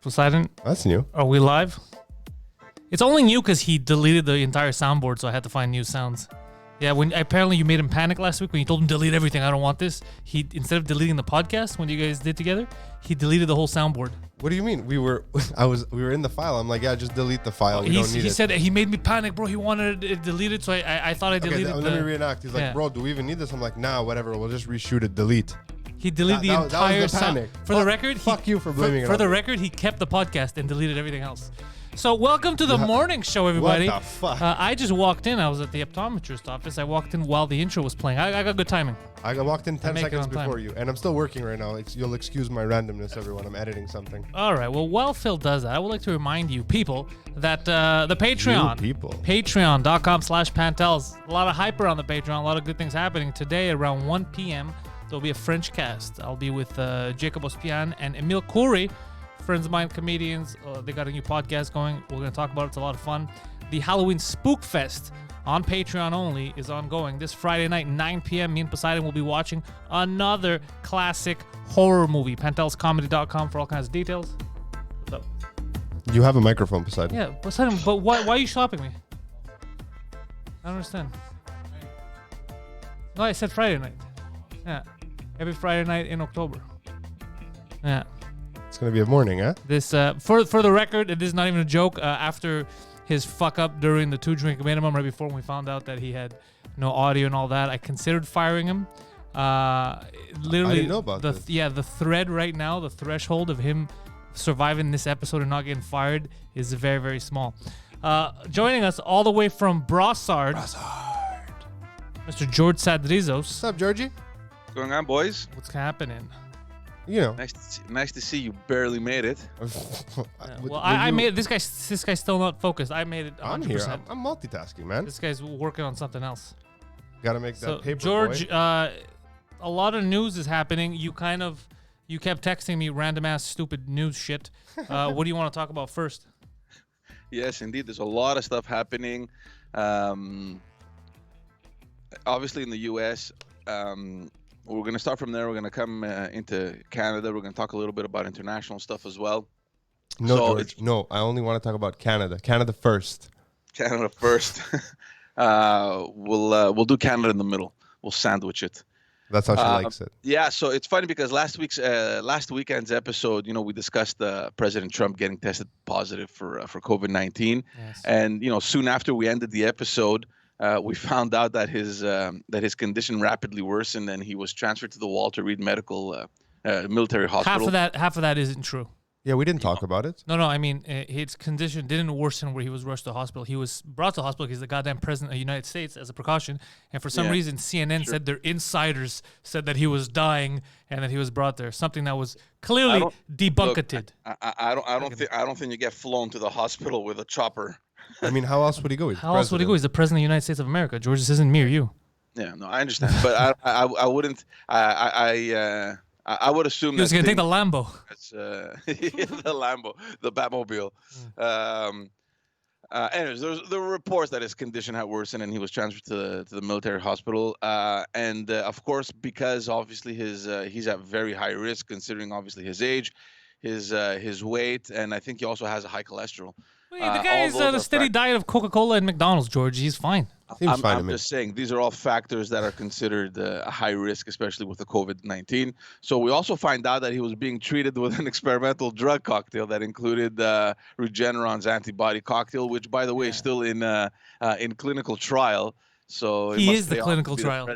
Poseidon, That's new. are we live? It's only new because he deleted the entire soundboard, so I had to find new sounds. Yeah, when apparently you made him panic last week when you told him delete everything. I don't want this. He instead of deleting the podcast when you guys did together, he deleted the whole soundboard. What do you mean? We were in the file. I'm like, yeah, just delete the file. We don't need he it. said he made me panic, bro. He wanted it deleted, so I thought I deleted it. Let me reenact. He's like, bro, do we even need this? I'm like, nah, whatever. We'll just reshoot it. Delete. He deleted the entire sound. For the record, fuck you for blaming it. For the record, he kept the podcast and deleted everything else. So welcome to the morning show, everybody. What the fuck? I just walked in. I was at the optometrist office. I walked in while the intro was playing. I got good timing. I walked in 10 seconds before you, and I'm still working right now. You'll excuse my randomness, everyone. I'm editing something. All right. Well, while Phil does that, I would like to remind you people that the Patreon, patreon.com/Pantels, a lot of hype around the Patreon, a lot of good things happening. Today around 1 p.m., there'll be a French cast. I'll be with Jacob Ospian and Emile Coury. Friends of mine, comedians, they got a new podcast going. We're going to talk about it. It's a lot of fun. The Halloween Spook Fest on Patreon only is ongoing. This Friday night, 9 p.m., me and Poseidon will be watching another classic horror movie. PantelsComedy.com for all kinds of details. What's up? You have a microphone, Poseidon. Yeah, Poseidon, but why are you shopping me? I don't understand. No, I said Friday night. Yeah. Every Friday night in October. Yeah. It's gonna be a morning, huh? This for the record, it is not even a joke. After his fuck up during the 2-drink minimum, right before we found out that he had no audio and all that, I considered firing him. Literally, I didn't know about this. Yeah, the thread right now, the threshold of him surviving this episode and not getting fired is very, very small. Joining us all the way from Brossard, Mr. George Sadrizos. What's up, Georgie? What's going on, boys? What's happening? You know, Nice to see you. Barely made it. Well, I made it. This guy's still not focused. I made it 100%. I'm here. I'm multitasking, man. This guy's working on something else. Gotta make that paper, George, boy. a lot of news is happening. You kept texting me random ass stupid news shit. What do you want to talk about first? Yes, indeed. There's a lot of stuff happening. Obviously, in the U.S., we're going to start from there. We're going to come into Canada. We're going to talk a little bit about international stuff as well. No, George. No, I only want to talk about Canada. Canada first. Canada first. We'll do Canada in the middle. We'll sandwich it. That's how she likes it. Yeah, so it's funny because last weekend's episode, we discussed President Trump getting tested positive for COVID-19, yes. And soon after we ended the episode, we found out that his condition rapidly worsened, and he was transferred to the Walter Reed Military Hospital. Half of that isn't true. Yeah, we didn't talk about it. No, I mean, his condition didn't worsen where he was rushed to the hospital. He was brought to the hospital because he's the goddamn president of the United States as a precaution. And for some reason, CNN said their insiders said that he was dying and that he was brought there. Something that was clearly debunketed. I don't think you get flown to the hospital with a chopper. I mean, how else would he go? How else would he go? He's the president of the United States of America. George, this isn't me or you. Yeah, no, I understand, but I wouldn't. I would assume he was going to take the Lambo. The Lambo, the Batmobile. Anyways, there were reports that his condition had worsened and he was transferred to the military hospital. And of course, because obviously he's at very high risk, considering obviously his age, his weight, and I think he also has a high cholesterol. The guy is on a steady diet of Coca-Cola and McDonald's, George. He's fine. I'm just saying these are all factors that are considered a high risk, especially with the COVID-19. So we also find out that he was being treated with an experimental drug cocktail that included Regeneron's antibody cocktail, which, by the way, is still in clinical trial. So he is the clinical trial.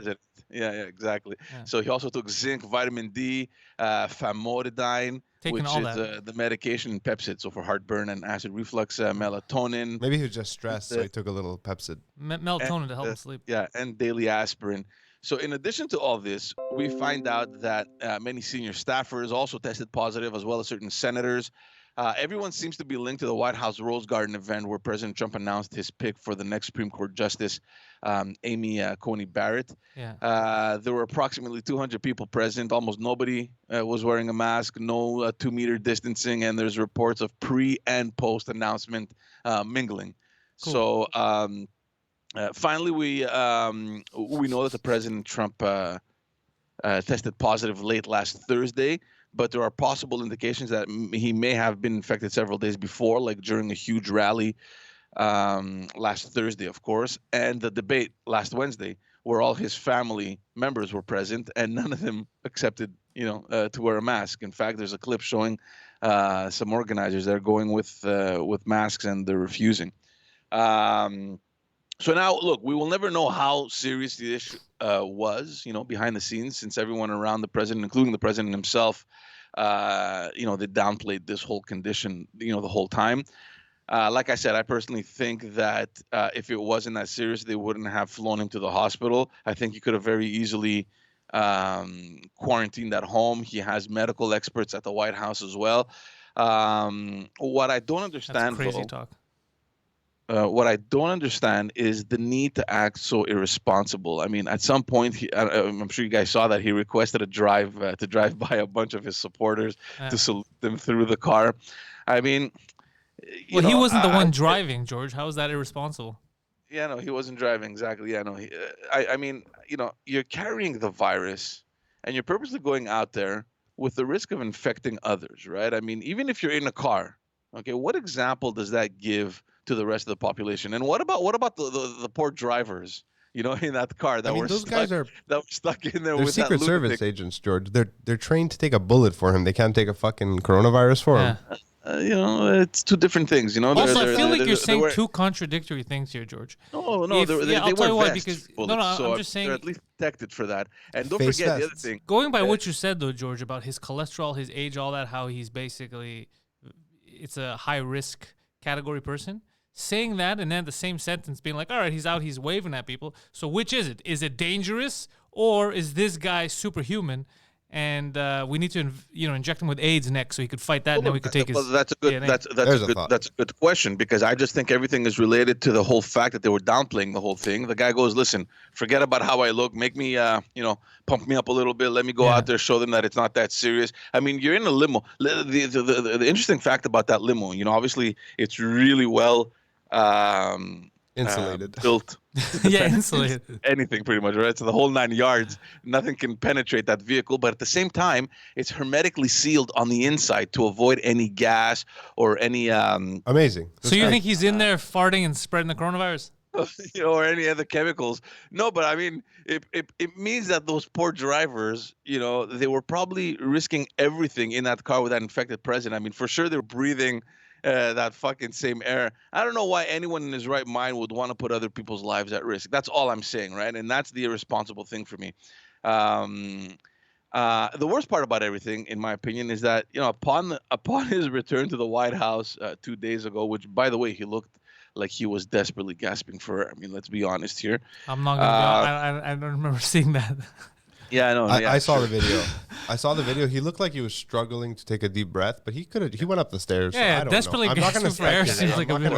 Yeah, exactly. Yeah. So he also took zinc, vitamin D, famotidine, which is the medication in Pepcid, so for heartburn and acid reflux, melatonin. Maybe he was just stressed, so he took a little Pepcid. Melatonin to help him sleep. Yeah, and daily aspirin. So in addition to all this, we find out that many senior staffers also tested positive, as well as certain senators. Everyone seems to be linked to the White House Rose Garden event where President Trump announced his pick for the next Supreme Court Justice, Amy Coney Barrett. Yeah. There were approximately 200 people present. Almost nobody was wearing a mask, no 2-meter distancing, and there's reports of pre- and post-announcement mingling. Cool. So finally, we know that the President Trump tested positive late last Thursday. but there are possible indications that he may have been infected several days before, like during a huge rally last Thursday, of course, and the debate last Wednesday, where all his family members were present, and none of them accepted, to wear a mask. In fact, there's a clip showing some organizers that are going with masks, and they're refusing. So now, look, we will never know how serious the issue was, behind the scenes, since everyone around the president, including the president himself, they downplayed this whole condition, the whole time. Like I said, I personally think that if it wasn't that serious, they wouldn't have flown him to the hospital. I think he could have very easily quarantined at home. He has medical experts at the White House as well. What I don't understand, That's crazy talk. What I don't understand is the need to act so irresponsible. I mean, at some point, I'm sure you guys saw that he requested a drive to drive by a bunch of his supporters to salute them through the car. I mean, well, he wasn't the one driving, George. How is that irresponsible? Yeah, no, he wasn't driving, exactly. Yeah, no, I mean, you're carrying the virus, and you're purposely going out there with the risk of infecting others, right? I mean, even if you're in a car, okay, what example does that give to the rest of the population? And what about the poor drivers, in that car that were stuck in there with Secret Service agents, George. They're trained to take a bullet for him. They can't take a fucking coronavirus for him. It's two different things. Also, I feel like you're saying two contradictory things here, George. No, I'll tell you why. Because I'm just saying they're at least protected for that. And don't forget the other thing. Going by what you said, though, George, about his cholesterol, his age, all that, how he's basically it's a high risk category person. Saying that and then the same sentence being like, all right, he's out, he's waving at people. So which is it? Is it dangerous, or is this guy superhuman? And we need to, inject him with AIDS next so he could fight that, and then we could take his. Well, that's a good question, because I just think everything is related to the whole fact that they were downplaying the whole thing. The guy goes, listen, forget about how I look, make me, pump me up a little bit, let me go out there, show them that it's not that serious. I mean, you're in a limo. The interesting fact about that limo, obviously it's really well insulated, built. Insulated. Anything pretty much, right? So the whole 9 yards, nothing can penetrate that vehicle. But at the same time, it's hermetically sealed on the inside to avoid any gas or any. Amazing. So you think he's in there farting and spreading the coronavirus? Or any other chemicals? No, but I mean, it means that those poor drivers, they were probably risking everything in that car with that infected president. I mean, for sure, they're breathing that fucking same air. I don't know why anyone in his right mind would want to put other people's lives at risk. That's all I'm saying, right? And that's the irresponsible thing for me. The worst part about everything, in my opinion, is that upon his return to the White House 2 days ago, which, by the way, he looked like he was desperately gasping for air. I mean, let's be honest here. I'm not gonna. I don't remember seeing that. Yeah, I know. I saw the video. He looked like he was struggling to take a deep breath, but he went up the stairs. Yeah, so I don't desperately know. I'm not going to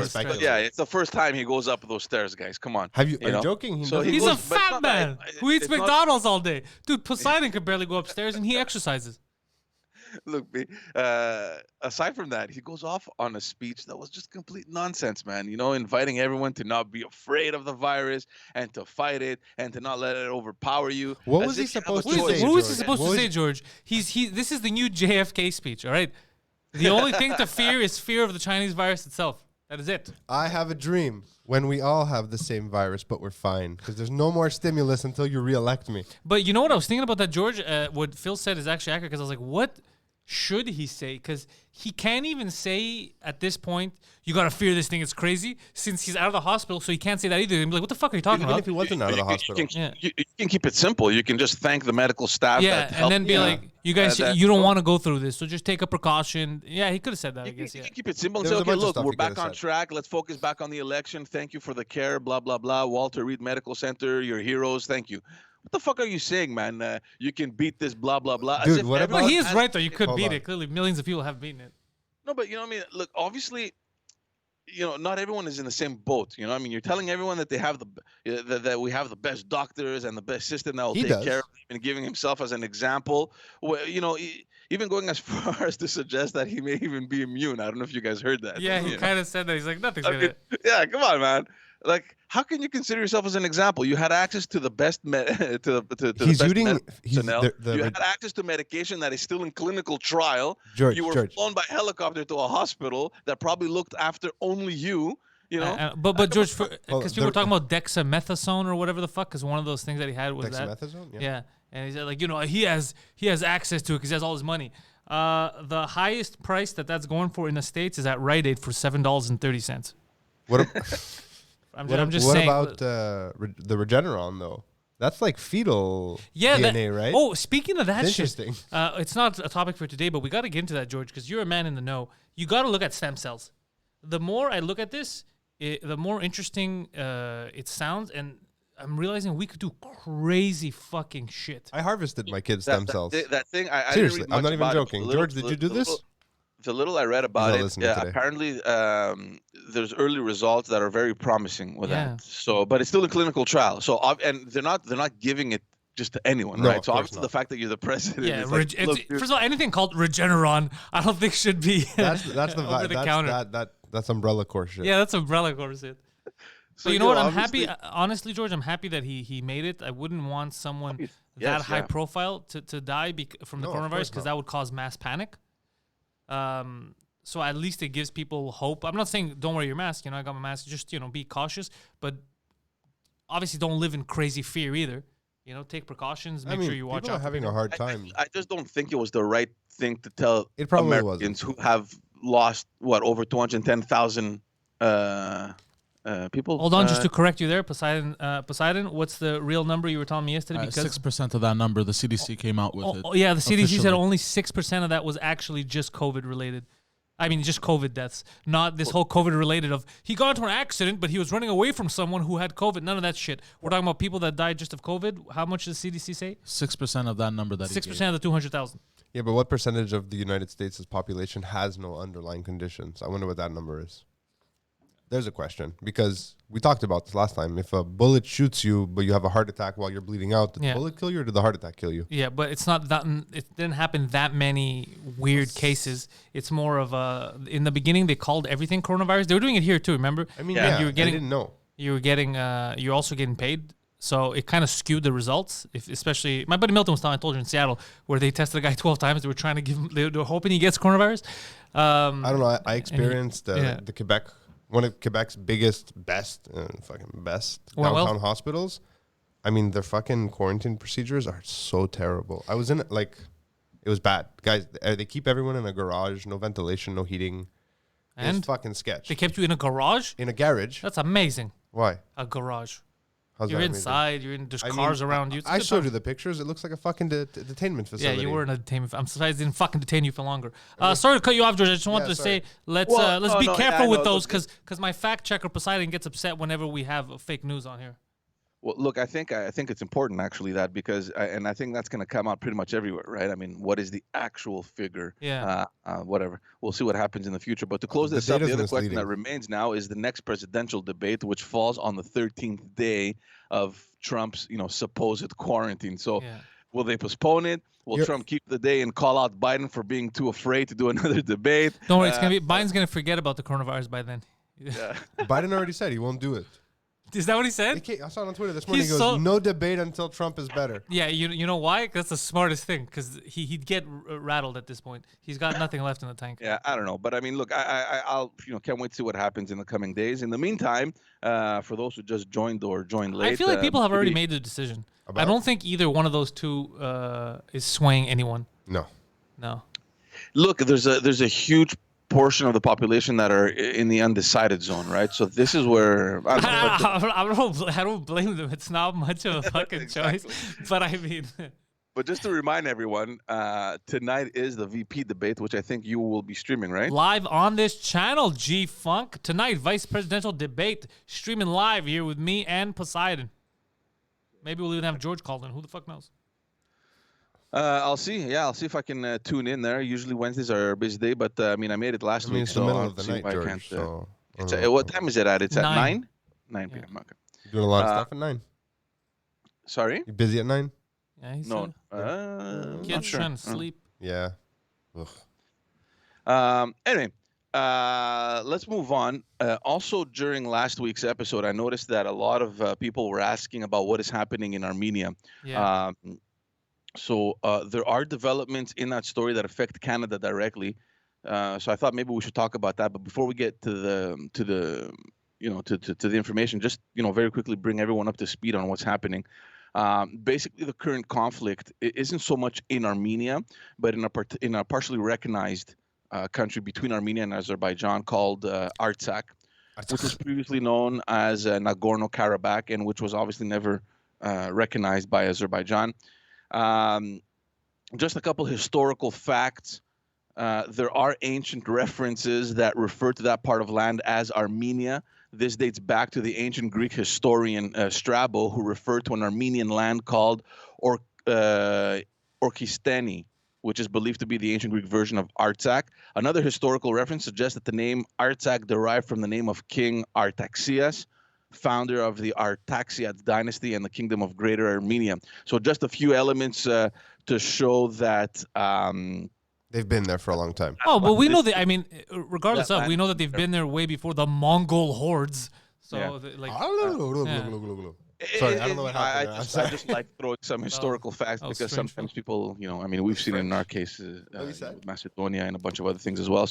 speculate. Yeah, it's the first time he goes up those stairs, guys. Come on. Are you joking? He's a fat man who eats McDonald's all day. Dude, Poseidon could barely go upstairs, and he exercises. Look, aside from that, he goes off on a speech that was just complete nonsense, man. Inviting everyone to not be afraid of the virus and to fight it and to not let it overpower you. What was he supposed to say? What was he supposed to say, George? This is the new JFK speech, all right? The only thing to fear is fear of the Chinese virus itself. That is it. I have a dream when we all have the same virus, but we're fine because there's no more stimulus until you reelect me. But you know what I was thinking about that, George? What Phil said is actually accurate, because I was like, what should he say? Because he can't even say at this point, you got to fear this thing, it's crazy, since he's out of the hospital, so he can't say that either. He'd be like, what the fuck are you talking about? Even if he wasn't out of the hospital. You can keep it simple. You can just thank the medical staff. Yeah, and then be like, you guys, you don't want to go through this, so just take a precaution. Yeah, he could have said that, I guess. You can keep it simple and say, okay, look, we're back on track. Let's focus back on the election. Thank you for the care, blah, blah, blah. Walter Reed Medical Center, your heroes. Thank you. What the fuck are you saying, man? You can beat this, blah, blah, blah. Dude, what about... Well, he is right, though. You could beat it. Clearly, millions of people have beaten it. No, but, what I mean? Look, obviously, not everyone is in the same boat. I mean, you're telling everyone that they have that we have the best doctors and the best system that will take care of him, and giving himself as an example. Well, even going as far as to suggest that he may even be immune. I don't know if you guys heard that. Yeah, he kind of said that. He's like, nothing's gonna... Yeah, come on, man. Like, how can you consider yourself as an example? You had access to the best to the He's best using personnel. the You had access to medication that is still in clinical trial. You were George. flown by helicopter to a hospital that probably looked after only you. You know, but George, because people were talking about dexamethasone or whatever the fuck, because one of those things that he had was dexamethasone. that. Yeah, and he said like he has access to it because he has all his money. The highest price that's going for in the States is at Rite Aid for $7.30. What? I'm just what saying. About the Regeneron though? That's like fetal DNA, right? Oh, speaking of that shit, interesting. It's not a topic for today, but we got to get into that, George, because you're a man in the know. You got to look at stem cells. The more I look at this, the more interesting it sounds, and I'm realizing we could do crazy fucking shit. I harvested my kids' stem cells. That thing, I Seriously, didn't read I'm not much even about joking. it. George, did you do this? The little I read about it, apparently there's early results that are very promising with that. So, but it's still a clinical trial. So, and they're not giving it just to anyone, right? So, obviously, the fact that you're the president, first of all, anything called Regeneron, I don't think should be that's the over the counter. That's umbrella course shit. Yeah, that's umbrella course shit. So you know what? I'm happy. Honestly, George, I'm happy that he made it. I wouldn't want someone that high profile to die from the coronavirus because that would cause mass panic. So at least it gives people hope. I'm not saying don't wear your mask. I got my mask. Just be cautious, but obviously don't live in crazy fear either. Take precautions. Make sure you watch out. People are having a hard time. I just don't think it was the right thing to tell wasn't. Americans who have lost over 210,000 people. Hold on, just to correct you there, Poseidon. What's the real number you were telling me yesterday? Because 6% of that number, the CDC came out with it. Oh yeah, the CDC said only 6% of that was actually just COVID related. I mean, just COVID deaths, not this whole COVID related of he got into an accident, but he was running away from someone who had COVID. None of that shit. We're talking about people that died just of COVID. How much does CDC say? 6% of that number. 6% of the 200,000. Yeah, but what percentage of the United States' population has no underlying conditions? I wonder what that number is. There's a question, because we talked about this last time. If a bullet shoots you, but you have a heart attack while you're bleeding out, did the bullet kill you or did the heart attack kill you? Yeah, but it's not that. It didn't happen that many weird cases. It's more of in the beginning, they called everything coronavirus. They were doing it here too, remember? I mean, I didn't know. You were getting, you're also getting paid. So it kind of skewed the results. Especially, my buddy Milton was telling, I told you in Seattle, where they tested a guy 12 times. They were trying to give him, they were hoping he gets coronavirus. I don't know. I experienced the Quebec. One of Quebec's best downtown hospitals. I mean, their fucking quarantine procedures are so terrible. I was in it, it was bad. Guys, they keep everyone in a garage, no ventilation, no heating. And it's fucking sketch. They kept you in a garage? In a garage. That's amazing. Why? A garage. How's you're that inside. There's cars around you. I showed you the pictures. It looks like a fucking detainment facility. Yeah, you were in a detainment. I'm surprised they didn't fucking detain you for longer. Sorry to cut you off, George. I just wanted to say let's be careful with those because my fact checker Poseidon gets upset whenever we have fake news on here. Well, look, I think it's important actually that because I think that's going to come out pretty much everywhere, right? I mean, what is the actual figure? Yeah. Whatever. We'll see what happens in the future. But to close this up, the other question that remains now is the next presidential debate, which falls on the 13th day of Trump's, supposed quarantine. So, will they postpone it? Will Trump keep the day and call out Biden for being too afraid to do another debate? Don't worry, Biden's going to forget about the coronavirus by then. Yeah. Biden already said he won't do it. Is that what he said? I saw it on Twitter this morning. He goes, no debate until Trump is better. Yeah, you know why? That's the smartest thing, because he'd get rattled at this point. He's got nothing left in the tank. Yeah, I don't know. But I mean, look, I'll can't wait to see what happens in the coming days. In the meantime, for those who just joined or joined late. I feel like people have already made the decision. I don't think either one of those two is swaying anyone. No. Look, there's a huge portion of the population that are in the undecided zone, right? So this is where I don't blame them. It's not much of a fucking choice, but I mean. But just to remind everyone, tonight is the VP debate, which I think you will be streaming, right? Live on this channel, G-Funk. Tonight, vice presidential debate, streaming live here with me and Poseidon. Maybe we'll even have George called in. Who the fuck knows? I'll see. Yeah, I'll see if I can tune in there. Usually Wednesdays are a busy day, but I made it last week. It's the middle of the night, George. What time is it at? It's at 9? 9 p.m. Okay. You're doing a lot of stuff at 9. Sorry? You busy at 9? Yeah, he's no. Kids trying to sleep. Yeah. Anyway, Let's move on. Also, during last week's episode, I noticed that a lot of people were asking about what is happening in Armenia. Yeah. So there are developments in that story that affect Canada directly. So I thought maybe we should talk about that. But before we get to the information, just very quickly bring everyone up to speed on what's happening. Basically, the current conflict isn't so much in Armenia, but in a partially recognized country between Armenia and Azerbaijan called Artsakh, which was previously known as Nagorno-Karabakh, and which was obviously never recognized by Azerbaijan. Just a couple historical facts. There are ancient references that refer to that part of land as Armenia. This dates back to the ancient Greek historian Strabo, who referred to an Armenian land called Orkisteni, which is believed to be the ancient Greek version of Artsakh. Another historical reference suggests that the name Artsakh derived from the name of King Artaxias, founder of the Artaxiad dynasty and the kingdom of Greater Armenia. So just a few elements to show that They've been there for a long time. Oh, but we know that. I mean, regardless of, we know that they've been there way before the Mongol hordes. So, Yeah. Sorry, I don't know what happened. I just like throwing some historical facts because strange sometimes people, I mean, we've seen it in our case, you said? Macedonia and a bunch of other things as well.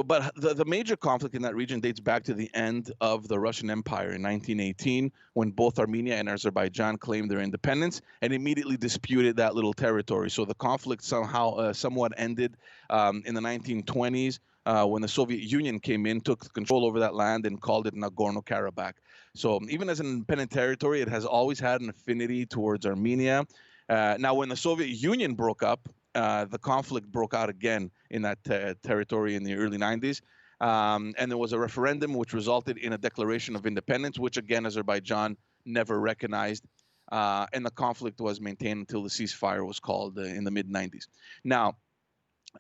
But the major conflict in that region dates back to the end of the Russian Empire in 1918, when both Armenia and Azerbaijan claimed their independence and immediately disputed that little territory. So the conflict somewhat ended in the 1920s when the Soviet Union came in, took control over that land, and called it Nagorno-Karabakh. So even as an independent territory, it has always had an affinity towards Armenia. Now, when the Soviet Union broke up, the conflict broke out again in that territory in the early 90s. And there was a referendum which resulted in a declaration of independence, which again Azerbaijan never recognized. And the conflict was maintained until the ceasefire was called in the mid-90s. Now,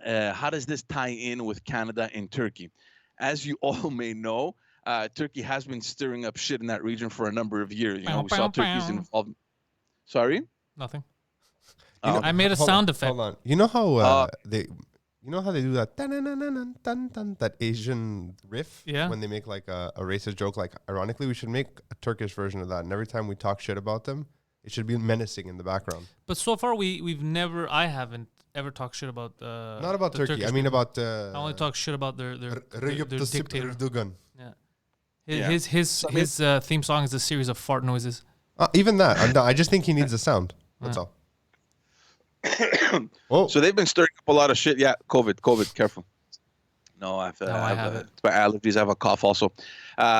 how does this tie in with Canada and Turkey? As you all may know, Turkey has been stirring up shit in that region for a number of years. We saw Turkey's involvement. Sorry? Nothing. I made a sound effect. Hold on. You know how they do that that Asian riff when they make like a racist joke? Like, ironically, we should make a Turkish version of that. And every time we talk shit about them, it should be menacing in the background. But so far, I haven't ever talked shit about not about Turkey. Turkish I mean people. about I only talk shit about their dictator. Yeah. His theme song is a series of fart noises. Even that, I just think he needs a sound. That's all. So they've been stirring up a lot of shit. Yeah, COVID, careful. No, I have it's my allergies. I have a cough also.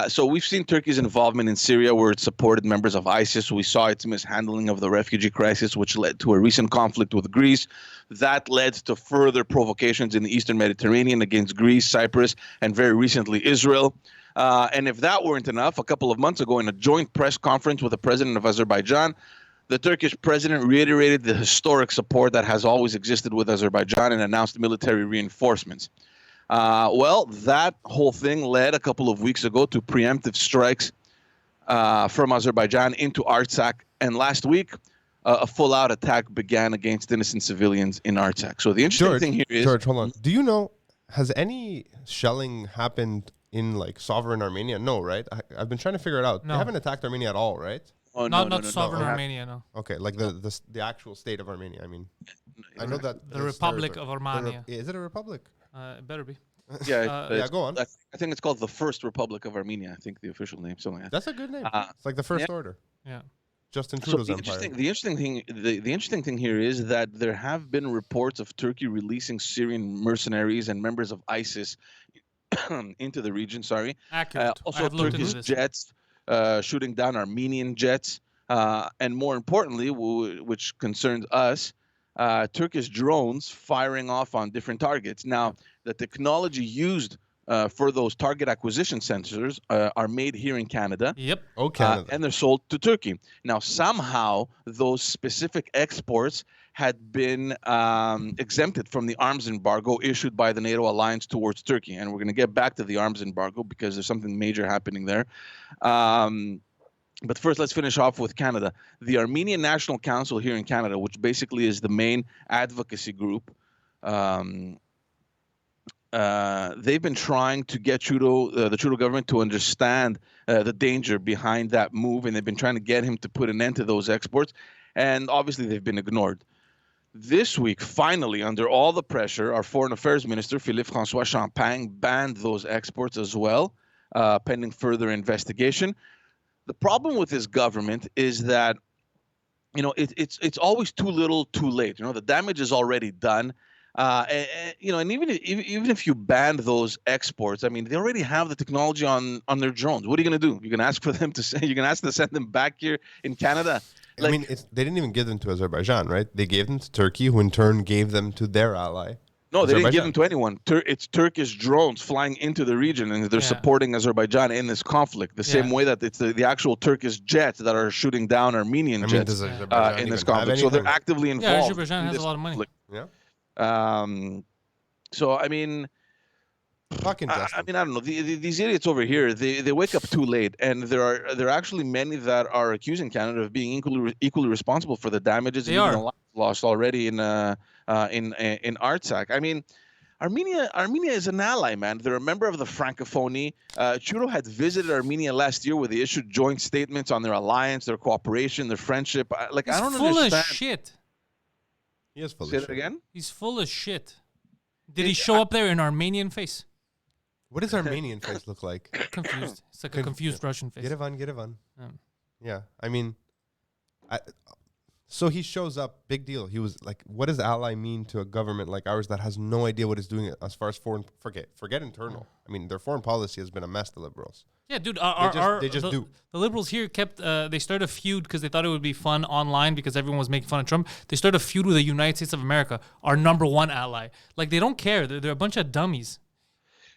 So we've seen Turkey's involvement in Syria, where it supported members of ISIS. We saw its mishandling of the refugee crisis, which led to a recent conflict with Greece. That led to further provocations in the Eastern Mediterranean against Greece, Cyprus, and very recently Israel. And if that weren't enough, a couple of months ago in a joint press conference with the president of Azerbaijan, the Turkish president reiterated the historic support that has always existed with Azerbaijan and announced military reinforcements. Well, that whole thing led a couple of weeks ago to preemptive strikes from Azerbaijan into Artsakh. And last week, a full-out attack began against innocent civilians in Artsakh. So the interesting thing here is... George, hold on. Do you know, has any shelling happened in like sovereign Armenia? No, right? I've been trying to figure it out. No. They haven't attacked Armenia at all, right? Oh, not sovereign Armenia, no. Okay, like the actual state of Armenia. I mean, I know that the Republic of Armenia. Is it a republic? It better be. Yeah, go on. I think it's called the First Republic of Armenia. I think the official name, something like that. That's a good name. It's like the First Order. Yeah. Justin Trudeau's empire. The interesting thing here is that there have been reports of Turkey releasing Syrian mercenaries and members of ISIS into the region. Sorry. Accurate. Also, Turkish jets shooting down Armenian jets, and more importantly, which concerns us, Turkish drones firing off on different targets. Now, the technology used for those target acquisition sensors are made here in Canada. Yep. Canada. And they're sold to Turkey. Now, somehow, those specific exports had been exempted from the arms embargo issued by the NATO alliance towards Turkey. And we're going to get back to the arms embargo because there's something major happening there. But first, let's finish off with Canada. The Armenian National Council here in Canada, which basically is the main advocacy group, they've been trying to get the Trudeau government to understand the danger behind that move, and they've been trying to get him to put an end to those exports. And obviously, they've been ignored. This week, finally, under all the pressure, our Foreign Affairs Minister, Philippe François Champagne, banned those exports as well, pending further investigation. The problem with this government is that, it's always too little, too late. The damage is already done. And even if you banned those exports, I mean, they already have the technology on their drones. What are you going to do? You're going to ask for them to you're going to ask to send them back here in Canada? I mean, they didn't even give them to Azerbaijan, right? They gave them to Turkey, who in turn gave them to their ally. No, they didn't give them to anyone. It's Turkish drones flying into the region, and they're supporting Azerbaijan in this conflict. The same way that it's the actual Turkish jets that are shooting down Armenian jets in this conflict. So they're actively involved. Yeah, Azerbaijan has a lot of money. Yeah. So I mean, fucking. I don't know. These idiots over here, they wake up too late, and there are actually many that are accusing Canada of being equally responsible for the damages and even the lives lost already in Artsakh. I mean, Armenia is an ally, man. They're a member of the Francophonie. Trudeau had visited Armenia last year, where they issued joint statements on their alliance, their cooperation, their friendship. I don't understand. He's full of shit. He is full Say of that shit. again? He's full of shit. Did he show up there in Armenian face? What does Armenian face look like? Confused. It's like a confused Russian face. Yerevan. Yeah, I mean, so he shows up, big deal. He was like, what does ally mean to a government like ours that has no idea what it's doing as far as foreign, forget internal. I mean, their foreign policy has been a mess, the Liberals. Yeah, dude, they just do. The Liberals here they started a feud because they thought it would be fun online because everyone was making fun of Trump. They started a feud with the United States of America, our number one ally. Like, they don't care. They're a bunch of dummies.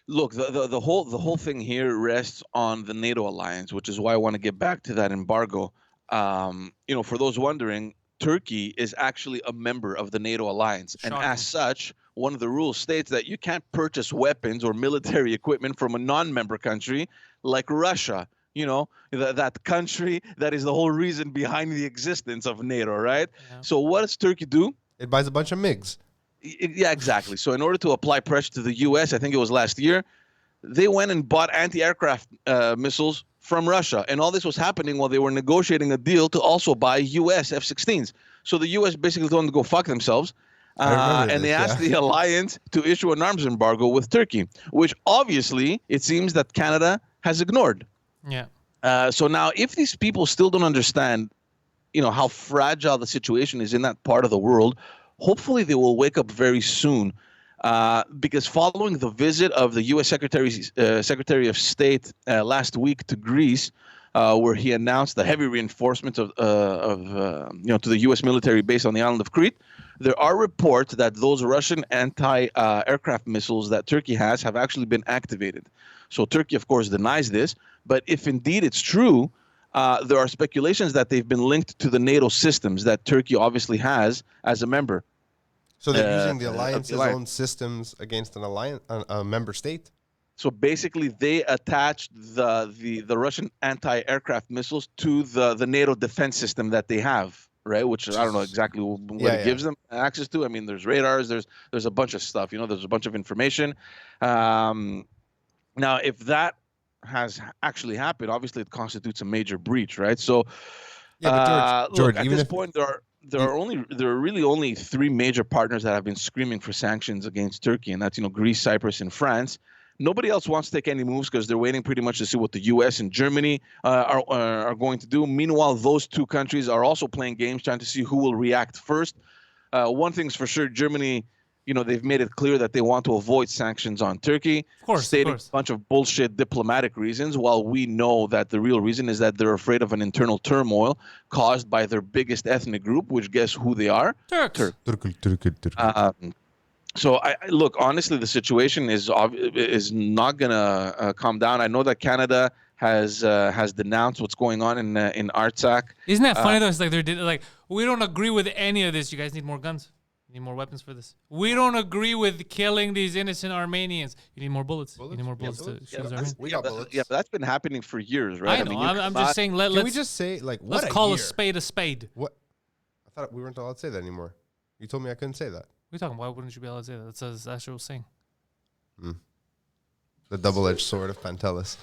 Look, the whole thing here rests on the NATO alliance, which is why I want to get back to that embargo. For those wondering, Turkey is actually a member of the NATO alliance. Shocking. And as such, one of the rules states that you can't purchase weapons or military equipment from a non-member country like Russia. That country that is the whole reason behind the existence of NATO, right? Yeah. So what does Turkey do? It buys a bunch of MiGs. Yeah, exactly. So in order to apply pressure to the U.S., I think it was last year, they went and bought anti-aircraft missiles from Russia. And all this was happening while they were negotiating a deal to also buy U.S. F-16s. So the U.S. basically told them to go fuck themselves. They asked the alliance to issue an arms embargo with Turkey, which obviously it seems that Canada has ignored. Yeah. So now if these people still don't understand, how fragile the situation is in that part of the world, hopefully they will wake up very soon. Because following the visit of the U.S. Secretary of State last week to Greece, where he announced the heavy reinforcement to the U.S. military base on the island of Crete, there are reports that those Russian anti-aircraft missiles that Turkey has have actually been activated. So Turkey, of course, denies this. But if indeed it's true, there are speculations that they've been linked to the NATO systems that Turkey obviously has as a member. So they're using the alliance's own systems against a member state? So basically, they attached the Russian anti-aircraft missiles to the NATO defense system that they have, right? Which I don't know exactly what it gives them access to. I mean, there's radars, there's a bunch of stuff, there's a bunch of information. Now, if that has actually happened, obviously it constitutes a major breach, right? So, George, at this point, there are really only three major partners that have been screaming for sanctions against Turkey, and that's Greece, Cyprus, and France. Nobody else wants to take any moves because they're waiting pretty much to see what the U.S. and Germany are going to do. Meanwhile, those two countries are also playing games, trying to see who will react first. One thing's for sure, Germany, they've made it clear that they want to avoid sanctions on Turkey, stating a bunch of bullshit diplomatic reasons, while we know that the real reason is that they're afraid of an internal turmoil caused by their biggest ethnic group, which guess who they are? Turks. So look, honestly, the situation is not gonna calm down. I know that Canada has denounced what's going on in Artsakh. Isn't that funny though? It's like they're like, we don't agree with any of this. You guys need more guns. You need more weapons for this. We don't agree with killing these innocent Armenians. You need more bullets. You need more bullets to shoot those Armenians. We got bullets. Yeah, but that's been happening for years, right? I know. I'm just saying. Can we just say let's call a spade a spade. What? I thought we weren't allowed to say that anymore. You told me I couldn't say that. What are you talking about? Why wouldn't you be allowed to say that? That's what I was saying. The double-edged sword of Pantelis.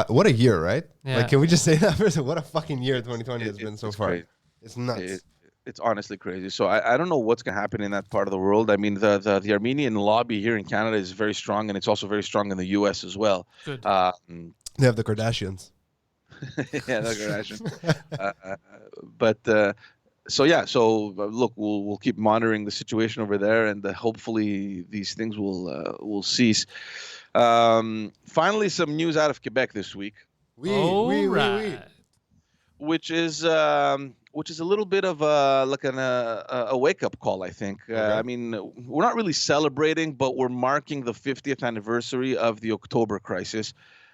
What a year, right? Yeah. Like, can we just say that? What a fucking year 2020 has been so far. Great. It's nuts. It's honestly crazy. So I don't know what's going to happen in that part of the world. I mean, the Armenian lobby here in Canada is very strong, and it's also very strong in the U.S. as well. Good. They have the Kardashians. Yeah, the Kardashians. So look, we'll keep monitoring the situation over there, and hopefully these things will cease. Finally, some news out of Quebec this week, Right. which is a little bit of a wake up call, I think. Okay. I mean, we're not really celebrating, but we're marking the 50th anniversary of the October crisis.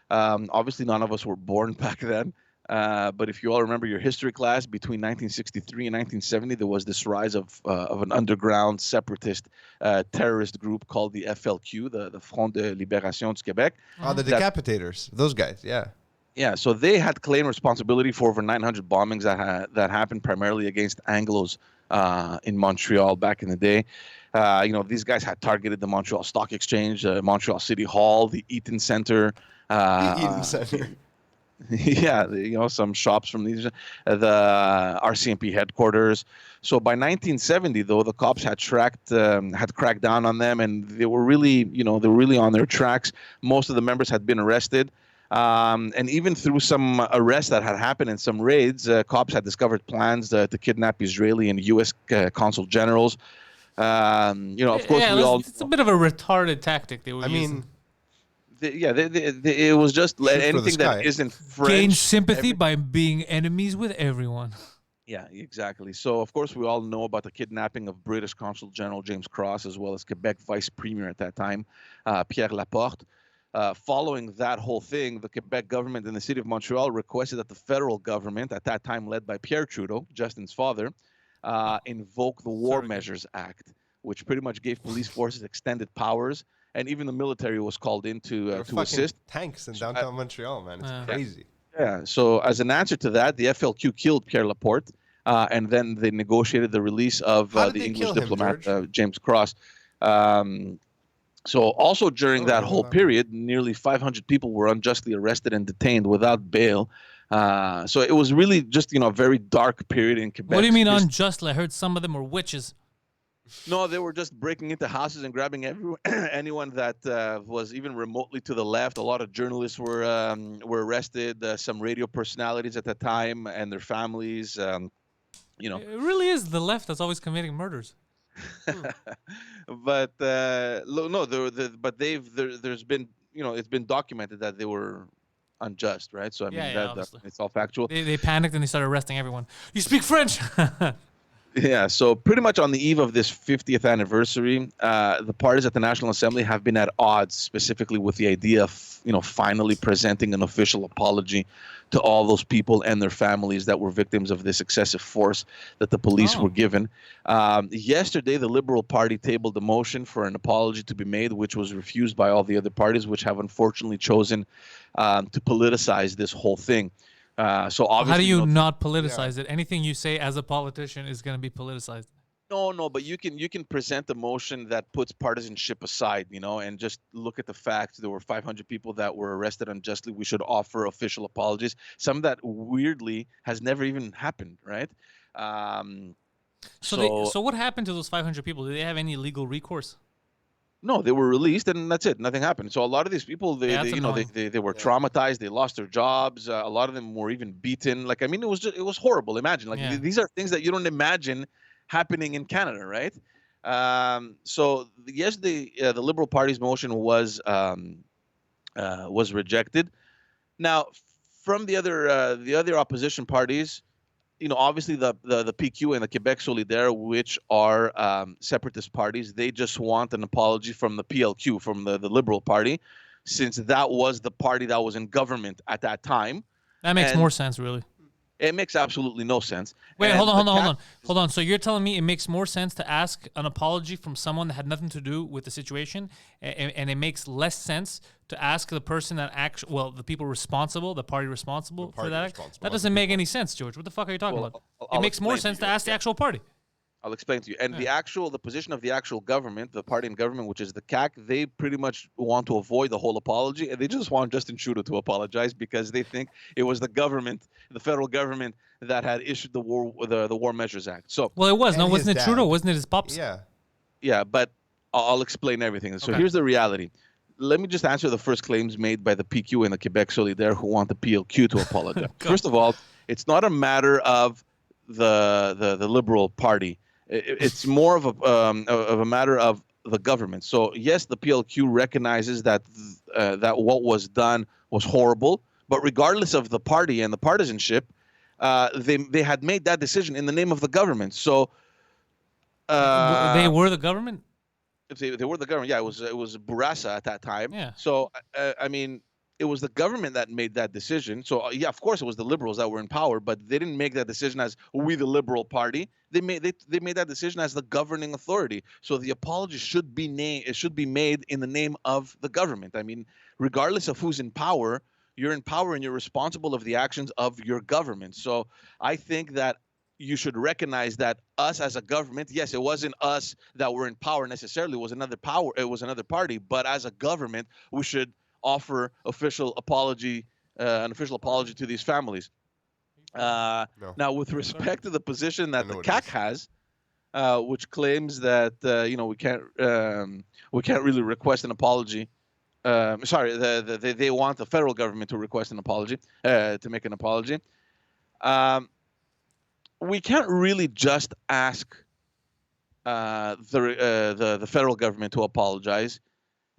Obviously, none of us were born back then. But if you all remember your history class, between 1963 and 1970, there was this rise of an underground separatist terrorist group called the FLQ, the Front de Libération du Québec. Oh, the decapitators. Those guys, yeah. Yeah, so they had claimed responsibility for over 900 bombings that happened primarily against Anglos in Montreal back in the day. These guys had targeted the Montreal Stock Exchange, Montreal City Hall, the Eaton Center. Eaton Center. Yeah, some shops from these, the RCMP headquarters. So by 1970, though, the cops had cracked down on them, and they were really on their tracks. Most of the members had been arrested. And even through some arrests that had happened in some raids, cops had discovered plans to kidnap Israeli and U.S. consul generals. Of course, it's a bit of a retarded tactic they were using. It was just anything that isn't French. Gain sympathy by being enemies with everyone. Yeah, exactly. So, of course, we all know about the kidnapping of British Consul General James Cross, as well as Quebec Vice Premier at that time, Pierre Laporte. Following that whole thing, the Quebec government and the city of Montreal requested that the federal government, at that time led by Pierre Trudeau, Justin's father, invoke the War Measures Act, which pretty much gave police forces extended powers. And even the military was called in to assist. Tanks in downtown Montreal, man. It's crazy. Yeah. So as an answer to that, the FLQ killed Pierre Laporte, and then they negotiated the release of the English diplomat James Cross. So also during that whole period, nearly 500 people were unjustly arrested and detained without bail. So it was really just a very dark period in Quebec. What do you mean unjustly? I heard some of them were witches. No, they were just breaking into houses and grabbing anyone that was even remotely to the left. A lot of journalists were arrested. Some radio personalities at the time and their families. It really is the left that's always committing murders. But there's been it's been documented that they were unjust, right? So I mean that it's all factual. They panicked and they started arresting everyone. You speak French. Yeah, so pretty much on the eve of this 50th anniversary, the parties at the National Assembly have been at odds, specifically with the idea of, finally presenting an official apology to all those people and their families that were victims of this excessive force that the police were given. Yesterday, the Liberal Party tabled a motion for an apology to be made, which was refused by all the other parties, which have unfortunately chosen to politicize this whole thing. So obviously, how do you not politicize it? Anything you say as a politician is going to be politicized. No, but you can present a motion that puts partisanship aside, and just look at the facts. There were 500 people that were arrested unjustly. We should offer official apologies. Some of that weirdly has never even happened, right? So what happened to those 500 people? Do they have any legal recourse? No, they were released and that's it. Nothing happened. So a lot of these people, they were traumatized. They lost their jobs. A lot of them were even beaten. It was horrible. Imagine, these are things that you don't imagine happening in Canada, right? So yes, the Liberal Party's motion was rejected. Now, from the other opposition parties, obviously the PQ and the Quebec Solidaire, which are separatist parties, they just want an apology from the PLQ, from the Liberal Party, since that was the party that was in government at that time. That makes more sense, really. It makes absolutely no sense. Wait, hold on. So you're telling me it makes more sense to ask an apology from someone that had nothing to do with the situation, and it makes less sense to ask the person that the people responsible, the party responsible for that. That doesn't make any sense, George. What the fuck are you talking about? It makes more sense to ask the actual party. I'll explain to you. And the position of the actual government, the party in government, which is the CAC, they pretty much want to avoid the whole apology, and they just want Justin Trudeau to apologize because they think it was the government, the federal government, that had issued the War Measures Act. So, well, it was And no, wasn't his it Trudeau? dad. Wasn't it his pops? Yeah. yeah, but I'll explain everything. So Okay. here's the reality. Let me just answer the first claims made by the PQ and the Quebec Solidaire who want the PLQ to apologize. Go. First of all, it's not a matter of the Liberal Party. It's more of a matter of the government. So yes, the PLQ recognizes that that what was done was horrible, but regardless of the party and the partisanship, they had made that decision in the name of the government. So They were the government. if they were the government, yeah, it was Bourassa at that time. Yeah. So I mean, it was the government that made that decision. So yeah, of course, it was the Liberals that were in power, but they didn't make that decision as we, the Liberal Party. They made that decision as the governing authority. So the apology should be made in the name of the government. I mean, regardless of who's in power, you're in power and you're responsible of the actions of your government. So I think that you should recognize that us as a government, yes, it wasn't us that were in power necessarily. It was another party. But as a government, we should offer an official apology to these families. Now, with respect to the position that the CAC has, which claims that we can't really request an apology. They want the federal government to request an apology, to make an apology. We can't really just ask the federal government to apologize.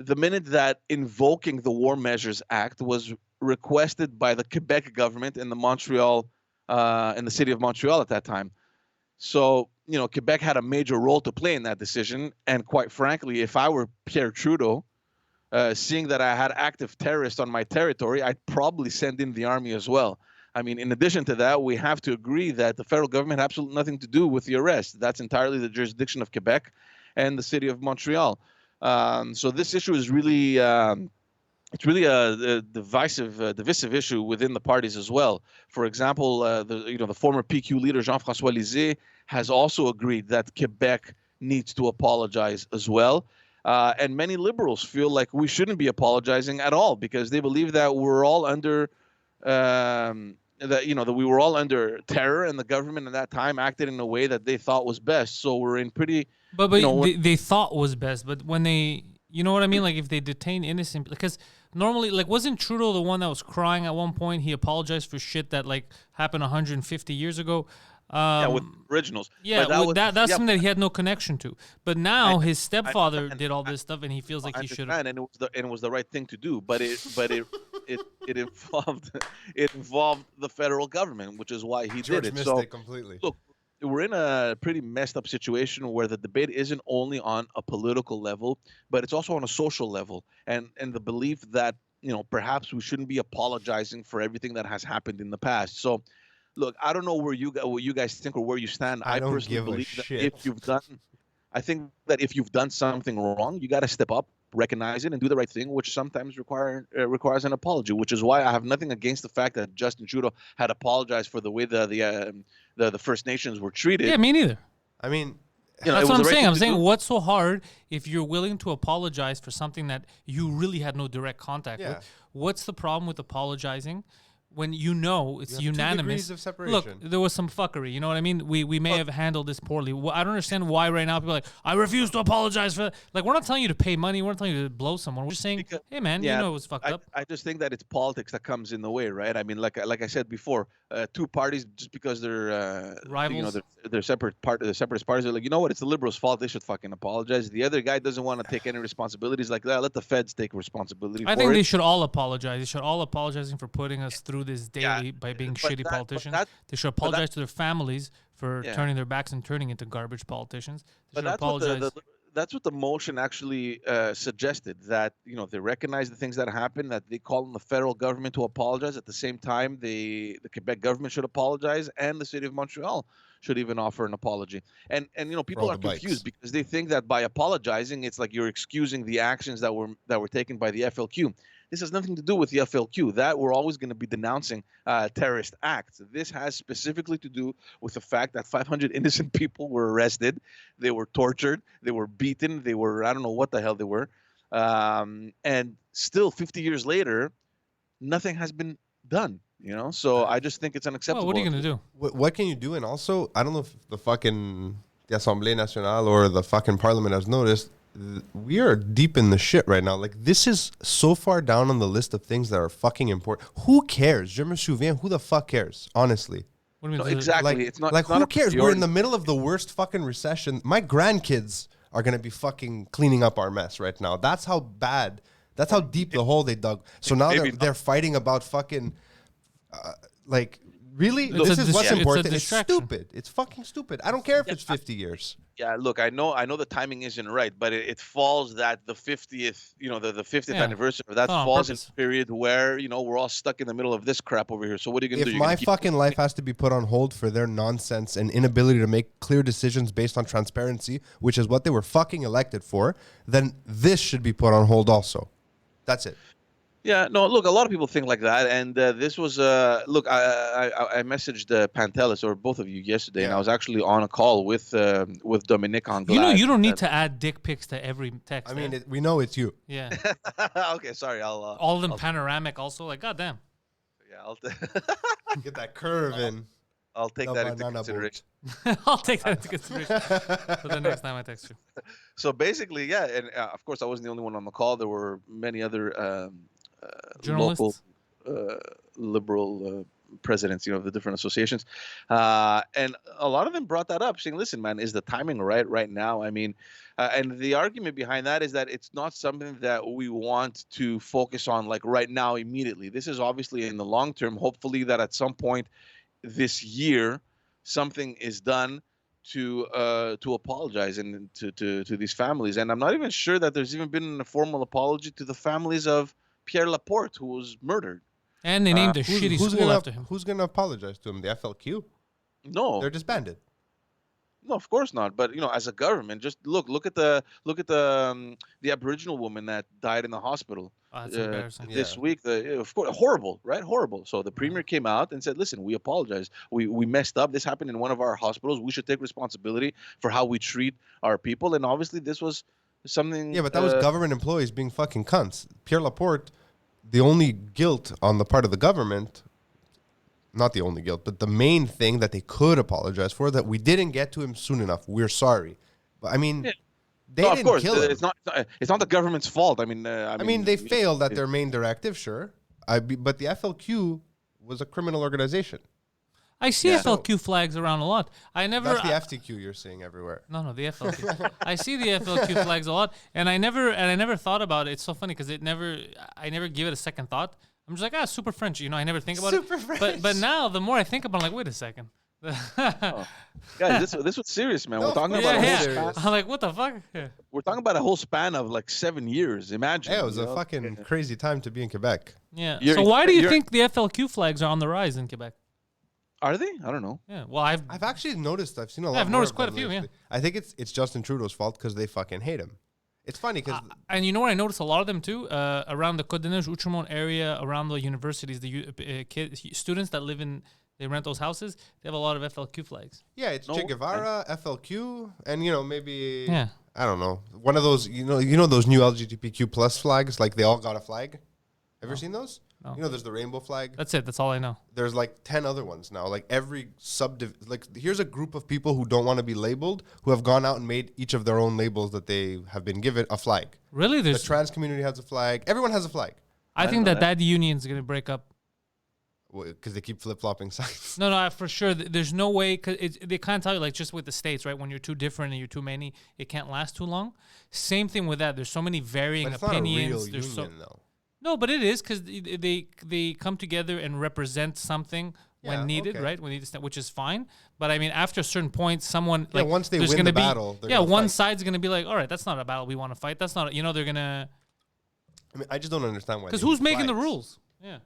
The minute that invoking the War Measures Act was requested by the Quebec government in the city of Montreal at that time. So, Quebec had a major role to play in that decision. And quite frankly, if I were Pierre Trudeau, seeing that I had active terrorists on my territory, I'd probably send in the army as well. I mean, in addition to that, we have to agree that the federal government had absolutely nothing to do with the arrest. That's entirely the jurisdiction of Quebec and the city of Montreal. So this issue is really, it's really a divisive issue within the parties as well. For example, the former PQ leader Jean-François Lisée has also agreed that Quebec needs to apologize as well. And many liberals feel like we shouldn't be apologizing at all because they believe that we're all under that we were all under terror and the government at that time acted in a way that they thought was best. So we're in pretty. But they thought was best. But when they, you know what I mean? Like if they detain innocent, because normally, like, wasn't Trudeau the one that was crying at one point? He apologized for shit that like happened 150 years ago. With originals. Yeah, but that's something that he had no connection to. But now his stepfather did all this stuff, and he feels like he should have. And it was the right thing to do. But it involved the federal government, which is why he George did it. missed So it completely. look, we're in a pretty messed up situation where the debate isn't only on a political level, but it's also on a social level, and the belief that perhaps we shouldn't be apologizing for everything that has happened in the past. So. Look, I don't know what you guys think or where you stand. I personally believe that I think that if you've done something wrong, you got to step up, recognize it, and do the right thing, which sometimes requires an apology. Which is why I have nothing against the fact that Justin Trudeau had apologized for the way the First Nations were treated. Yeah, me neither. I mean, that's what I'm saying. I'm saying, what's so hard if you're willing to apologize for something that you really had no direct contact with? What's the problem with apologizing? When it's unanimous. 2 degrees of separation. Look, there was some fuckery. You know what I mean? We may have handled this poorly. I don't understand why right now people are like, I refuse to apologize for that. Like, we're not telling you to pay money. We're not telling you to blow someone. We're just saying, hey, man, it was fucked up. I just think that it's politics that comes in the way, right? I mean, like I said before, two parties, just because they're rivals, they're separate the separatist parties are like, you know what? It's the Liberals' fault. They should fucking apologize. The other guy doesn't want to take any responsibilities like that. Let the feds take responsibility. I think they should all apologize. They should all apologizing for putting us through this daily by being shitty politicians. They should apologize to their families for turning their backs and turning into garbage politicians. They should apologize. That's what the motion actually suggested, that they recognize the things that happen, that they call on the federal government to apologize. At the same time, the Quebec government should apologize, and the city of Montreal should even offer an apology. And people are confused because they think that by apologizing, it's like you're excusing the actions that were taken by the FLQ. This has nothing to do with the FLQ. That we're always going to be denouncing terrorist acts. This has specifically to do with the fact that 500 innocent people were arrested, they were tortured, they were beaten, they were, I don't know what the hell they were, and still 50 years later, nothing has been done. So I just think it's unacceptable. Well, what are you gonna do? What can you do? And also, I don't know if the Assemblée Nationale or the fucking Parliament has noticed. We are deep in the shit right now. Like, this is so far down on the list of things that are fucking important. Who cares? Je me souviens. Who the fuck cares? Honestly. What do you mean? No, exactly. Like, it's not. Like, it's not who a cares? We're priority. in the middle of the worst fucking recession. My grandkids are gonna be fucking cleaning up our mess right now. That's how bad. That's how deep the hole they dug. So now they're fighting about fucking, like, really? It's This a is what's it's a important. It's distraction. stupid. It's fucking stupid. I don't care if it's 50 years. Yeah, look, I know the timing isn't right, but it falls that the 50th, the 50th Yeah. anniversary of that It's not on falls in purpose. a period where, we're all stuck in the middle of this crap over here. So what are you going to If do? You're my gonna keep- fucking life has to be put on hold for their nonsense and inability to make clear decisions based on transparency, which is what they were fucking elected for, then this should be put on hold also. That's it. Yeah, no, look, a lot of people think like that, and this was look, I messaged Pantelis or both of you yesterday, and Yeah. I was actually on a call with Dominic Anglade. You don't need to add dick pics to every text. I mean, eh? we know it's you. Yeah. Okay, sorry, I'll All of them panoramic also. Like, goddamn. yeah, Get that curve in. I'll take The that into banana consideration. I'll take that into consideration for the next time I text you. So basically, yeah, and of course, I wasn't the only one on the call. There were many other local Journalists. liberal presidents, of the different associations, and a lot of them brought that up, saying, "Listen, man, is the timing right now?" I mean, and the argument behind that is that it's not something that we want to focus on like right now, immediately. This is obviously in the long term. Hopefully, that at some point this year, something is done to apologize and to these families. And I'm not even sure that there's even been a formal apology to the families of Pierre Laporte, who was murdered. And they named a shitty school after him. Who's gonna apologize to him? The FLQ? No, They're disbanded. no, of course not. But as a government, just look at the Aboriginal woman that died in the hospital Oh, that's embarrassing. this Yeah. week. Of course, horrible, right? Horrible. So the premier came out and said, "Listen, we apologize. We messed up. This happened in one of our hospitals. We should take responsibility for how we treat our people." And obviously, this was something. Yeah, but that was government employees being fucking cunts. Pierre Laporte, the only guilt on the part of the government, not the only guilt, but the main thing that they could apologize for, that we didn't get to him soon enough. We're sorry. But I mean, Yeah. they No, didn't of course, kill him. it's not the government's fault. I mean, They failed at their main directive, sure. But the FLQ was a criminal organization. I see Yeah. FLQ flags around a lot. I never. That's the FTQ you're seeing everywhere. No, the FLQ. I see the FLQ flags a lot, and I never thought about it. It's so funny because I never give it a second thought. I'm just like, super French. I never think about Super it. French. But now the more I think about it, I'm like, wait a second. Guys, this was serious, man. No, We're talking of about course. a whole Yeah. span, I'm like, what the fuck? Yeah. we're talking about a whole span of like 7 years. Imagine. Yeah, it was a fucking crazy time to be in Quebec. Yeah. You're- So why do you you're- think the FLQ flags are on the rise in Quebec? Are they? I don't know. Yeah. Well, I've I've actually noticed. I've seen a lot. I've more noticed of quite a them few, yeah. lately. I think it's Justin Trudeau's fault because they fucking hate him. It's funny because and you know what I noticed a lot of them too around the Côte des Neiges, Outremont area, around the universities, the students that live in they rent those houses. They have a lot of FLQ flags. yeah, it's No, Che Guevara, FLQ, and maybe Yeah. I don't know, one of those those new LGBTQ plus flags, like they all got a flag. Ever seen those? No. There's the rainbow flag. That's it. That's all I know. There's like 10 other ones now. Like every here's a group of people who don't want to be labeled, who have gone out and made each of their own labels that they have been given a flag. Really, The there's. trans community has a flag. Everyone has a flag I think know that union's gonna break up. because they keep flip flopping signs. No, for sure. There's no way because they can't tell you like just with the states, right? When you're too different and you're too many, it can't last too long. Same thing with that. There's so many varying But it's not a opinions. real There's union, though. No, but it is because they come together and represent something Yeah, when needed, okay. right? When needed, which is fine. But I mean, after a certain point, someone Yeah, like once they there's win gonna the be, battle, they're yeah, gonna one fight. side's gonna be like, all right, that's not a battle we want to fight. That's not, they're gonna I mean, I just don't understand why. because they who's need making the flags. rules? Yeah.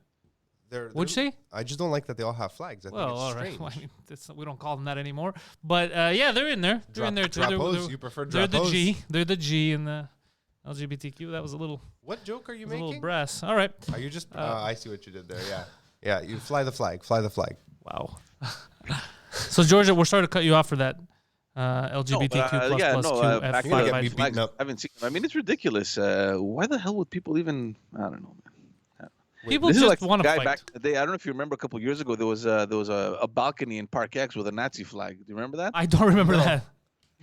What'd you say? I just don't like that they all have flags. I think Well, it's all right. strange. Well, I mean, we don't call them that anymore. But yeah, they're in there. They're in there too. Drapeaus? You prefer They're the drapeaus? G. They're the G in the LGBTQ. That was a little, What joke are you a little making? brass. All right. Are you just? I see what you did there. Yeah, yeah. You fly the flag. Fly the flag. Wow. So Georgia, we're sorry to cut you off for that. LGBTQ plus yeah, plus no, Q back F to You're gonna the get me five. beaten flags. up. I haven't seen them. I mean, it's ridiculous. Why the hell would people even? I don't know, man. People This is just like want a to guy fight. back in the day. I don't know if you remember a couple years ago. There was a balcony in Parc-Ex with a Nazi flag. Do you remember that? I don't remember No. that.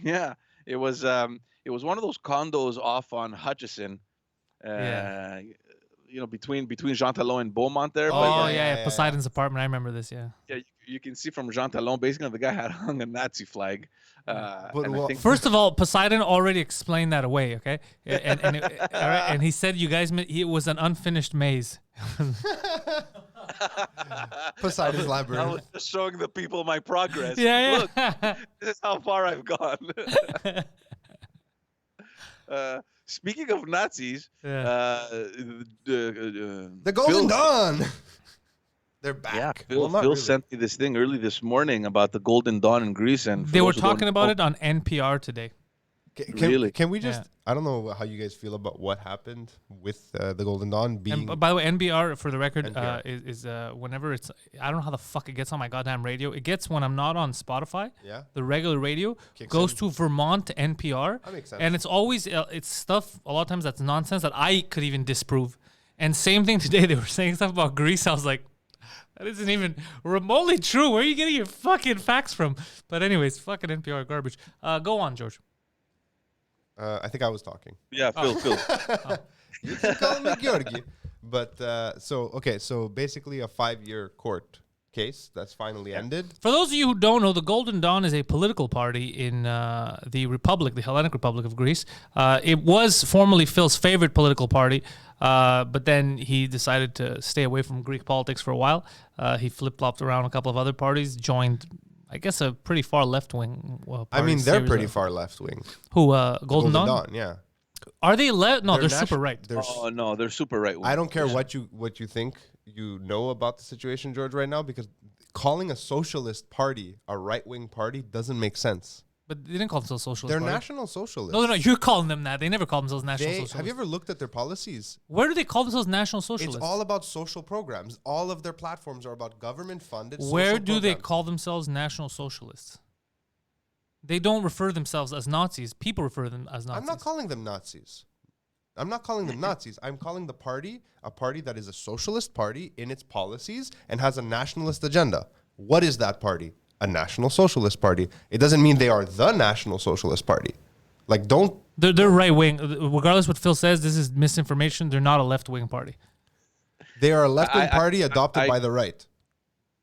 Yeah, it was one of those condos off on Hutchison. Yeah. You know, between Jean Talon and Beaumont there. Oh But yeah, Poseidon's apartment. I remember this. Yeah. yeah, you can see from Jean Talon, basically, the guy had hung a Nazi flag. But and I what- think First of all, Poseidon already explained that away. Okay, all right, and he said you guys it was an unfinished maze. Poseidon's I labyrinth. was just showing the people my progress. Yeah, Look, yeah. this is how far I've gone. Speaking of Nazis, Yeah. The Golden Dawn. They're back. Yeah, Well, Phil not really. sent me this thing early this morning about the Golden Dawn in Greece, and They were talking about it on NPR today. Really? Can we just? Yeah. I don't know how you guys feel about what happened with the Golden Dawn being. And by the way, NPR for the record NPR. is whenever it's I don't know how the fuck it gets on my goddamn radio. It gets when I'm not on Spotify. Yeah. The regular radio Kicks goes in. to Vermont to NPR. That makes sense. And it's always it's stuff a lot of times that's nonsense that I could even disprove. And same thing today. They were saying stuff about Greece. I was like, that isn't even remotely true. Where are you getting your fucking facts from? But anyways, fucking NPR garbage. Go on, George. I think I was talking. Yeah, Phil. You can call me Georgi. But so basically a 5-year court case that's finally ended. For those of you who don't know, the Golden Dawn is a political party in the Republic, the Hellenic Republic of Greece. It was formerly Phil's favorite political party, but then he decided to stay away from Greek politics for a while. He flip-flopped around a couple of other parties, joined, I guess, a pretty far left-wing party. I mean, they're series pretty of- far left wing. Who, Golden Dawn? Yeah. Are they left? No, they're super natu- right. they're Oh no, they're super right. I don't care what you think you know about the situation, George, right now, because calling a socialist party a right-wing party doesn't make sense. But they didn't call themselves socialist. They're party. national socialists. No, you're calling them that. They never called themselves national They, socialists. have you ever looked at their policies? Where do they call themselves national socialists? It's all about social programs. All of their platforms are about government-funded Where social do they programs. call themselves national socialists? They don't refer themselves as Nazis. People refer them as Nazis. I'm not calling them Nazis. I'm not calling them Nazis. I'm calling the party a party that is a socialist party in its policies and has a nationalist agenda. What is that party? A National Socialist Party. It doesn't mean they are the National Socialist Party. Like, don't... They're right wing. Regardless what Phil says, this is misinformation. They're not a left wing party. They are a left-wing I- party adopted I- by the right.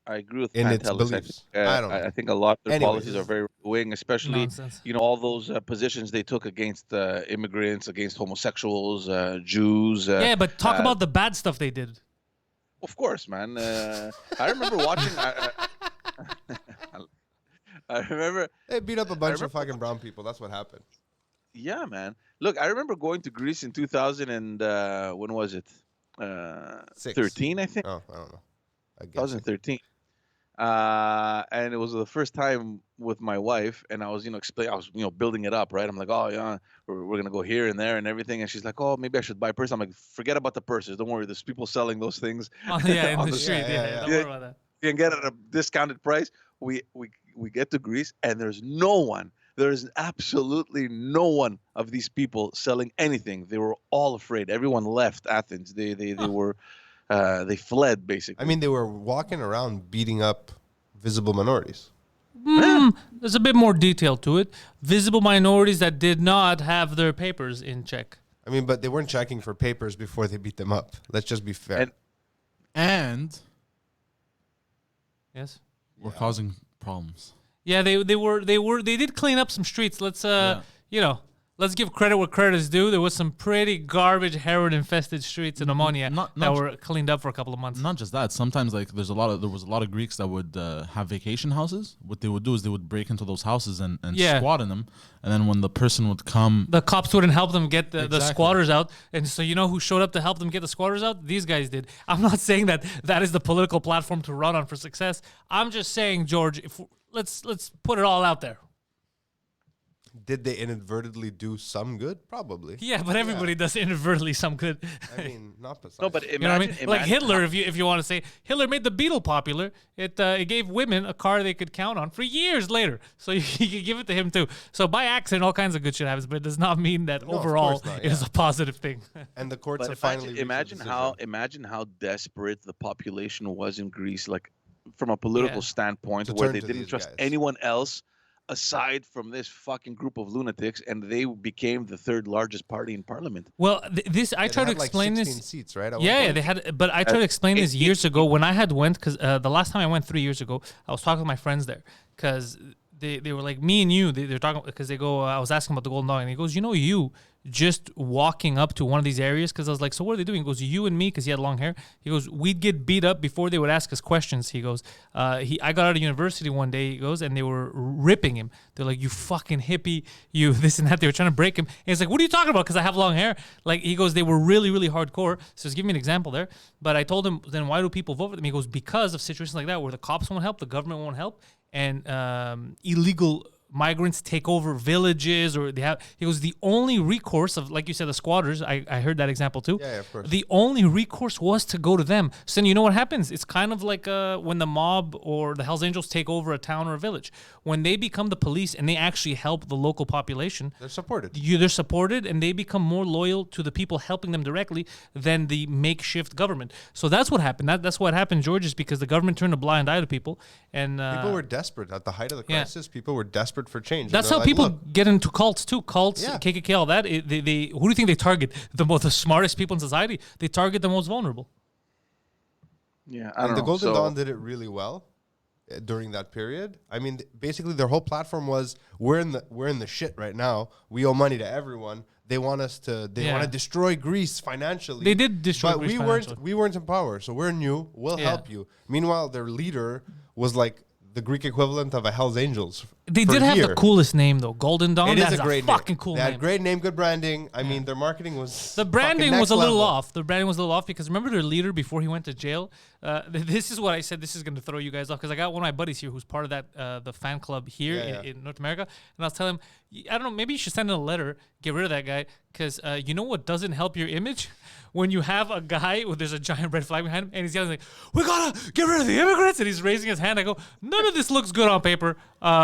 I agree with in its Pantelis. beliefs. I don't know. I think a lot of their Anyways, policies are very wing, especially Nonsense. all those positions they took against immigrants, against homosexuals, Jews. Yeah, but talk about the bad stuff they did. Of course, man. I remember watching. I remember. They beat up a bunch of remember- fucking brown people. That's what happened. Yeah, man. Look, I remember going to Greece in 2000 and when was it? 13, I think. Oh, I don't know. I guess. 2013. And it was the first time with my wife, and I was, I was, building it up, right? I'm like, oh yeah, we're gonna go here and there and everything, and she's like, oh, maybe I should buy a purse. I'm like, forget about the purses. Don't worry, there's people selling those things. Oh, yeah, in on the street. Yeah, don't Yeah. worry about that. You can get it at a discounted price. We get to Greece, and there's no one. There is absolutely no one of these people selling anything. They were all afraid. Everyone left Athens. They were. They fled, basically. I mean, they were walking around beating up visible minorities. There's a bit more detail to it. Visible minorities that did not have their papers in check. I mean, but they weren't checking for papers before they beat them up. Let's just be fair. And Yes. we're causing problems. Yeah, they did clean up some streets. Let's let's give credit where credit is due. There was some pretty garbage heroin infested streets in Ammonia Not that were cleaned up for a couple of months. Not just that. Sometimes there was a lot of Greeks that would have vacation houses. What they would do is they would break into those houses and Yeah. squat in them. And then when the person would come, The cops wouldn't help them get the Exactly. squatters out. And so you know who showed up to help them get the squatters out? These guys did. I'm not saying that is the political platform to run on for success. I'm just saying, George, let's put it all out there. Did they inadvertently do some good? Probably. Yeah, but everybody does inadvertently some good. I mean, not precisely. No, but You know what I imagine, mean? Like Hitler, how- if you want to say Hitler made the Beetle popular, it gave women a car they could count on for years later. So you can give it to him too. So by accident, all kinds of good shit happens, but it does not mean that No, of overall course not, it is yeah. a positive thing. And the courts But have finally reached a imagine decision. how imagine how desperate the population was in Greece, like from a political Yeah. standpoint, To where turn they to didn't these trust guys. anyone else aside from this fucking group of lunatics, and they became the third largest party in parliament. Well, this I Yeah, they tried to had, like, explain 16 this. seats, right? at one Yeah, point? they had, but I tried to explain this years ago when I had went, because the last time I went 3 years ago, I was talking with my friends there, because they were like, me and you, they're talking, because they go, I was asking about the Golden Dog, and he goes, you just walking up to one of these areas, because I was like, so what are they doing? He goes, you and me, because he had long hair, he goes, we'd get beat up before they would ask us questions. He goes, I got out of university one day, he goes, and they were ripping him. They're like, you fucking hippie, you this and that. They were trying to break him. And he's like, what are you talking about? Because I have long hair. Like, he goes, they were really, really hardcore. So he's giving me an example there. But I told him, then why do people vote for them? He goes, because of situations like that where the cops won't help, the government won't help, and illegal migrants take over villages, or they have. He goes, the only recourse of, like you said, the squatters. I heard that example too. Yeah, of course. The only recourse was to go to them. So then you know what happens? It's kind of like when the mob or the Hells Angels take over a town or a village. When they become the police and they actually help the local population, They're supported. they're supported, and they become more loyal to the people helping them directly than the makeshift government. So that's what happened. That's what happened, George, is because the government turned a blind eye to people, and People were desperate at the height of the yeah. crisis. People were desperate for change. that's And how they're people like, "Look, get into cults too. Cults, Yeah. KKK, all that. Who do you think they target? The smartest people in society. They target the most vulnerable. Yeah, And I don't the know. Golden So- Dawn did it really well during that period. I mean, basically their whole platform was we're in the shit right now. We owe money to everyone. They want us to Yeah. want to destroy Greece financially. They did destroy but Greece we financially. weren't in power, so we're new. We'll Yeah. help you. Meanwhile, their leader was like the Greek equivalent of a Hell's Angels. They for did a have the year. coolest name though, Golden Dawn. It is That's a great fucking name. cool They name. had great name, good branding. I mean, their marketing was The fucking branding was next a little level. off. The branding was a little off because remember their leader before he went to jail? This is what I said. This is going to throw you guys off because I got one of my buddies here who's part of that the fan club here Yeah, in North America, and I was telling him, I don't know, maybe you should send in a letter, get rid of that guy, because you know what doesn't help your image? When you have a guy with there's a giant red flag behind him and he's yelling like, "We gotta get rid of the immigrants," and he's raising his hand. I go, none of this looks good on paper,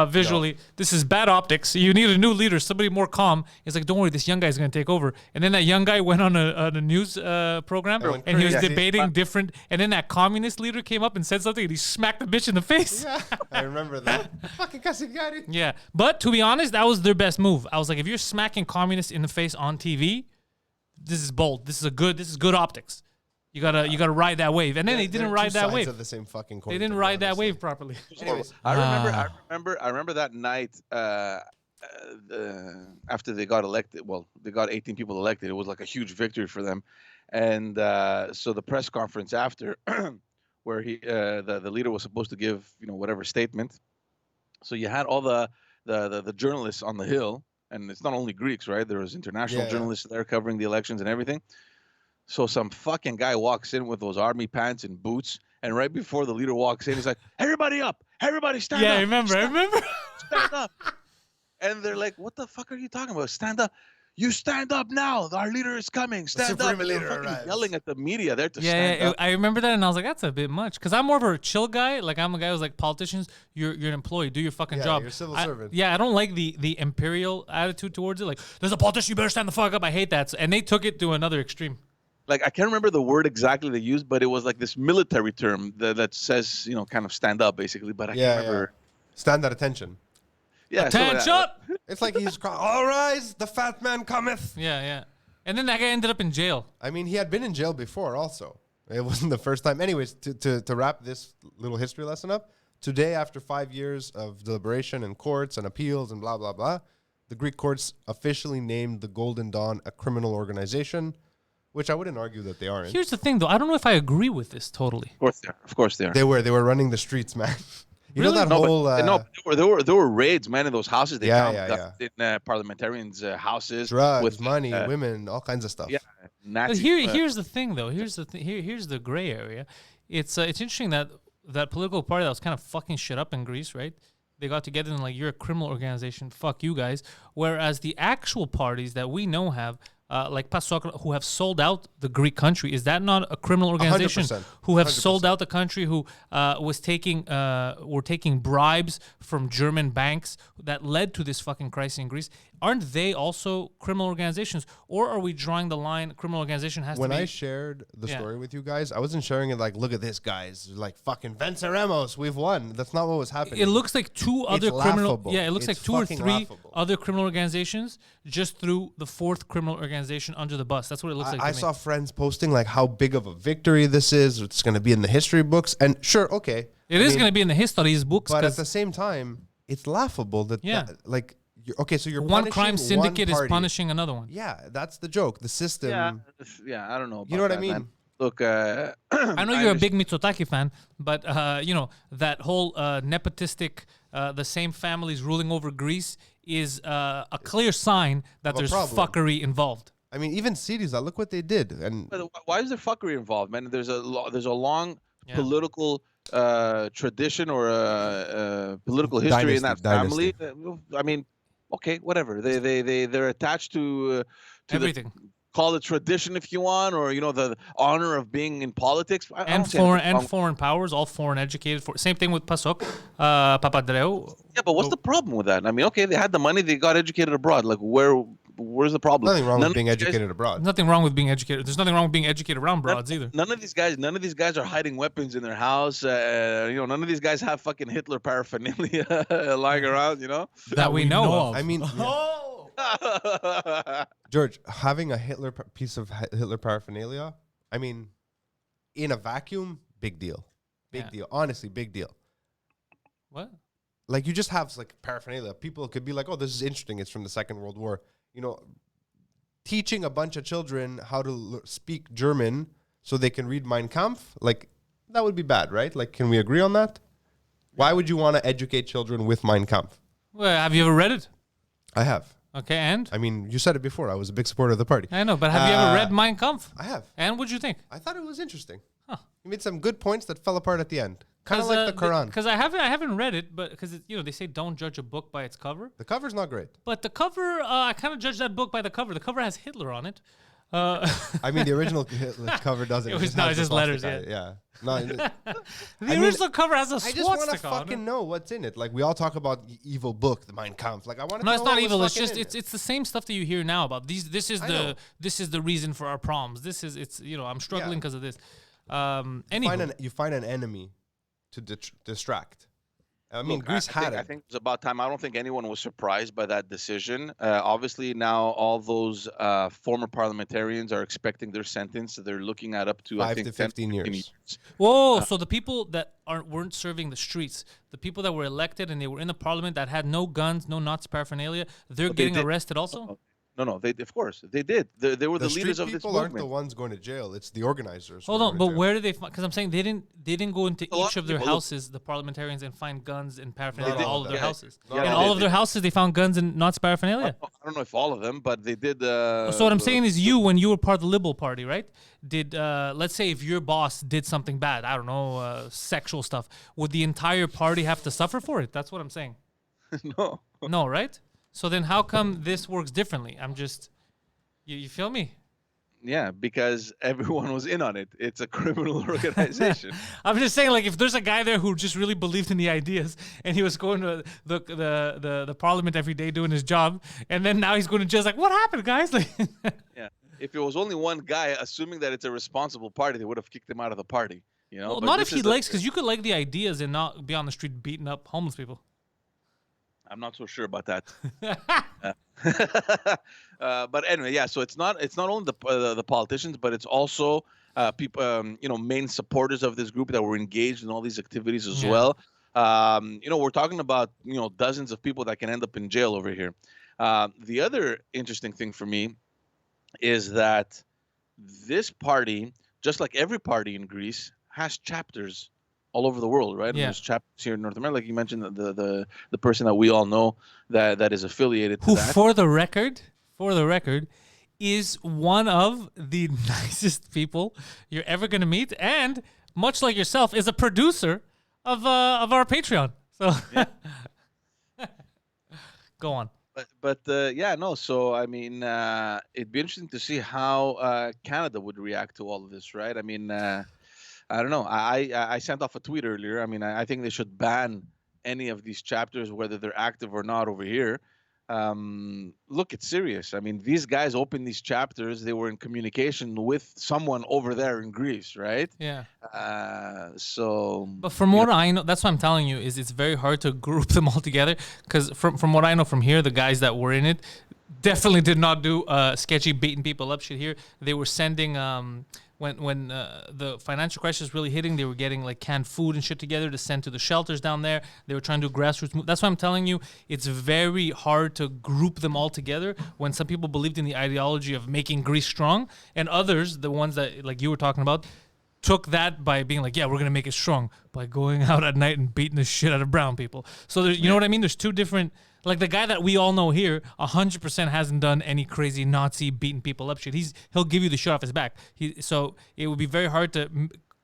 visually. This is bad optics. You need a new leader, somebody more calm. He's like, "Don't worry, this young guy's gonna take over." And then that young guy went on a news program went and he was crazy. debating different. And then that communist leader came up and said something and he smacked the bitch in the face. Yeah, I remember that. Fucking Casigari. Yeah, but to be honest, that was their best move. I was like, if you're smacking communists in the face on TV, this is bold. This is good optics. You gotta ride that wave, and then they didn't They're ride two that sides wave. of the same fucking coin, They didn't to be ride that honest. wave properly. Anyways, I remember that night after they got elected. Well, they got 18 people elected. It was like a huge victory for them, and so the press conference after, where the leader was supposed to give whatever statement. So you had all the journalists on the Hill, and it's not only Greeks, right? There was international Yeah. journalists there covering the elections and everything. So some fucking guy walks in with those army pants and boots, and right before the leader walks in, he's like, "Everybody up! Everybody stand up! Yeah, I remember. Stand up!" And they're like, "What the fuck are you talking about? Stand up! You stand up now! Our leader is coming! Stand up!" supreme And they're leader fucking arrives. yelling at the media there to Yeah, stand up. I remember that, and I was like, that's a bit much. Because I'm more of a chill guy. Like, I'm a guy who's like, politicians, you're an employee, do your fucking Yeah, job. you're a civil I- servant. Yeah, I don't like the imperial attitude towards it. Like, there's a politician, you better stand the fuck up. I hate that. And they took it to another extreme. Like, I can't remember the word exactly they used, but it was like this military term that says, kind of stand up, basically. But I Yeah, can't remember. stand at attention. Yeah, something like Attention! that. It's like he's crying, "All rise, the fat man cometh." Yeah, yeah. And then that guy ended up in jail. I mean, he had been in jail before also. It wasn't the first time. Anyways, to wrap this little history lesson up, today, after 5 years of deliberation and courts and appeals and blah, blah, blah, the Greek courts officially named the Golden Dawn a criminal organization, which I wouldn't argue that they aren't. Here's the thing, though. I don't know if I agree with this totally. Of course they are. Of course they are. They were running the streets, man. You Really? know that No, but- whole no, there were raids, man, in those houses. They Yeah, found yeah, guns in parliamentarians' houses drugs, with money, women, all kinds of stuff. Yeah, But Nazi. here's the thing, though. Here's the gray area. It's interesting that political party that was kind of fucking shit up in Greece, right? they got together and like, you're a criminal organization, fuck you guys. Whereas the actual parties that we know have, like PASOK, who have sold out the Greek country, is that not a criminal organization 100%. who have sold out the country, who were taking bribes from German banks that led to this fucking crisis in Greece? Aren't they also criminal organizations? Or are we drawing the line, criminal organization has When to be... I shared the story with you guys, I wasn't sharing it like, look at this, guys. Like, fucking Venceremos, we've won. That's not what was happening. It looks like two other criminal... laughable. Yeah, it looks It's like two or fucking three laughable. other criminal organizations just threw the fourth criminal organization under the bus. That's what it looks like to I me. saw friends posting like how big of a victory this is. It's going to be in the history books. And sure, okay. It is going to be in the history's books. But at 'cause the same time, it's laughable that, like, so you're one punishing crime syndicate one is party. punishing another one. Yeah, that's the joke. The system. Yeah, I don't know. About You know what I that, mean? man. Look, I know you're a big Mitsotaki fan, but that whole nepotistic, the same families ruling over Greece is a clear sign that Of a there's problem. fuckery involved. I mean, even Syriza, look what they did. And But why is there fuckery involved, man? There's a long Yeah. political tradition or political history in that Dynasty. family. I mean, okay, whatever. They're attached to Everything. Call it tradition if you want, or the honor of being in politics. I And don't see anything wrong. foreign powers, all foreign educated. Same thing with PASOK, Papadreou. Yeah, but what's the problem with that? I mean, okay, they had the money, they got educated abroad. Like, where's the problem? nothing wrong None with of being these guys- educated abroad. Nothing wrong with being educated. There's nothing wrong with being educated around broads either. None of these guys are hiding weapons in their house. None of these guys have fucking Hitler paraphernalia lying around. That we know of. I mean, George, having a piece of Hitler paraphernalia, I mean, in a vacuum, big deal. Big Yeah. deal. Honestly, big deal. What? Like, you just have like paraphernalia. People could be like, oh, this is interesting. It's from the Second World War. Teaching a bunch of children how to speak German so they can read Mein Kampf, like, that would be bad, right? Like, can we agree on that? Why would you want to educate children with Mein Kampf? Well, have you ever read it? I have. Okay, and? I mean, you said it before. I was a big supporter of the party. I know, but have you ever read Mein Kampf? I have. And what'd you think? I thought it was interesting. Huh. You made some good points that fell apart at the end. Kind of like the Quran. Because I haven't read it, but because they say don't judge a book by its cover. The cover's not great. But the cover, I kind of judge that book by the cover. The cover has Hitler on it. I mean, the original cover doesn't. It was- just no, has it's the just letters, swastika. Yeah. No, The original cover has a I just want to swastika on it. fucking know what's in it. Like, we all talk about evil book, the Mein Kampf. Like, I want to. No, it's not evil. It's fucking just in it. it's the same stuff that you hear now about these. This is I know. the reason for our problems. I'm struggling because of this. Anyway, You find an enemy to distract. I mean, Greece had I it. think it was about time. I don't think anyone was surprised by that decision. Obviously, now all those former parliamentarians are expecting their sentence. They're looking at up to 5 I think to 15 10, years. whoa! So the people that weren't serving the streets, the people that were elected and they were in the parliament that had no guns, no Nazi paraphernalia, they're But they getting did- arrested also. No, they of course they did. They were the street leaders of this people aren't movement. the ones going to jail. It's the organizers. Hold who are on, going to but jail. where did they? Because I'm saying they didn't go into A lot each of of their people- look- houses, the parliamentarians, and find guns and paraphernalia. Not in all all of of their them. houses. Not In all all of of their houses, they found guns and Nazi paraphernalia. I don't know if all of them, but they did. So what I'm saying is, when you were part of the Liberal Party, right? Did let's say if your boss did something bad, I don't know, sexual stuff, would the entire party have to suffer for it? That's what I'm saying. no. No, right? So then, how come this works differently? I'm just, you feel me? Yeah, because everyone was in on it. It's a criminal organization. I'm just saying, like, if there's a guy there who just really believed in the ideas and he was going to the parliament every day doing his job, and then now he's going to jail, like, what happened, guys? Like, Yeah. If it was only one guy, assuming that it's a responsible party, they would have kicked him out of the party. well, But not this if he is the- likes, because you could like the ideas and not be on the street beating up homeless people. I'm not so sure about that. But anyway, yeah. So it's not only the politicians, but it's also people, main supporters of this group that were engaged in all these activities as Yeah. well. We're talking about dozens of people that can end up in jail over here. The other interesting thing for me is that this party, just like every party in Greece, has chapters all over the world, right? And Yeah. there's chapters here in North America, like you mentioned, the person that we all know that is affiliated to Who, that. for the record, is one of the nicest people you're ever gonna meet, and much like yourself, is a producer of our Patreon. So Go on. But yeah, no. So I mean, it'd be interesting to see how Canada would react to all of this, right? I mean, I don't know. I sent off a tweet earlier. I mean, I think they should ban any of these chapters, whether they're active or not, over here. Look, it's serious. I mean, these guys opened these chapters. They were in communication with someone over there in Greece, right? Yeah. So. But from what I know, that's what I'm telling you, is it's very hard to group them all together. Because from what I know from here, the guys that were in it definitely did not do sketchy beating people up shit here. They were sending when the financial crisis was really hitting, they were getting like canned food and shit together to send to the shelters down there. They were trying to do grassroots move. That's why I'm telling you, it's very hard to group them all together when some people believed in the ideology of making Greece strong, and others, the ones that like you were talking about, took that by being like, yeah, we're going to make it strong by going out at night and beating the shit out of brown people. So there's, you know what I mean? There's two different, like the guy that we all know here, 100% hasn't done any crazy Nazi beating people up shit. He'll give you the shit off his back. So it would be very hard to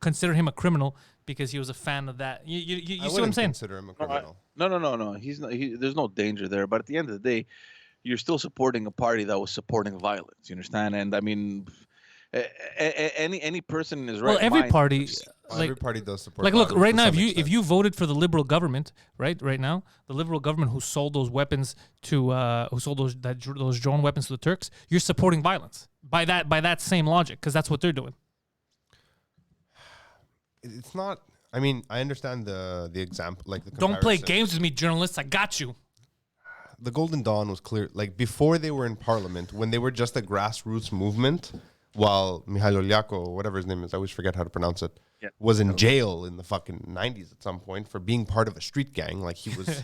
consider him a criminal because he was a fan of that. You see what I'm saying? Consider him a criminal. No. He's not. There's no danger there. But at the end of the day, you're still supporting a party that was supporting violence. You understand? And I mean, any person in his right every mind, party, Every party does support. like, look, violence right to now, some if extent. you voted for the liberal government, right now, the liberal government who sold those weapons to who sold those drone weapons to the Turks, you're supporting violence by that same logic, because that's what they're doing. It's not. I mean, I understand the example, like the Don't play comparison. games with me, journalists. I got you. The Golden Dawn was clear, like before they were in parliament, when they were just a grassroots movement, while Mihailo Liako, whatever his name is, I always forget how to pronounce it, was in jail in the fucking 90s at some point for being part of a street gang. Like he was,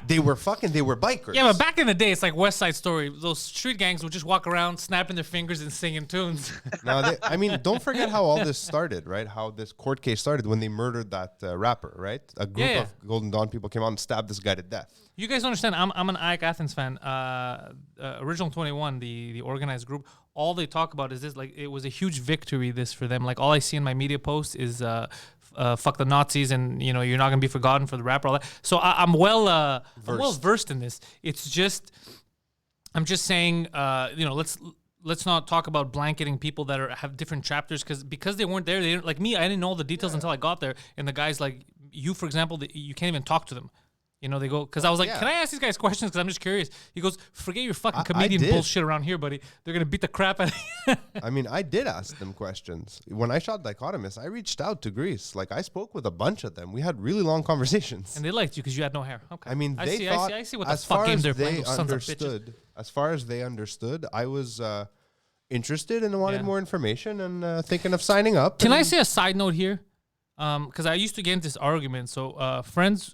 they were bikers. Yeah, but back in the day, it's like West Side Story. Those street gangs would just walk around snapping their fingers and singing tunes. Now, I mean, don't forget how all this started, right? How this court case started when they murdered that rapper, right? A group of Golden Dawn people came out and stabbed this guy to death. You guys understand, I'm an AEK Athens fan. Original 21, the organized group, all they talk about is this, like, it was a huge victory, this, for them. Like, all I see in my media posts is fuck the Nazis, and, you know, you're not going to be forgotten for the rapper, all that. So I'm well versed in this. It's just, I'm just saying, you know, let's not talk about blanketing people that have different chapters, because they weren't there. They didn't, like me, I didn't know all the details until I got there. And the guys like you, for example, you can't even talk to them. You know, they go, because I was like, can I ask these guys questions? Because I'm just curious. He goes, forget your fucking comedian bullshit around here, buddy. They're going to beat the crap out of you. I mean, I did ask them questions. When I shot Dichotomous, I reached out to Greece. Like, I spoke with a bunch of them. We had really long conversations. And they liked you because you had no hair. Okay. I mean, I see what the as fuck far game as they're playing, they those sons of bitches. understood, as far as they understood, I was interested and wanted more information and thinking of signing up. Can I say a side note here? Because I used to get into this argument. So friends,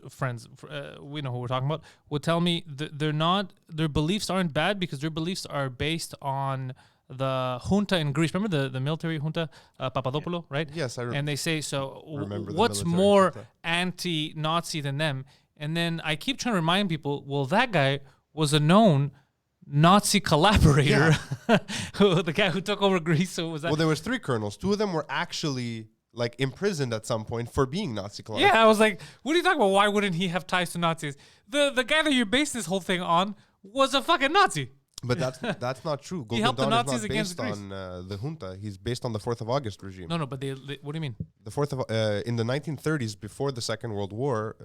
we know who we're talking about, would tell me their beliefs aren't bad because their beliefs are based on the junta in Greece. Remember the military junta, Papadopoulos, right? Yes, I remember. And they say, so Remember the what's military more junta. anti-Nazi than them? And then I keep trying to remind people, well, that guy was a known Nazi collaborator. The guy who took over Greece. So was that? Well, there was 3 colonels. 2 of them were actually like imprisoned at some point for being Nazi collaborators. Yeah, I was like, what are you talking about? Why wouldn't he have ties to Nazis? The guy that you based this whole thing on was a fucking Nazi. But that's not true. Golden helped the Dawn Nazis is not against based on the junta. He's based on the 4th of August regime. No, but they what do you mean? The 4th of in the 1930s, before the Second World War,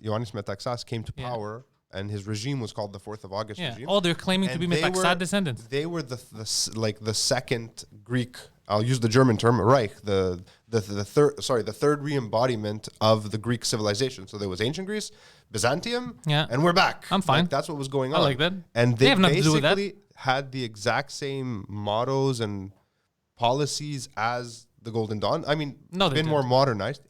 Ioannis Metaxas came to power, and his regime was called the 4th of August regime. Oh, they're claiming to And be they Metaxas were- descendants. They were the second Greek. I'll use the German term Reich, the third re-embodiment of the Greek civilization. So there was ancient Greece, Byzantium, and we're back. I'm fine. Like, that's what was going on. I like that. And They they have nothing to do with that. basically had the exact same mottos and policies as the Golden Dawn. I mean, No, they been more didn't. modernized.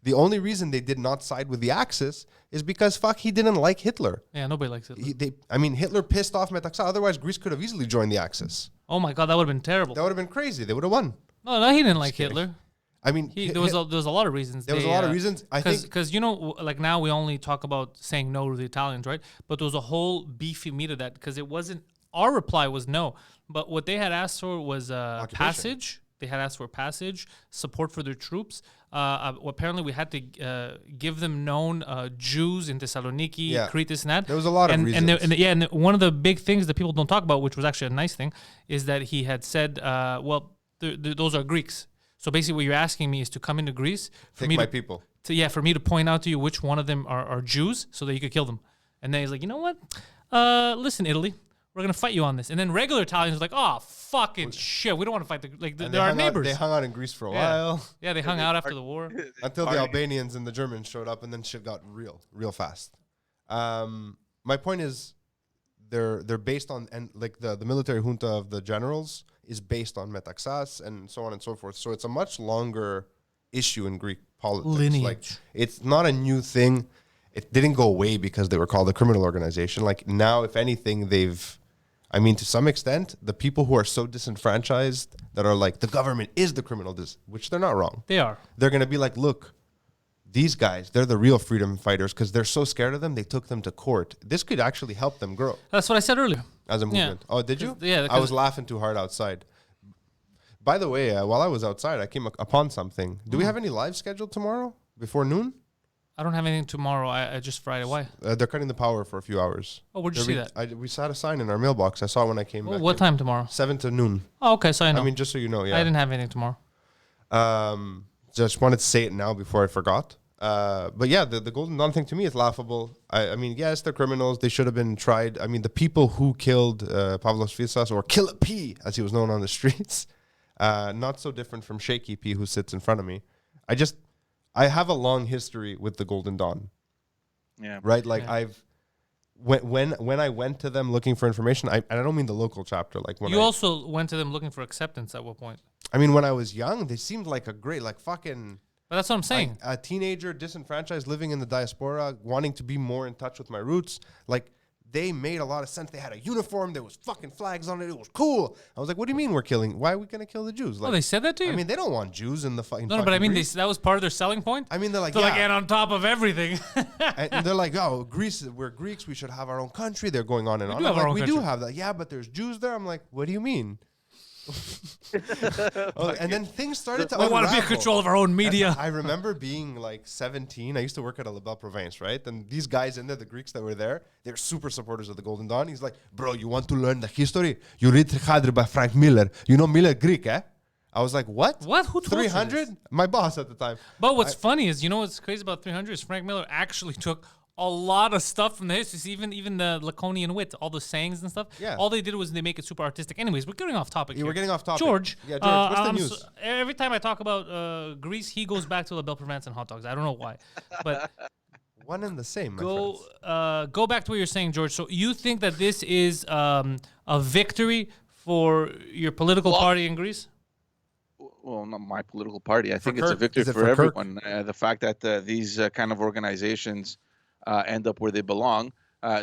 The only reason they did not side with the Axis is because he didn't like Hitler. Yeah, nobody likes it. Hitler pissed off Metaxas. Otherwise, Greece could have easily joined the Axis. Oh my God, that would have been terrible. That would have been crazy. They would have won. No, he didn't like Hitler. I mean, There was a lot of reasons. There was a lot of reasons. I think because you know, like now we only talk about saying no to the Italians, right? But there was a whole beefy meat of that because it wasn't. Our reply was no, but what they had asked for was passage. They had asked for passage, support for their troops. Apparently, we had to give them known Jews in Thessaloniki, Crete, this and that. There was a lot of reasons. And one of the big things that people don't talk about, which was actually a nice thing, is that he had said, those are Greeks. So basically, what you're asking me is to come into Greece for me people. For me to point out to you which one of them are Jews, so that you could kill them. And then he's like, you know what? Listen, Italy, we're gonna fight you on this. And then regular Italians are like, oh fucking shit, we don't want to fight they're our neighbors. They hung out in Greece for a while. Yeah, they hung out after the war until the Albanians and the Germans showed up, and then shit got real fast. My point is, they're based on, and like the military junta of the generals is based on metaxas and so on and so forth. So it's a much longer issue in Greek politics. Lineage. Like, it's not a new thing. It didn't go away because they were called a criminal organization. Like, now, if anything, to some extent, the people who are so disenfranchised that are like, the government is the criminal, which they're not wrong. They are. They're going to be like, look, these guys, they're the real freedom fighters because they're so scared of them, they took them to court. This could actually help them grow. That's what I said earlier. As a movement. Yeah. Oh, did you? Yeah. I was laughing too hard outside. By the way, while I was outside, I came upon something. Do we have any live scheduled tomorrow before noon? I don't have anything tomorrow. I just Friday. Why? They're cutting the power for a few hours. Oh, where'd you see that? We saw a sign in our mailbox. I saw it when I came back. What time tomorrow? 7 to noon. Oh, okay. So I know. Just so you know, yeah. I didn't have anything tomorrow. Just wanted to say it now before I forgot. But yeah, the Golden Dawn thing to me is laughable. Yes, they're criminals. They should have been tried. The people who killed Pavlos Fisas, or Killer P, as he was known on the streets, not so different from Shaky P, who sits in front of me. I have a long history with the Golden Dawn. Yeah. Right? Like, Yeah. when I went to them looking for information, and I don't mean the local chapter. Like, when You also went to them looking for acceptance at what point? when I was young, they seemed like a great, like, fucking... But that's what I'm saying. A teenager, disenfranchised, living in the diaspora, wanting to be more in touch with my roots. Like, they made a lot of sense. They had a uniform. There was fucking flags on it. It was cool. I was like, what do you mean we're killing? Why are we going to kill the Jews? Like, They said that to you? they don't want Jews in the fucking No, but Greece. that was part of their selling point? they're like, They're like, and on top of everything. and they're like, oh, Greece, we're Greeks. We should have our own country. They're going on and on. do have our own we country. do have that. Yeah, but there's Jews there. I'm like, what do you mean? And then things started to We want to be in unravel. control of our own media. I remember being like 17. I used to work at a La Belle Province, right? And these guys in there, the Greeks that were there, they're super supporters of the Golden Dawn. He's like, bro, you want to learn the history? You read 300 by Frank Miller. You know Miller Greek, eh? I was like, what? What? Who told you 300? this? My boss at the time. But what's funny is, what's crazy about 300 is Frank Miller actually took a lot of stuff from the history, even the Laconian wit, all the sayings and stuff. Yeah. All they did was they make it super artistic. Anyways, we're getting off topic. Yeah, here. we're getting off topic. George. Yeah, George, what's the news? Every time I talk about Greece, he goes back to La Belle Provence and hot dogs. I don't know why, but One and the same, my go friends. go back to what you're saying, George. So you think that this is a victory for your political party in Greece? Well, not my political party. I think it's a Kirk? victory Is it for for Kirk? everyone. The fact that these kind of organizations end up where they belong.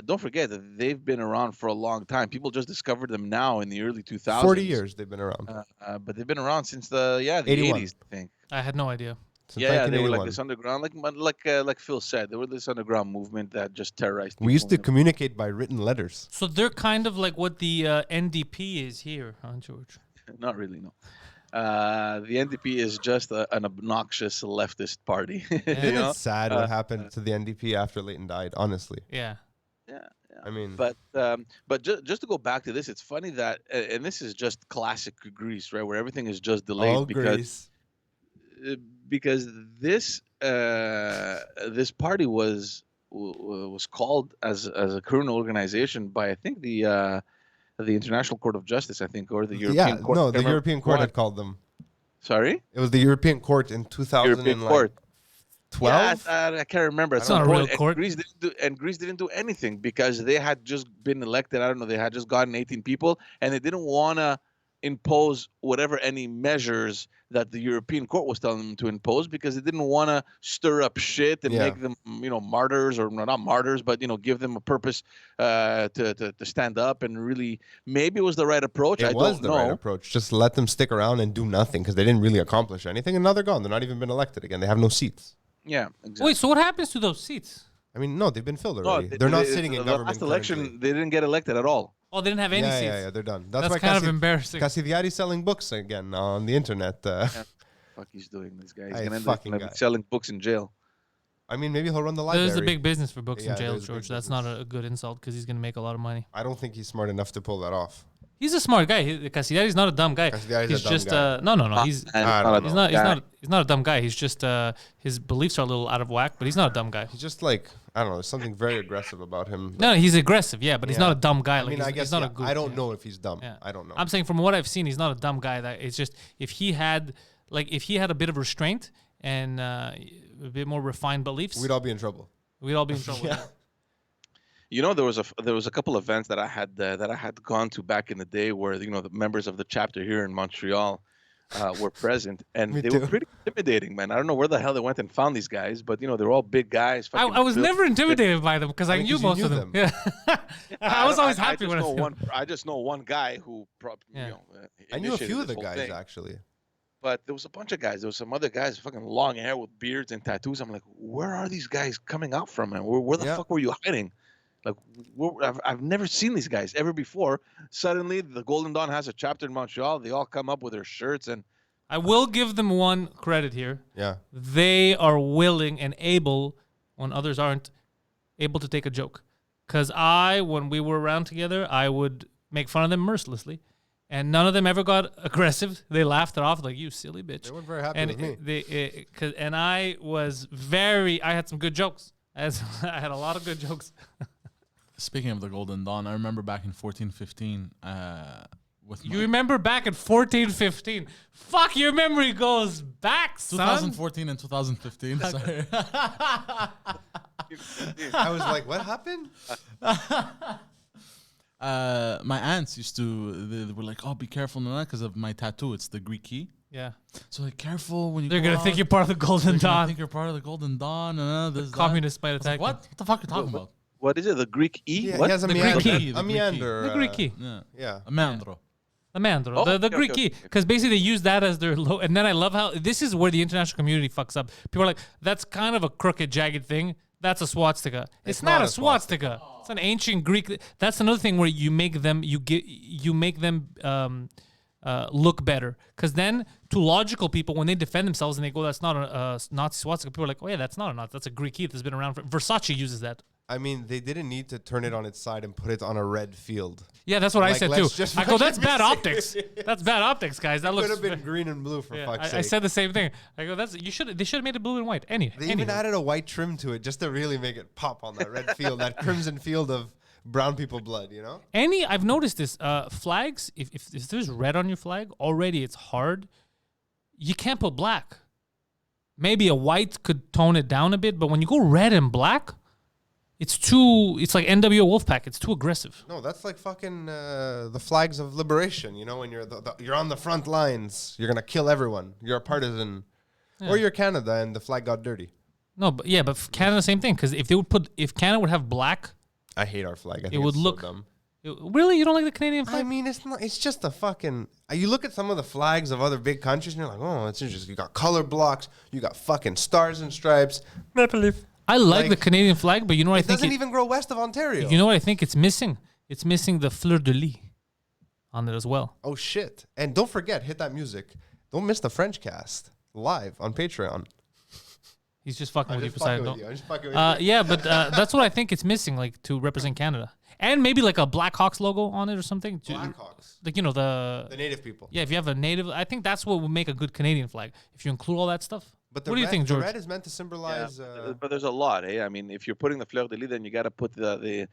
Don't forget that they've been around for a long time. People just discovered them now in the early 2000s. 40 years they've been around. But they've been around since the 81. 80s, I think. I had no idea. Since Yeah, they were like 1981. this underground, like Phil said, they were this underground movement that just terrorized people. We used to communicate by written letters. So they're kind of like what the NDP is here, huh, George? Not really, no. The NDP is just an obnoxious leftist party. Isn't it sad what happened to the NDP after Leighton died, honestly? Yeah. Yeah. But just to go back to this, it's funny that, and this is just classic Greece, right, where everything is just delayed All Greece. because this party was called as a criminal organization by, I think, the International Court of Justice, I think, or the European Court. No, the European Court had called them. Sorry? It was the European Court in 2012. European Court. Yeah, I can't remember. It's not a real court. And Greece didn't do anything because they had just been elected. I don't know. They had just gotten 18 people, and they didn't want to impose any measures that the European Court was telling them to impose because they didn't want to stir up shit and make them, martyrs, or not martyrs, but give them a purpose to stand up, and really maybe it was the right approach. I don't know. Right approach. Just let them stick around and do nothing because they didn't really accomplish anything, and now they're gone. They're not even been elected again. They have no seats. Yeah, exactly. Wait, so what happens to those seats? No, they've been filled No, already. They're not sitting in the government. last election, currently. they didn't get elected at all. Oh, they didn't have any seats. Yeah, they're done. That's why kind of embarrassing. Cassiviari's selling books again on the internet. Fuck, he's doing this guy. He's Hey, gonna end fucking up guy. selling books in jail. I mean, maybe he'll run the library. There's a big business for books in Yeah, jail, there's a big George. That's business. not a good insult because he's going to make a lot of money. I don't think he's smart enough to pull that off. He's a smart guy. Cassiari's not a dumb guy. Cassiari's He's a dumb just guy. no. He's I don't he's know. not he's not a dumb guy. He's just his beliefs are a little out of whack, but he's not a dumb guy. He's just like, I don't know, there's something very aggressive about him. No, he's aggressive, yeah, but he's Yeah. not a dumb guy. I Like mean, I he's guess not yeah, a good. I don't yeah. know if he's dumb. Yeah. I don't know. I'm saying from what I've seen, he's not a dumb guy. That it's just if he had a bit of restraint and a bit more refined beliefs, We'd all be in trouble. we'd all be in trouble. Yeah. You know, there was a couple of events that I had gone to back in the day where the members of the chapter here in Montreal were present, and Me they too. were pretty intimidating, man. I don't know where the hell they went and found these guys, but they're all big guys. fucking I was built- never intimidated by them because I think knew 'cause you most knew of them. them. Yeah. I was always happy just when I know saw one. I just know one guy who Yeah. I knew a initiated few of this the whole guys, thing. actually. But there was a bunch of guys. There was some other guys, fucking long hair with beards and tattoos. I'm like, where are these guys coming out from, man? Where the Yeah. fuck were you hiding? Like, I've never seen these guys ever before. Suddenly, the Golden Dawn has a chapter in Montreal. They all come up with their shirts, and I will give them one credit here. Yeah. They are willing and able, when others aren't, able to take a joke. Because when we were around together, I would make fun of them mercilessly. And none of them ever got aggressive. They laughed it off like, you silly bitch. They weren't very happy And with me. I had some good jokes. I had a lot of good jokes. Speaking of the Golden Dawn, I remember back in 14-15 with You remember back in 14-15. Fuck, your memory goes back, son. 2014 and 2015. Sorry. I was like, what happened? My aunts used to, they were like, oh, be careful because of my tattoo. It's the Greek key. Yeah. So like, careful when you They're go going to out. think you're part of the Golden They're gonna Dawn. think you're part of the Golden Dawn. This, that. Communists might I was like, attack what? What the fuck are you talking about? what is it? The Greek E? Yeah, what? he has a The meander. Greek key. The A Greek meander. The Greek key. Yeah. Yeah. A meandro. The mandro, Oh, the okay, Greek okay, key, okay. because basically they use that as their and then I love how this is where the international community fucks up. People are like, that's kind of a crooked, jagged thing. That's a swastika. It's not a swastika. It's an ancient Greek. That's another thing where you make them look better. Because then to logical people, when they defend themselves and they go, that's not a Nazi swastika, people are like, oh yeah, that's not a Nazi. That's a Greek key that's been around. Versace uses that. I mean, they didn't need to turn it on its side and put it on a red field. Yeah, that's what I Like, said too. let's just I go, that's fucking bad be optics. That's bad optics, guys. That It looks. could have been green and blue for Yeah, fuck's sake. I said the same thing. I go, they should have made it blue and white. They even added a white trim to it just to really make it pop on that red field, that crimson field of brown people blood, you know? I've noticed this. Flags, if there's red on your flag, already it's hard. You can't put black. Maybe a white could tone it down a bit, but when you go red and black, it's like NWO Wolfpack. It's too aggressive. No, that's like fucking the flags of liberation, you know, when you're you're on the front lines, you're going to kill everyone. You're a partisan. Or you're Canada and the flag got dirty. No, but Canada, same thing. Because if Canada would have black, I hate our flag. I think would it's look- so dumb. really, you don't like the Canadian I flag? mean, it's just a fucking. You look at some of the flags of other big countries, and you're like, oh, it's interesting. You got color blocks, you got fucking stars and stripes. Maple leaf. I like the like- Canadian flag, but you know what I It think? doesn't even grow west of Ontario. You know what I think it's missing? It's missing the fleur de lis on it as well. Oh shit! And don't forget, hit that music. Don't miss the French cast live on Patreon. He's just fucking I'm with you, just fucking Poseidon. with you. I'm just fucking with you. Yeah, but that's what I think it's missing, like to represent Canada, and maybe like a Blackhawks logo on it or something. Blackhawks, Like the the native people. yeah. If you have a native, I think that's what would make a good Canadian flag. If you include all that stuff. But the What do you red, think, George? The red is meant to symbolize. But there's a lot, eh? I mean, if you're putting the fleur de lis, then you got to put the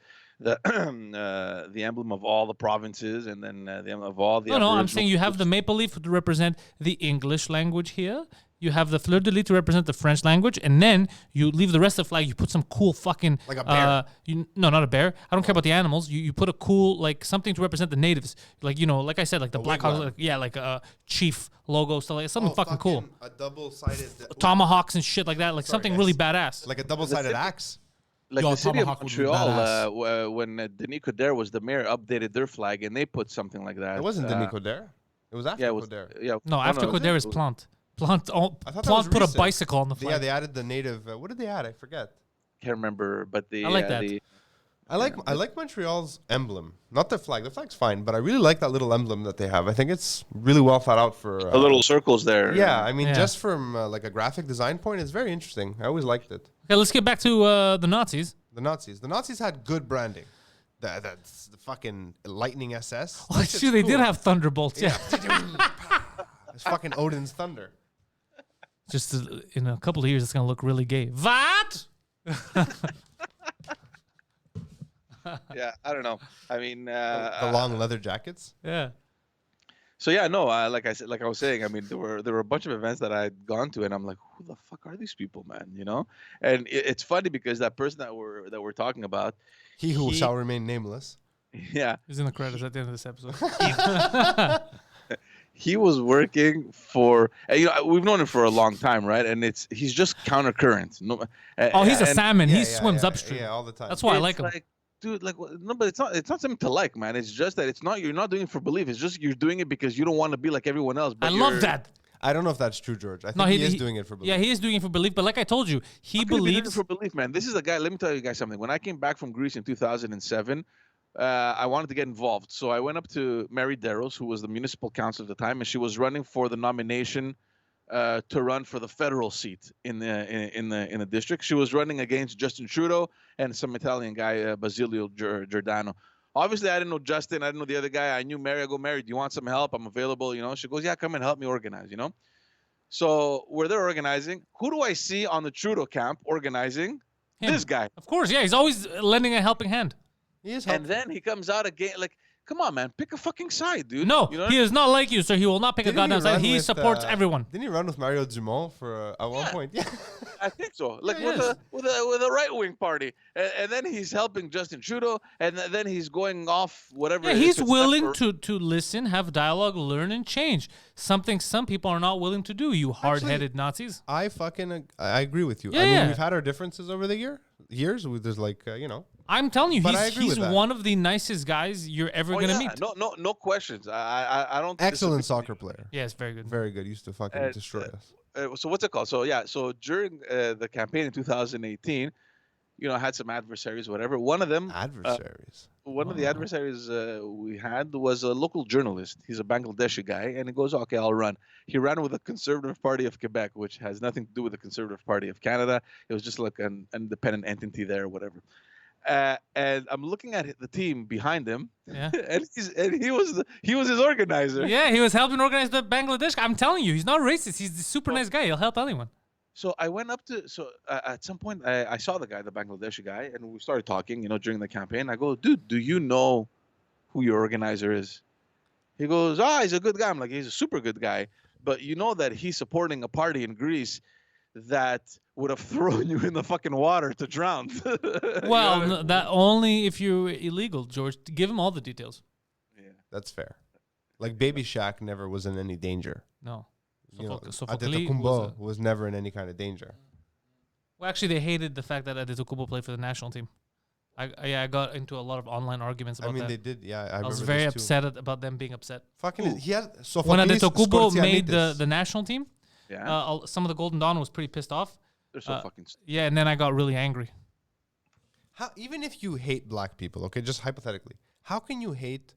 emblem of all the provinces, and then the emblem of all the. No, I'm Aboriginal saying you have the groups. maple leaf to represent the English language here. You have the fleur de lis to represent the French language, and then you leave the rest of the flag. You put some cool fucking Like a bear. No, not a bear. I don't care about the animals. You put a cool like something to represent the natives, like like I said, like the Black Hawks, wigwam. like a chief logo, stuff like something fucking cool. A double-sided. Tomahawks and shit like that, like something guys. really badass. Like a double-sided axe. Like Yo, the city of Tomahawk would be Montreal, when Denis Coderre was the mayor, updated their flag, and they put something like that. It wasn't Denis Coderre. It was after Yeah, it was. Coderre. Yeah, No, after was it? Coderre is Plant. Plant I thought that was put a recent. bicycle on the flag. Yeah, they added the native. What did they add? I forget. Can't remember, but the I like that. I like Montreal's emblem, not the flag. The flag's fine, but I really like that little emblem that they have. I think it's really well thought out for The little circles there. Yeah, I mean, Yeah. just from like a graphic design point, it's very interesting. I always liked it. Okay, let's get back to the Nazis. The Nazis had good branding. That's the fucking lightning SS. Oh, shoot, they did have thunderbolts. Yeah. It's fucking Odin's thunder. Just in a couple of years, it's gonna look really gay. What? Yeah, I don't know. I mean, The long leather jackets. Yeah. so yeah, no, like I was saying, I mean, there were a bunch of events that I had gone to, and I'm like, who the fuck are these people, man? You know, and it's funny because that person that we're talking about, He who He- shall remain nameless. yeah, He's in the credits at the end of this episode. he was working for, and, you know, we've known him for a long time, right? And he's just countercurrent. No, Oh, he's a and salmon. He Yeah, swims yeah, upstream. Yeah, all the time. That's why I it's like him. like, dude, like, no, but it's not something to like, man. It's just that you're not doing it for belief. It's just you're doing it because you don't want to be like everyone else. I But love you're- that. I don't know if that's true, George. I think No, he is doing it for belief. Yeah, he is doing it for belief. But like I told you, he How can you be doing it believes. for belief, man. This is a guy. Let me tell you guys something. When I came back from Greece in 2007, I wanted to get involved. So I went up to Mary Darrows, who was the municipal council at the time, and she was running for the nomination to run for the federal seat in the district. She was running against Justin Trudeau and some Italian guy, Basilio Giordano. Obviously, I didn't know Justin. I didn't know the other guy. I knew Mary. I go, Mary, do you want some help? I'm available. You know, she goes, yeah, come and help me organize. You know. So we're there organizing. Who do I see on the Trudeau camp organizing? Him. This guy. Of course, yeah, he's always lending a helping hand. He is And helpful. then he comes out again. Like, come on, man, pick a fucking side, dude. No, You know? he is not like you, so he will not pick a Didn't he goddamn side. run He with, supports everyone. Didn't he run with Mario Dumont for at one Yeah. point? Yeah. I think so. Like Yeah, with he is. a right wing party, and then he's helping Justin Trudeau, and then he's going off whatever. Yeah, if he's it's willing left or- to listen, have dialogue, learn, and change. Something some people are not willing to do. You hard-headed Nazis. I agree with you. Yeah, I mean, yeah. we've had our differences over the years. There's like, I'm telling you, But I agree he's with that. one of the nicest guys you're ever Oh, gonna yeah, meet. no questions. I don't. excellent disagree. soccer player. Yeah, it's very good. Very good. Used to fucking Uh, destroy us. So what's it called? So yeah, so during the campaign in 2018, you know, I had some adversaries, whatever. One of them, Adversaries. one of the adversaries we had was a local journalist. He's a Bangladeshi guy, and he goes, "Okay, I'll run." He ran with the Conservative Party of Quebec, which has nothing to do with the Conservative Party of Canada. It was just like an independent entity there, whatever. And I'm looking at the team behind him, Yeah. and he was his organizer. Yeah, he was helping organize the Bangladesh. I'm telling you, he's not racist. He's a super nice guy. He'll help anyone. So I went up to at some point I saw the guy, the Bangladeshi guy, and we started talking. You know, during the campaign, I go, "Dude, do you know who your organizer is?" He goes, he's a good guy. I'm like, he's a super good guy, but you know that he's supporting a party in Greece that would have thrown you in the fucking water to drown. You know Well, what I mean? that only if you're illegal, George. Give him all the details. Yeah. That's fair. Like Baby Shaq never was in any danger. No. You know, Sophocles Antetokounmpo was was never in any kind of danger. Well, actually, they hated the fact that Antetokounmpo played for the national team. I got into a lot of online arguments about I mean, that. they did. Yeah, I I was remember very this too. upset about them being upset. Fucking, he had When Sophocles Antetokounmpo made Skortsianitis. the national team, Yeah. some of the Golden Dawn was pretty pissed off. They're so fucking. Yeah, and then I got really angry. How, even if you hate black people, okay, just hypothetically, how can you hate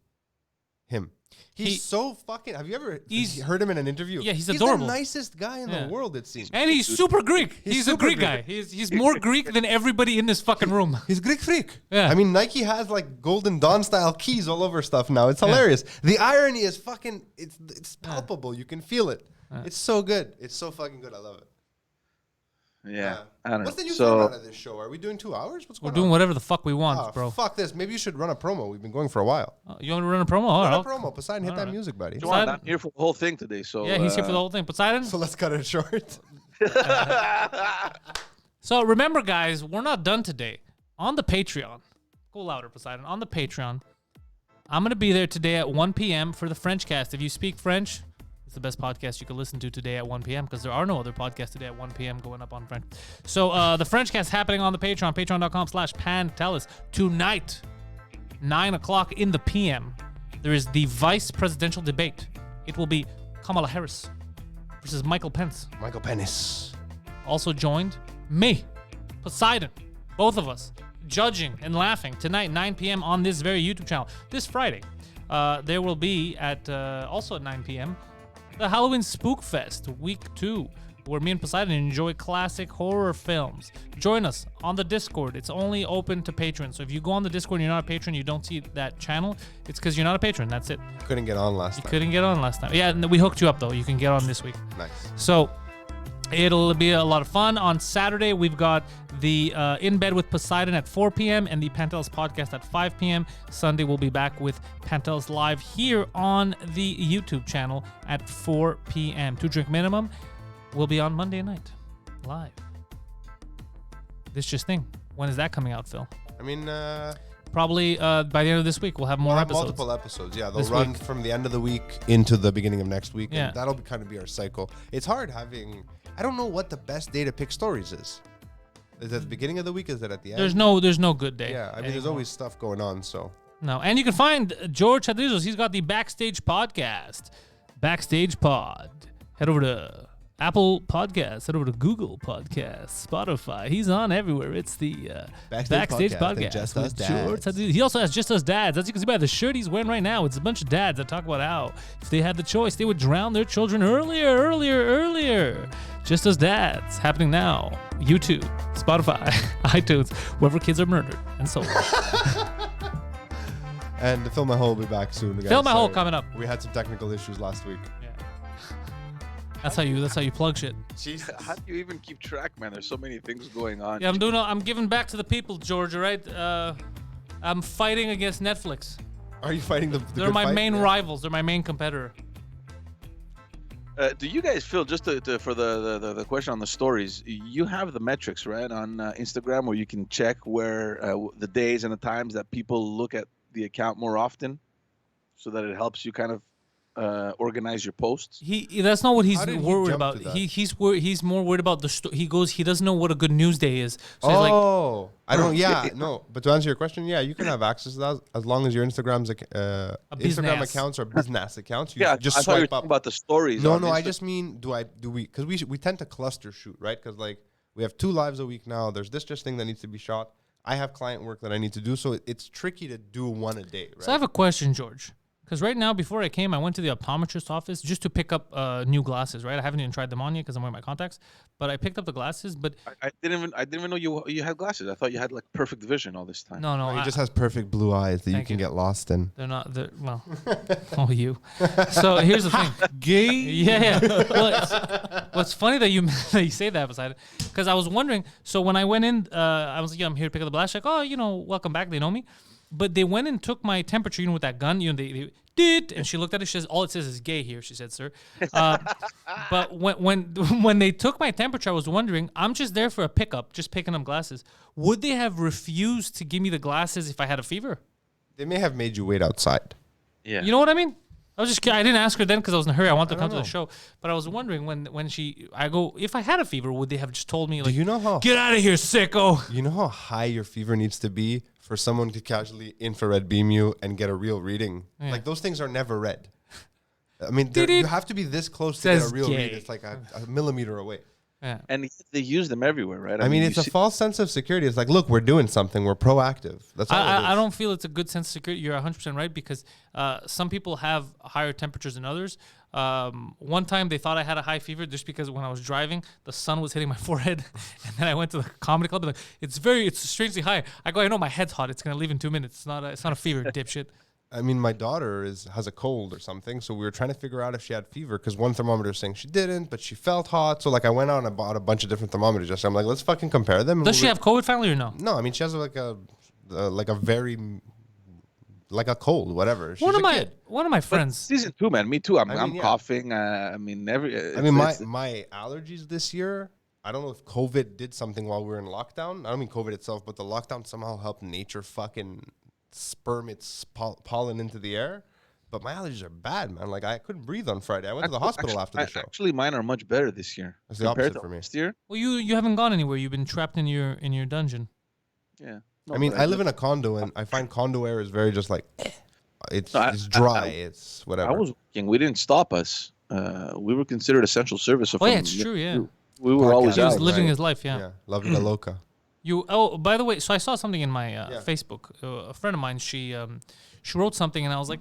him? He's so fucking. Have you ever heard him in an interview? Yeah, he's adorable. the nicest guy in Yeah. the world, it seems. And he's super Greek. He's a super Greek Greek. guy. He's more Greek than everybody in this fucking room. He's Greek freak. Yeah. I mean, Nike has like Golden Dawn style keys all over stuff now. It's hilarious. The irony is fucking. It's palpable. You can feel it. It's so good. It's so fucking good. I love it. Yeah. I don't know. What's the new So format of this show? Are we doing 2 hours? What's We're going doing on? whatever the fuck we want, Oh, bro. fuck this. Maybe you should run a promo. We've been going for a while. You want to run a promo? All Run a right. promo. Poseidon, hit that music, buddy. Juan, I'm here for the whole thing today. So Yeah, he's here for the whole thing. Poseidon? So let's cut it short. So remember, guys, we're not done today. On the Patreon, go louder, Poseidon. On the Patreon, I'm going to be there today at 1 p.m. for the French cast. If you speak French, it's the best podcast you can listen to today at 1 p.m. because there are no other podcasts today at 1 p.m. going up on French. So the French cast happening on the Patreon, patreon.com/Pantelis. Tonight, 9 o'clock in the p.m., there is the vice presidential debate. It will be Kamala Harris versus Michael Pence. Michael Penis. Also joined me, Poseidon, both of us. judging and laughing tonight, 9 p.m. on this very YouTube channel. This Friday, there will be also at 9 p.m. the Halloween Spook Fest Week 2, where me and Poseidon enjoy classic horror films. Join us on the Discord. It's only open to patrons. So if you go on the Discord and you're not a patron, you don't see that channel, it's because you're not a patron. That's it. Couldn't get on last You time. couldn't get on last time. Yeah, we hooked you up, though. You can get on this week. Nice. So it'll be a lot of fun. On Saturday, we've got the In Bed with Poseidon at 4 p.m. and the Pantelis podcast at 5 p.m. Sunday, we'll be back with Pantelis Live here on the YouTube channel at 4 p.m. 2 drink minimum. We'll be on Monday night live. This Just Thing. When is that coming out, Phil? I mean, Probably by the end of this week, we'll have more we'll have episodes. multiple episodes. Yeah, they'll This run week. from the end of the week into the beginning of next week. Yeah. And that'll kind of be our cycle. It's hard having... I don't know what the best day to pick stories is. Is it at the beginning of the week? Is it at the end? There's no good day. Yeah, I mean, there's anymore. always stuff going on, so... No, and you can find George Hadrizos. He's got the Backstage Podcast. Backstage Pod. Head over to Apple Podcasts. Head over to Google Podcasts. Spotify. He's on everywhere. It's the Backstage Podcast. and Just Us with Dads. George Hadrizos. He also has Just Us Dads. As you can see by the shirt he's wearing right now, it's a bunch of dads that talk about how if they had the choice, they would drown their children earlier. Just Us Dads. Happening now. YouTube, Spotify, iTunes, wherever kids are murdered, and so on. And Fill My Hole will be back soon. Guys. Fill My Hole Sorry. coming up. We had some technical issues last week. Yeah. That's how you plug shit. How do you even keep track, man? There's so many things going on. Yeah, I'm giving back to the people, George, all right? I'm fighting against Netflix. Are you fighting the They're good my fight? main Yeah. rivals. They're my main competitor. Do you guys feel, just for the question on the stories, you have the metrics, right, on Instagram where you can check where the days and the times that people look at the account more often, so that it helps you kind of organize your posts? That's not what he's How did he worried jump about. to that? He's more worried about the he doesn't know what a good news day is. So he's like, Oh, I don't. Yeah, no. But to answer your question, yeah, you can have access to that as long as your Instagram business. accounts are business accounts. You Yeah, just I thought you were swipe talking up. about the stories. No, on no. I Insta- just mean, do we? Because we tend to cluster shoot, right? Because like we have 2 lives a week now. There's this just thing that needs to be shot. I have client work that I need to do, so it's tricky to do one a day, right? So I have a question, George. Because right now, before I came, I went to the optometrist's office just to pick up new glasses. Right, I haven't even tried them on yet because I'm wearing my contacts. But I picked up the glasses. But I didn't even know you had glasses. I thought you had like perfect vision all this time. no, No, he I- just has perfect blue eyes that you Thank can you. get lost in. they're not. Well, oh you. So here's the thing. Gay. Yeah. Well, what's funny that you that you say that, Poseidon, because I was wondering. So when I went in, I was like, I'm here to pick up the blast. Like, oh, welcome back. They know me. But they went and took my temperature, with that gun. They did, and she looked at it. She says, all it says is gay here. She said, sir. But when they took my temperature, I was wondering. I'm just there for a pickup, just picking up glasses. Would they have refused to give me the glasses if I had a fever? They may have made you wait outside. Yeah. You know what I mean? I didn't ask her then because I was in a hurry. I wanted to come to don't the show. But I was wondering if I had a fever, would they have just told me, like, Do you know how? get out of here, sicko? You know how high your fever needs to be for someone to casually infrared beam you and get a real reading? Yeah. Like those things are never read. I mean, Did you it? have to be this close to get a Says real gay. read. It's like a millimeter away. Yeah. And they use them everywhere, right? I mean, it's you a see- false sense of security. It's like, look, we're doing something. We're proactive. That's all it is. I don't feel it's a good sense of security. You're 100% right because some people have higher temperatures than others. One time they thought I had a high fever just because when I was driving, the sun was hitting my forehead. And then I went to the comedy club and like, it's strangely high. I go, I know my head's hot. It's going to leave in 2 minutes. It's not a fever, dipshit. I mean, my daughter has a cold or something, so we were trying to figure out if she had fever because one thermometer is saying she didn't, but she felt hot. So like I went out and I bought a bunch of different thermometers. Just I'm like, let's fucking compare them. Does she have COVID finally or no? No, I mean she has like a very like a cold, whatever. She's One of a kid. my But friends. season 2, man. Me too. I'm mean, yeah. coughing. I mean, I it's- mean, it's- my allergies this year. I don't know if COVID did something while we were in lockdown. I don't mean COVID itself, but the lockdown somehow helped nature fucking sperm its pollen into the air. But my allergies are bad, man. Like I couldn't breathe on Friday. I went to the hospital after the show. Actually, mine are much better this year. It's the compared opposite to for me. last year. Well, you haven't gone anywhere. You've been trapped in your dungeon. Yeah. I mean, I live in a condo, and I find condo air is very just like it's dry. It's whatever. I was working. We didn't stop us. We were considered essential service. So Oh yeah, from- it's true. Yeah, We were always Podcast. he was out. living right. his life. Yeah. La vida loca. By the way, so I saw something in my Facebook. A friend of mine, she wrote something, and I was like,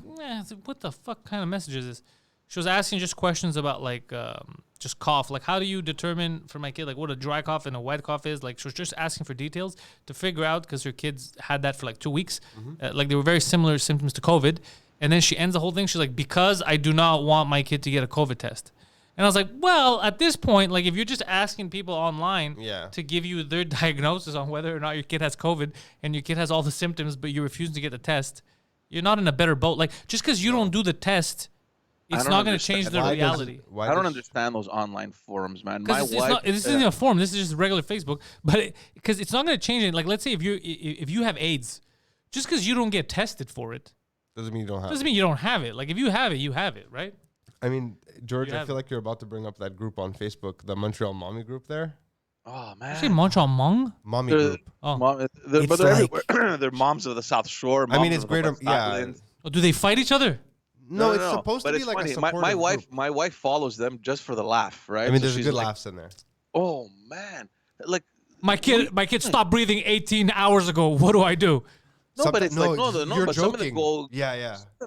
what the fuck kind of message is this? She was asking just questions about like just cough. Like, how do you determine for my kid like what a dry cough and a wet cough is? Like, she was just asking for details to figure out because her kids had that for like 2 weeks. Like, they were very similar symptoms to COVID. And then she ends the whole thing. She's like, because I do not want my kid to get a COVID test. And I was like, well, at this point, like if you're just asking people online to give you their diagnosis on whether or not your kid has COVID and your kid has all the symptoms, but you're refusing to get the test, you're not in a better boat. Like, just because you don't do the test, it's not going to change the reality. I don't understand those online forums, man. This isn't a forum. This is just regular Facebook. But because it's not going to change it. Like, let's say if you have AIDS, just because you don't get tested for it, doesn't mean you don't have it. Doesn't mean you don't have it. Like, if you have it, you have it, right? I mean, George, I feel like you're about to bring up that group on Facebook, the Montreal mommy group there. Oh, man. Did you say Montreal Hmong? Mommy group. Oh. But they're everywhere. They're moms of the South Shore. I mean, it's greater. Yeah. Oh, do they fight each other? No, it's supposed to be like funny. a supportive group. My wife follows them just for the laugh, right? I mean, there's good laughs in there. Oh, man. Like, my kid stopped breathing 18 hours ago. What do I do? No, but it's you're but some of them go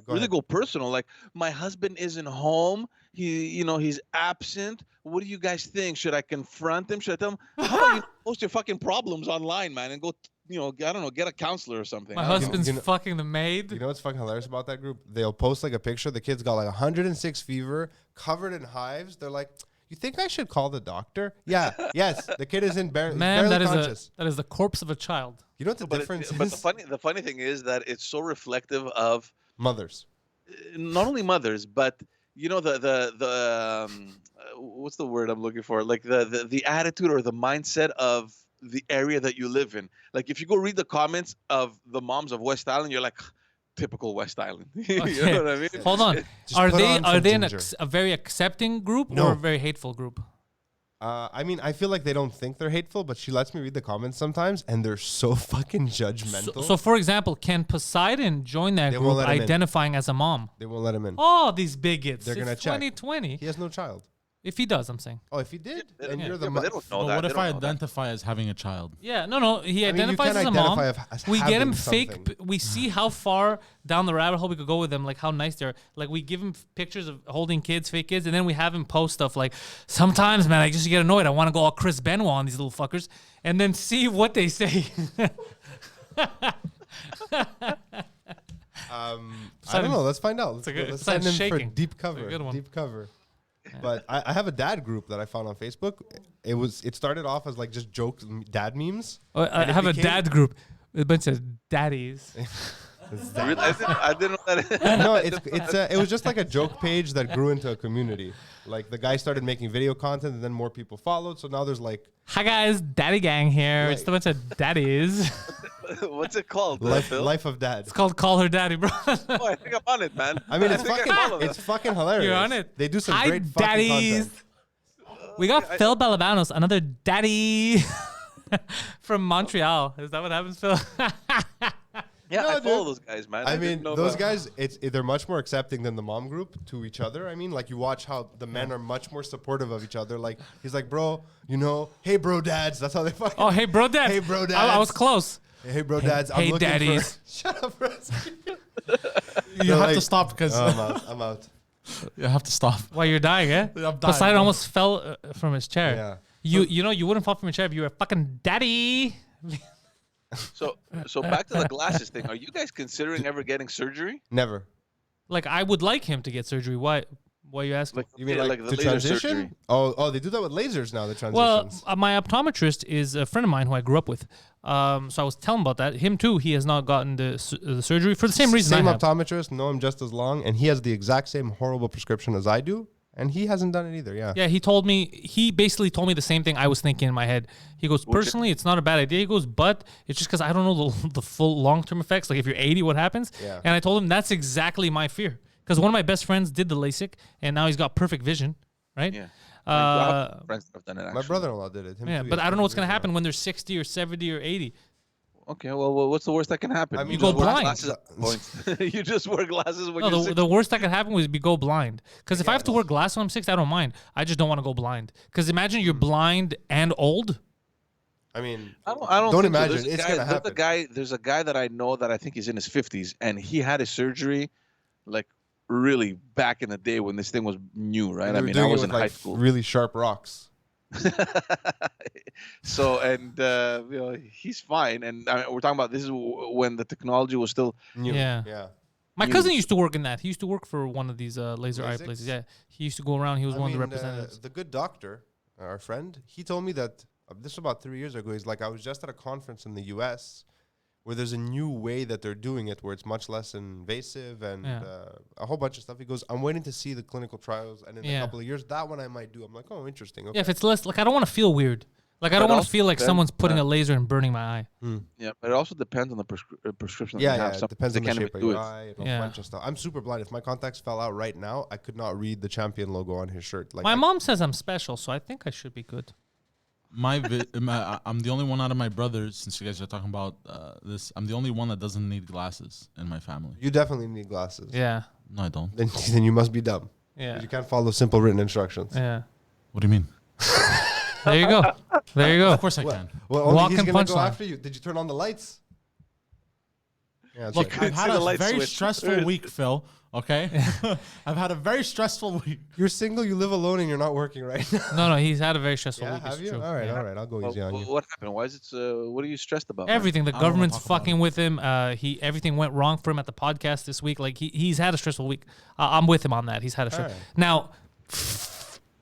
really go personal. Like, my husband isn't home. He's absent. What do you guys think? Should I confront him? Should I tell him? You post your fucking problems online, man, and go, I don't know, get a counselor or something. My husband's fucking the maid. You know what's fucking hilarious about that group? They'll post like a picture. The kid's got like 106 fever, covered in hives. They're like, you think I should call the doctor? Yeah, yes. The kid is barely conscious. That is the corpse of a child. You know what the difference is? But the funny thing is that it's so reflective of mothers. Not only mothers, but the what's the word I'm looking for? Like the attitude or the mindset of the area that you live in. Like, if you go read the comments of the moms of West Island, you're like, typical West Island. You know what I mean? Hold on. Are they a very accepting group or a very hateful group? I mean, I feel like they don't think they're hateful, but she lets me read the comments sometimes, and they're so fucking judgmental. So for example, can Poseidon join that group identifying as a mom? They won't let him in. Oh, these bigots. They're going to check. 2020. He has no child. If he does, I'm saying. Oh, if he did? And you're the mother. What if I identify as having a child? Yeah, no. He identifies as a mom. We get him fake. We see how far down the rabbit hole we could go with them, like how nice they are. Like, we give him pictures of holding kids, fake kids, and then we have him post stuff like, sometimes, man, I just get annoyed. I want to go all Chris Benoit on these little fuckers, and then see what they say. I don't know. Let's find out. Let's send him for deep cover. Deep cover. But I have a dad group that I found on Facebook. It started off as like just jokes, dad memes. Oh, I have a dad group with a bunch of daddies. I didn't know that. No, it was just like a joke page that grew into a community. Like, the guy started making video content, and then more people followed. So now there's like, hi guys, Daddy Gang here. Right. It's a bunch of daddies. What's it called? Life of Dad. It's called Call Her Daddy, bro. Oh, I think I'm on it, man. I mean, it's fucking hilarious. You're on it. They do some hi, great fucking daddies. content. We got Phil Balabanos, another daddy from Montreal. Is that what happens, Phil? Yeah, I follow those guys, man. I mean, those guys, they're much more accepting than the mom group to each other. I mean, like, you watch how the men are much more supportive of each other. Like, he's like, bro, hey, bro, dads. That's how they fucking. Oh, hey, bro, dads. Hey, bro, dads. I was close. Hey, bro, dads. Hey, I'm looking daddies. Shut up, bro. You have to stop because I'm out. You have to stop. Why, you're dying, eh? I'm dying, Poseidon bro. almost fell from his chair. Yeah. You wouldn't fall from your chair if you were a fucking daddy. So back to the glasses thing. Are you guys considering ever getting surgery? Never. Like, I would like him to get surgery. Why are you asking? You mean like the to laser transition? surgery? Oh, they do that with lasers now. The Well, transitions. my optometrist is a friend of mine who I grew up with. So I was telling him about that. Him too. He has not gotten the surgery for the same reason. Same I have. optometrist, know him just as long, and he has the exact same horrible prescription as I do, and he hasn't done it either. Yeah. Yeah, he basically told me the same thing I was thinking in my head. He goes, personally, it's not a bad idea. He goes, but it's just because I don't know the full long-term effects. Like, if you're 80, what happens? Yeah. And I told him that's exactly my fear. Because one of my best friends did the LASIK, and now he's got perfect vision, right? Yeah. Friends that have done it, My actually. brother-in-law did it. Yeah, but I don't know what's going to happen when they're 60 or 70 or 80. Okay, well, what's the worst that can happen? I mean, You go just wear blind. glasses at points. You just wear glasses when No, you're the 60. worst that could happen was go blind. Because if I have to wear glasses when I'm 60, I don't mind. I just don't want to go blind. Because imagine you're blind and old. I mean, I don't don't think so. imagine it's gonna happen. There's a guy that I know that I think he's in his 50s, and he had his surgery, like really back in the day when this thing was new, right? And they I were mean, I doing it was with in high like school. really sharp rocks. So and he's fine. And I mean, we're talking about this is when the technology was still. New. Yeah. Yeah. My Huge. cousin used to work in that. He used to work for one of these laser eye Lasix? places. Yeah, he used to go around. He was I one of the mean, representatives. the good doctor, our friend, he told me that this was about 3 years ago. He's like, I was just at a conference in the U.S. where there's a new way that they're doing it, where it's much less invasive and a whole bunch of stuff. He goes, I'm waiting to see the clinical trials, and in a couple of years, that one I might do. I'm like, oh, interesting. Okay. Yeah, if it's less, like I don't want to feel weird. Like I don't But want to also feel like depends, someone's putting a laser and burning my eye. Yeah, but it also depends on the prescription that Yeah, you have. yeah. Some It depends they on the can't shape even of do your it. eye and a Yeah. bunch of stuff. I'm super blind. If my contacts fell out right now, I could not read the champion logo on his shirt. Like My mom says I'm special, so I think I should be good. I'm the only one out of my brothers, since you guys are talking about this. I'm the only one that doesn't need glasses in my family. You definitely need glasses. Yeah, No, I don't. Then you must be dumb. yeah, You can't follow simple written instructions. yeah. What do you mean? There you go. There you go. Of course I can. Well, only Walking he's gonna go punchline. after you. Did you turn on the lights? Yeah, that's Look, right. I've had see the a light very switch. stressful week, Phil. Okay, I've had a very stressful week. You're single, you live alone, and you're not working right now. No, he's had a very stressful Yeah, week. have It's you? true. All right, Yeah. all right. I'll go easy on you. What happened? Why is it? What are you stressed about? man? Everything. The I don't wanna government's talk about fucking with him. Everything went wrong for him at the podcast this week. Like he's had a stressful week. I'm with him on that. He's had a stress. All right. Now,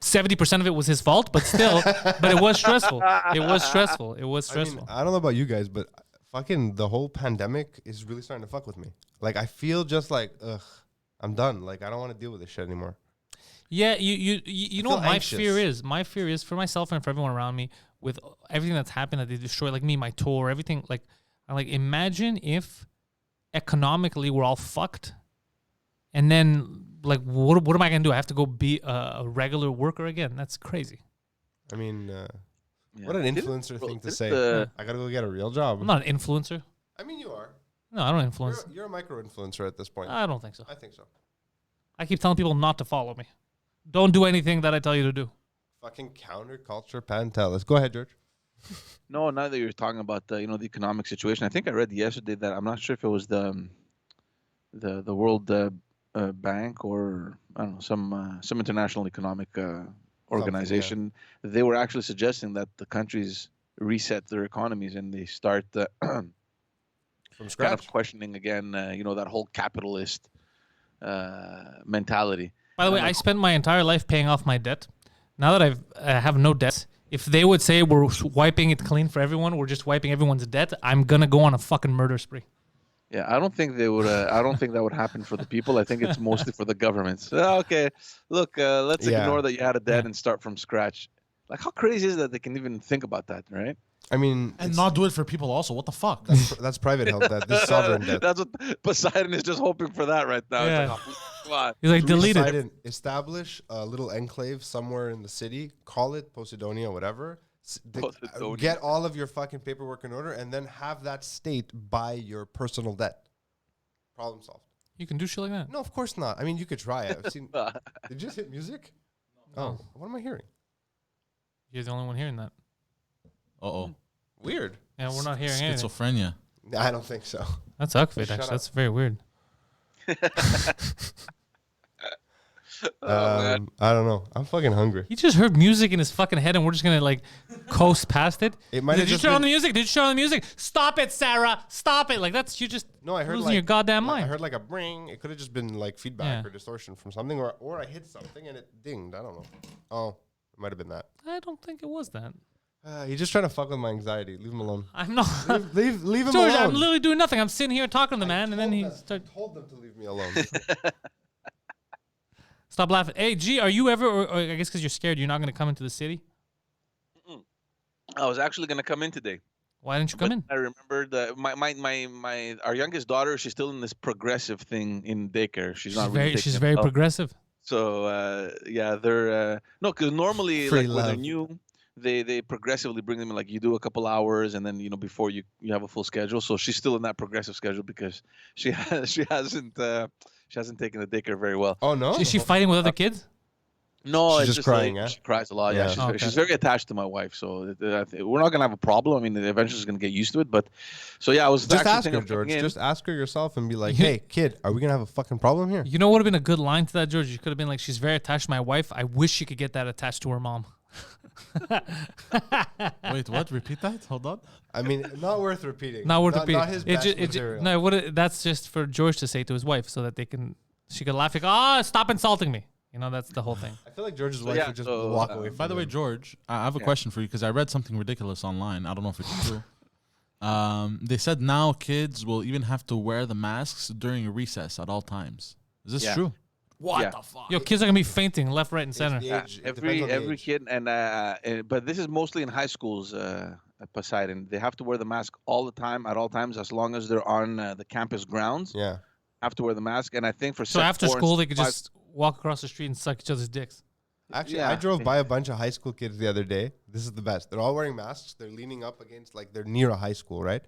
70% of it was his fault, but still, but it was stressful. It was stressful. It was I mean, stressful. I don't know about you guys, but fucking the whole pandemic is really starting to fuck with me. Like, I feel just like, ugh, I'm done. Like, I don't want to deal with this shit anymore. Yeah, you know feel what my anxious. fear is? My fear is for myself and for everyone around me with everything that's happened that they destroy, like me, my tour, everything. Like, I'm like, imagine if economically we're all fucked, and then like, what am I gonna do? I have to go be a regular worker again? That's crazy. I mean, Yeah. what an Didn't- influencer well, thing to didn't say. the- I gotta go get a real job. I'm not an influencer. I mean, you are. No, I don't influence. You're a micro influencer at this point. I don't think so. I think so. I keep telling people not to follow me. Don't do anything that I tell you to do. Fucking counterculture pantelis. Go ahead, George. No, now that you're talking about the the economic situation, I think I read yesterday that I'm not sure if it was the World Bank or I don't know some international economic organization. They were actually suggesting that the countries reset their economies and they start From kind scratch. of questioning again, that whole capitalist mentality. By the way, I spent my entire life paying off my debt. Now that I have no debt, if they would say we're wiping it clean for everyone, we're just wiping everyone's debt, I'm gonna go on a fucking murder spree. Yeah, I don't think they would. I don't think that would happen for the people. I think it's mostly for the governments. Okay, look, let's Yeah. ignore that you had a debt and start from scratch. Like, how crazy is that they can even think about that, right? I mean, And it's- not do it for people also. What the fuck? that's private health debt. This is sovereign debt. That's what Poseidon is just hoping for that right now. Yeah. It's like, oh, come on. He's like, delete it. Poseidon, establish a little enclave somewhere in the city. Call it Poseidonia, whatever. Poseidonia. Get all of your fucking paperwork in order, and then have that state buy your personal debt. Problem solved. You can do shit like that. No, of course not. I mean, you could try it. I've seen. Did you just hit music? Oh, what am I hearing? You're the only one hearing that. Uh-oh. Weird. Yeah, we're not hearing anything. Schizophrenia. I don't think so. That's Ukvid, Shut actually. up. That's very weird. Man. I don't know. I'm fucking hungry. He just heard music in his fucking head, and we're just gonna like coast past it. It might Did have you just turn on been- the music? Did you turn on the music? Stop it, Sarah! Stop it! Like that's you just No, I heard losing like your goddamn I mind. heard like a ring. It could have just been like feedback Yeah. or distortion from something, or I hit something and it dinged. I don't know. Oh, it might have been that. I don't think it was that. He's just trying to fuck with my anxiety. Leave him alone. I'm not. leave him George, alone. I'm literally doing nothing. I'm sitting here talking to the man, and then he starts. told them to leave me alone. Stop laughing. Hey, G, are you ever, or I guess because you're scared, you're not gonna come into the city? I was actually gonna come in today. Why didn't you come But in? I remembered our youngest daughter. She's still in this progressive thing in daycare. She's not really. She's taking very it well. progressive. So yeah, they're no, because normally Free like when they're love. new, they progressively bring them in. Like you do a couple hours, and then before you have a full schedule. So she's still in that progressive schedule because she hasn't taken the daycare very well. Oh no. Is she fighting with other kids? No, She's it's just just crying, like, eh? she cries a lot. Yeah. Yeah, she's, Okay. she's very attached to my wife, so we're not gonna have a problem. I mean, eventually she's gonna get used to it. But so yeah, I was Just actually ask thinking her, of coming George. in. Just ask her yourself and be like, "Hey, kid, are we gonna have a fucking problem here?" You know what would have been a good line to that, George? You could have been like, she's very attached to my wife. I wish she could get that attached to her mom. Wait, what? Repeat that. Hold on. I mean, not worth repeating. Not worth repeating. Not his best material. No, that's just for George to say to his wife so that she could laugh. Like, stop insulting me. You know, that's the whole thing. I feel like George's wife yeah, would just so, walk away. From By the way, him. George, I have a question for you because I read something ridiculous online. I don't know if it's true. They said now kids will even have to wear the masks during recess at all times. Is this Yeah. true? What Yeah. the fuck? Yo, kids are going to be fainting left, right, and center. the Yeah, age. It depends on the every age. kid, but this is mostly in high schools. At Poseidon, they have to wear the mask all the time, at all times, as long as they're on the campus grounds. Yeah. Have to wear the mask, and I think for So Sec after 4 and school, they Sec could 5 just walk across the street and suck each other's dicks. Actually, Yeah. I drove by a bunch of high school kids the other day. This is the best. They're all wearing masks. They're leaning up against, like, they're near a high school, right?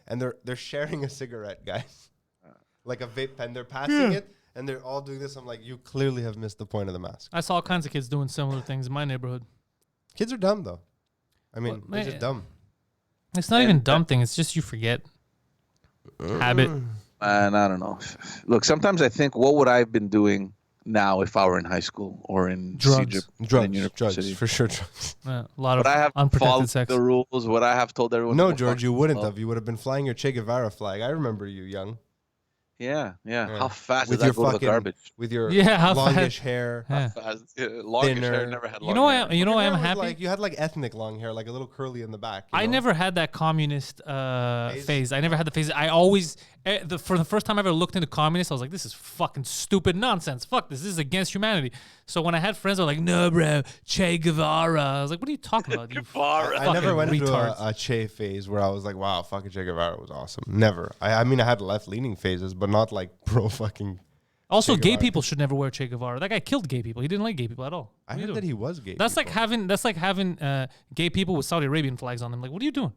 And they're sharing a cigarette, guys. Like a vape pen. They're passing it, and they're all doing this. I'm like, you clearly have missed the point of the mask. I saw all kinds of kids doing similar things in my neighborhood. Kids are dumb, though. I mean, Well, they're just dumb. It's not even a dumb thing. It's just you forget. Habit. And I don't know. Look, sometimes I think, what would I have been doing now if I were in high school or in Drugs. Egypt, in Drugs, university? for sure. Drugs. A lot Would of I have unprotected followed sex. the rules? Would I have told everyone? No, to go George, fuck you wouldn't themselves? have. You would have been flying your Che Guevara flag. I remember you, young. Yeah. Yeah. How fast With did your that go to the fucking- garbage? With your Yeah, how longish hair. Yeah. Longish hair, Thinner. never had You long know, hair. you know, Your I'm hair was happy. Like, you had like ethnic long hair, like a little curly in the back. you I know? never had that communist phase. I never had the phase. I always, for the first time I ever looked into communists, I was like, this is fucking stupid nonsense. Fuck this. This is against humanity. So when I had friends that were like, no, bro, Che Guevara. I was like, what are you talking about? You Guevara. I never fucking went through retards. a Che phase where I was like, wow, fucking Che Guevara was awesome. Never. I mean, I had left-leaning phases, but not like pro fucking. Also, Che gay Guevara. people should never wear Che Guevara. That guy killed gay people. He didn't like gay people at all. I What are you heard that doing? he was gay. That's like people. having gay people with Saudi Arabian flags on them. Like, what are you doing?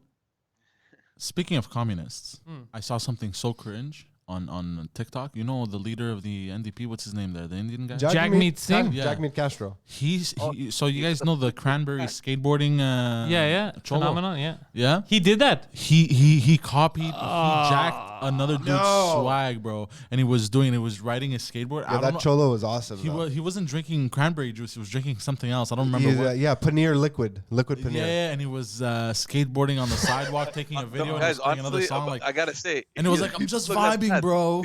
Speaking of communists, I saw something so cringe on TikTok. You know the leader of the NDP, what's his name there? The Indian guy? Jagmeet Singh? Yeah. Jagmeet Castro. So you guys know the cranberry skateboarding Yeah. cholo? Phenomenon, yeah. Yeah? He did that. He copied, he jacked another dude's No. swag, bro. And he was riding a skateboard. Yeah, I don't that know. cholo was awesome. He wasn't drinking cranberry juice. He was drinking something else. I don't remember what. Yeah, paneer liquid paneer. Yeah, and he was skateboarding on the sidewalk, taking a video, and Guys, was playing another honestly, song. Like, I gotta say, and it was he- like, I'm he just looked like vibing, that. bro.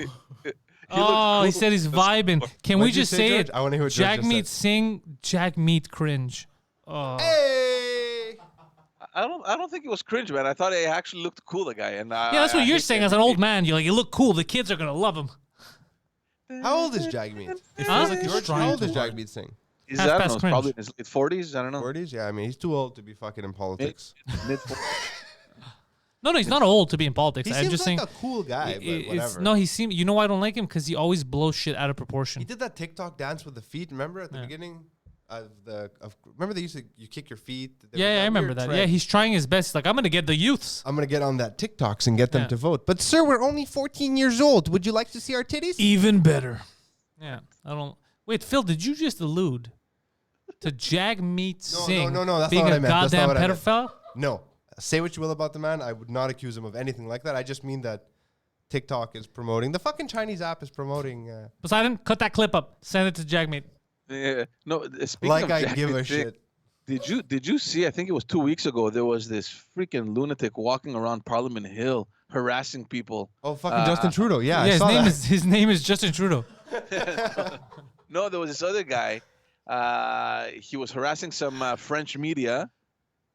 Oh, he cool. said he's vibing. Can we What'd you just say, say George? it? I wanna hear what George just Jagmeet said. Singh, Jagmeet cringe. Oh. Hey! I don't think it was cringe, man. I thought he actually looked cool, the guy. And Yeah, that's what you're saying as an old man. You're like, you look cool. The kids are going to love him. How old is Jagmeet? It feels Huh? like he's George, how trying old is too hard. Jagmeet Singh? He's, Half I don't past know, he's cringe. probably in his late 40s. I don't know. 40s? Yeah, I mean, he's too old to be fucking in politics. Mid No, he's not old to be in politics. He I'm seems just like saying. a cool guy, but whatever. No, he seems. You know why I don't like him? Because he always blows shit out of proportion. He did that TikTok dance with the feet. Remember at the beginning of remember they used to you kick your feet. There was Yeah, I remember weird that. trend. Yeah, he's trying his best. He's like, I'm going to get the youths. I'm gonna get on that TikToks and get them Yeah. to vote. But sir, we're only 14 years old. Would you like to see our titties? Even better. Yeah, I don't. Wait, Phil, did you just allude to Jagmeet Singh no, that's being not what a I meant. That's not goddamn what I meant. pedophile? No. Say what you will about the man. I would not accuse him of anything like that. I just mean that TikTok is promoting the fucking Chinese app is promoting. Poseidon, cut that clip up. Send it to Jagmeet. Yeah. No, speaking Like of I Jack give a Meat Singh, shit. Did you see? I think it was 2 weeks ago. There was this freaking lunatic walking around Parliament Hill harassing people. Oh, fucking Justin Trudeau. Yeah, I his saw name that. is his name is Justin Trudeau. No, there was this other guy. He was harassing some French media.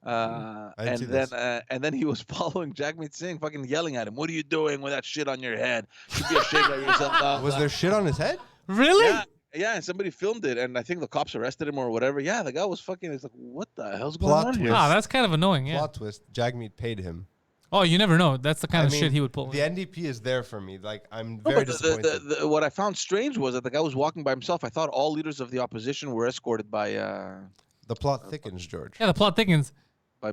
I didn't And see then this. and then he was following Jagmeet Singh, fucking yelling at him. What are you doing with that shit on your head? You should be ashamed of yourself. blah, Was blah." there shit on his head? Really? Yeah, and somebody filmed it, and I think the cops arrested him or whatever. Yeah, the guy was fucking. It's like, what the hell's going Plot on here? twist. Ah, that's kind of annoying. Yeah. Plot twist. Jagmeet paid him. Oh, you never know. That's the kind I of mean, shit he would pull. The NDP is there for me. Like I'm No, very but disappointed. what I found strange was that the guy was walking by himself. I thought all leaders of the opposition were escorted by The plot thickens, George. Yeah, the plot thickens.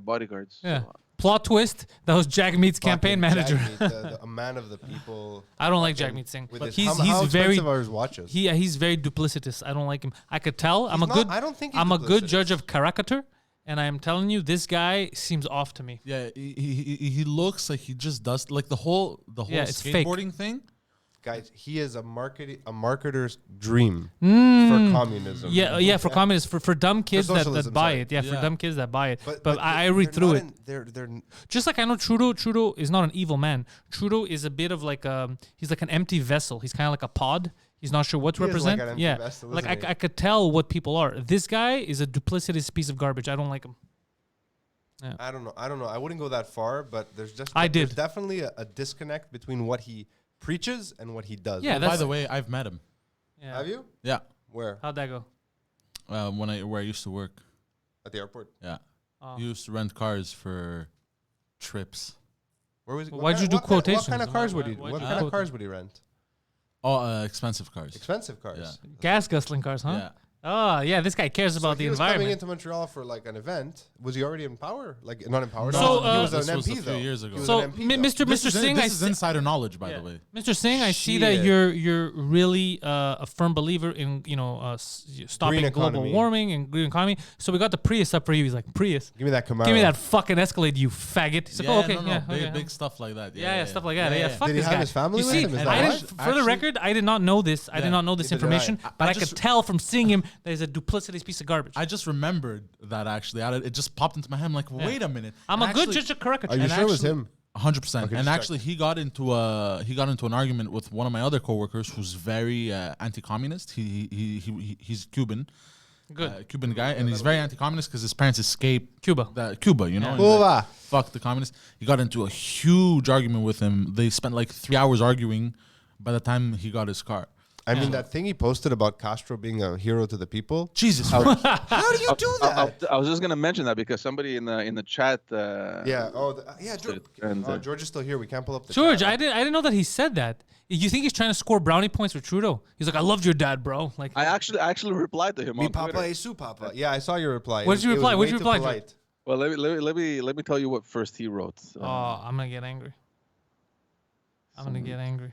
bodyguards. Yeah. So, Plot twist. That was Jagmeet's campaign Fucking manager. Jagmeet, a man of the people. I don't like Fucking Jagmeet Singh. with But his- how he's very. expensive are his watches? He's very duplicitous. I don't like him. I could tell. I'm a He's good. not- I don't think he's I'm a good duplicitous. judge of caricature, and I am telling you, this guy seems off to me. Yeah, he looks like he just does like the whole Yeah, it's fake. skateboarding thing. Guys, he is a marketer's dream for communism. Yeah, for communists, for dumb kids that socialism, buy sorry. it. Yeah, for Yeah. dumb kids that buy it. But I they're read through not it. They're Just like I know Trudeau. Trudeau is not an evil man. Trudeau is a bit of like he's like an empty vessel. He's kind of like a pod. He's not sure what to He is like represent. an empty Yeah, vessel, like isn't he? I could tell what people are. This guy is a duplicitous piece of garbage. I don't like him. I don't know. I wouldn't go that far, but there's did. definitely a disconnect between what he preaches and what he does. Yeah, By that's- the way, I've met him. Yeah. Have you? Yeah, Where? How'd that go? where I used to work. At the airport. Yeah, Oh. he used to rent cars for trips. Where was he? Why'd you do What quotations? kind of cars would he? Why'd What you kind do of cars would he rent? Oh, expensive cars. Expensive cars. Yeah. Gas guzzling cars, huh? Yeah. Oh, yeah. This guy cares So about the he was coming environment. into Montreal for like an event. Was he already in power? Like not in power. So, no, he was this an was MP a few though. years ago. He was So, an MP, though. Mr. Mr. Singh, This is insider knowledge, by the way. Mr. Singh, I see that Shit. you're really a firm believer in stopping Green global economy. warming and green economy. So we got the Prius up for you. He's like, Prius, Give me that Camaro. give me that fucking Escalade, you faggot. He's like, Yeah, oh, okay, no, yeah, big, okay. big stuff like that. Yeah, stuff like that. Yeah, fuck Did he this have guy. his family You with see, him? Is that I why? didn't, for the record, I did not know this. I did Yeah. not know this Neither did I. information, but I could just- tell from seeing him that he's a duplicitous piece of garbage. I just remembered that actually. It just popped into my head. I'm like, wait a minute. I'm And a good actually- judge of caricature. Are you And sure it was actually- him? 100%. Okay, And just actually, he got into an argument with one of my other coworkers who's very anti-communist. He's Cuban, Good. Cuban guy, and he's very anti-communist because his parents escaped Cuba. Cuba, you know. Yeah. and, like, Cuba. fuck the communists. He got into a huge argument with him. They spent like 3 hours arguing by the time he got his car. I mean, that thing he posted about Castro being a hero to the people. Jesus How Christ. How do you do that? I was just gonna mention that because somebody in the chat. Yeah. Oh, yeah. George, And, George is still here. We can't pull up the George, chat. I didn't know that he said that. You think he's trying to score brownie points for Trudeau? He's like, I loved your dad, bro. Like, I actually replied to him Me on papa Twitter. is su papa. Yeah, I saw your reply. What did you It was reply? What way did you too reply, polite. Well, let me tell you what first he wrote. oh, I'm gonna get angry. I'm gonna get angry.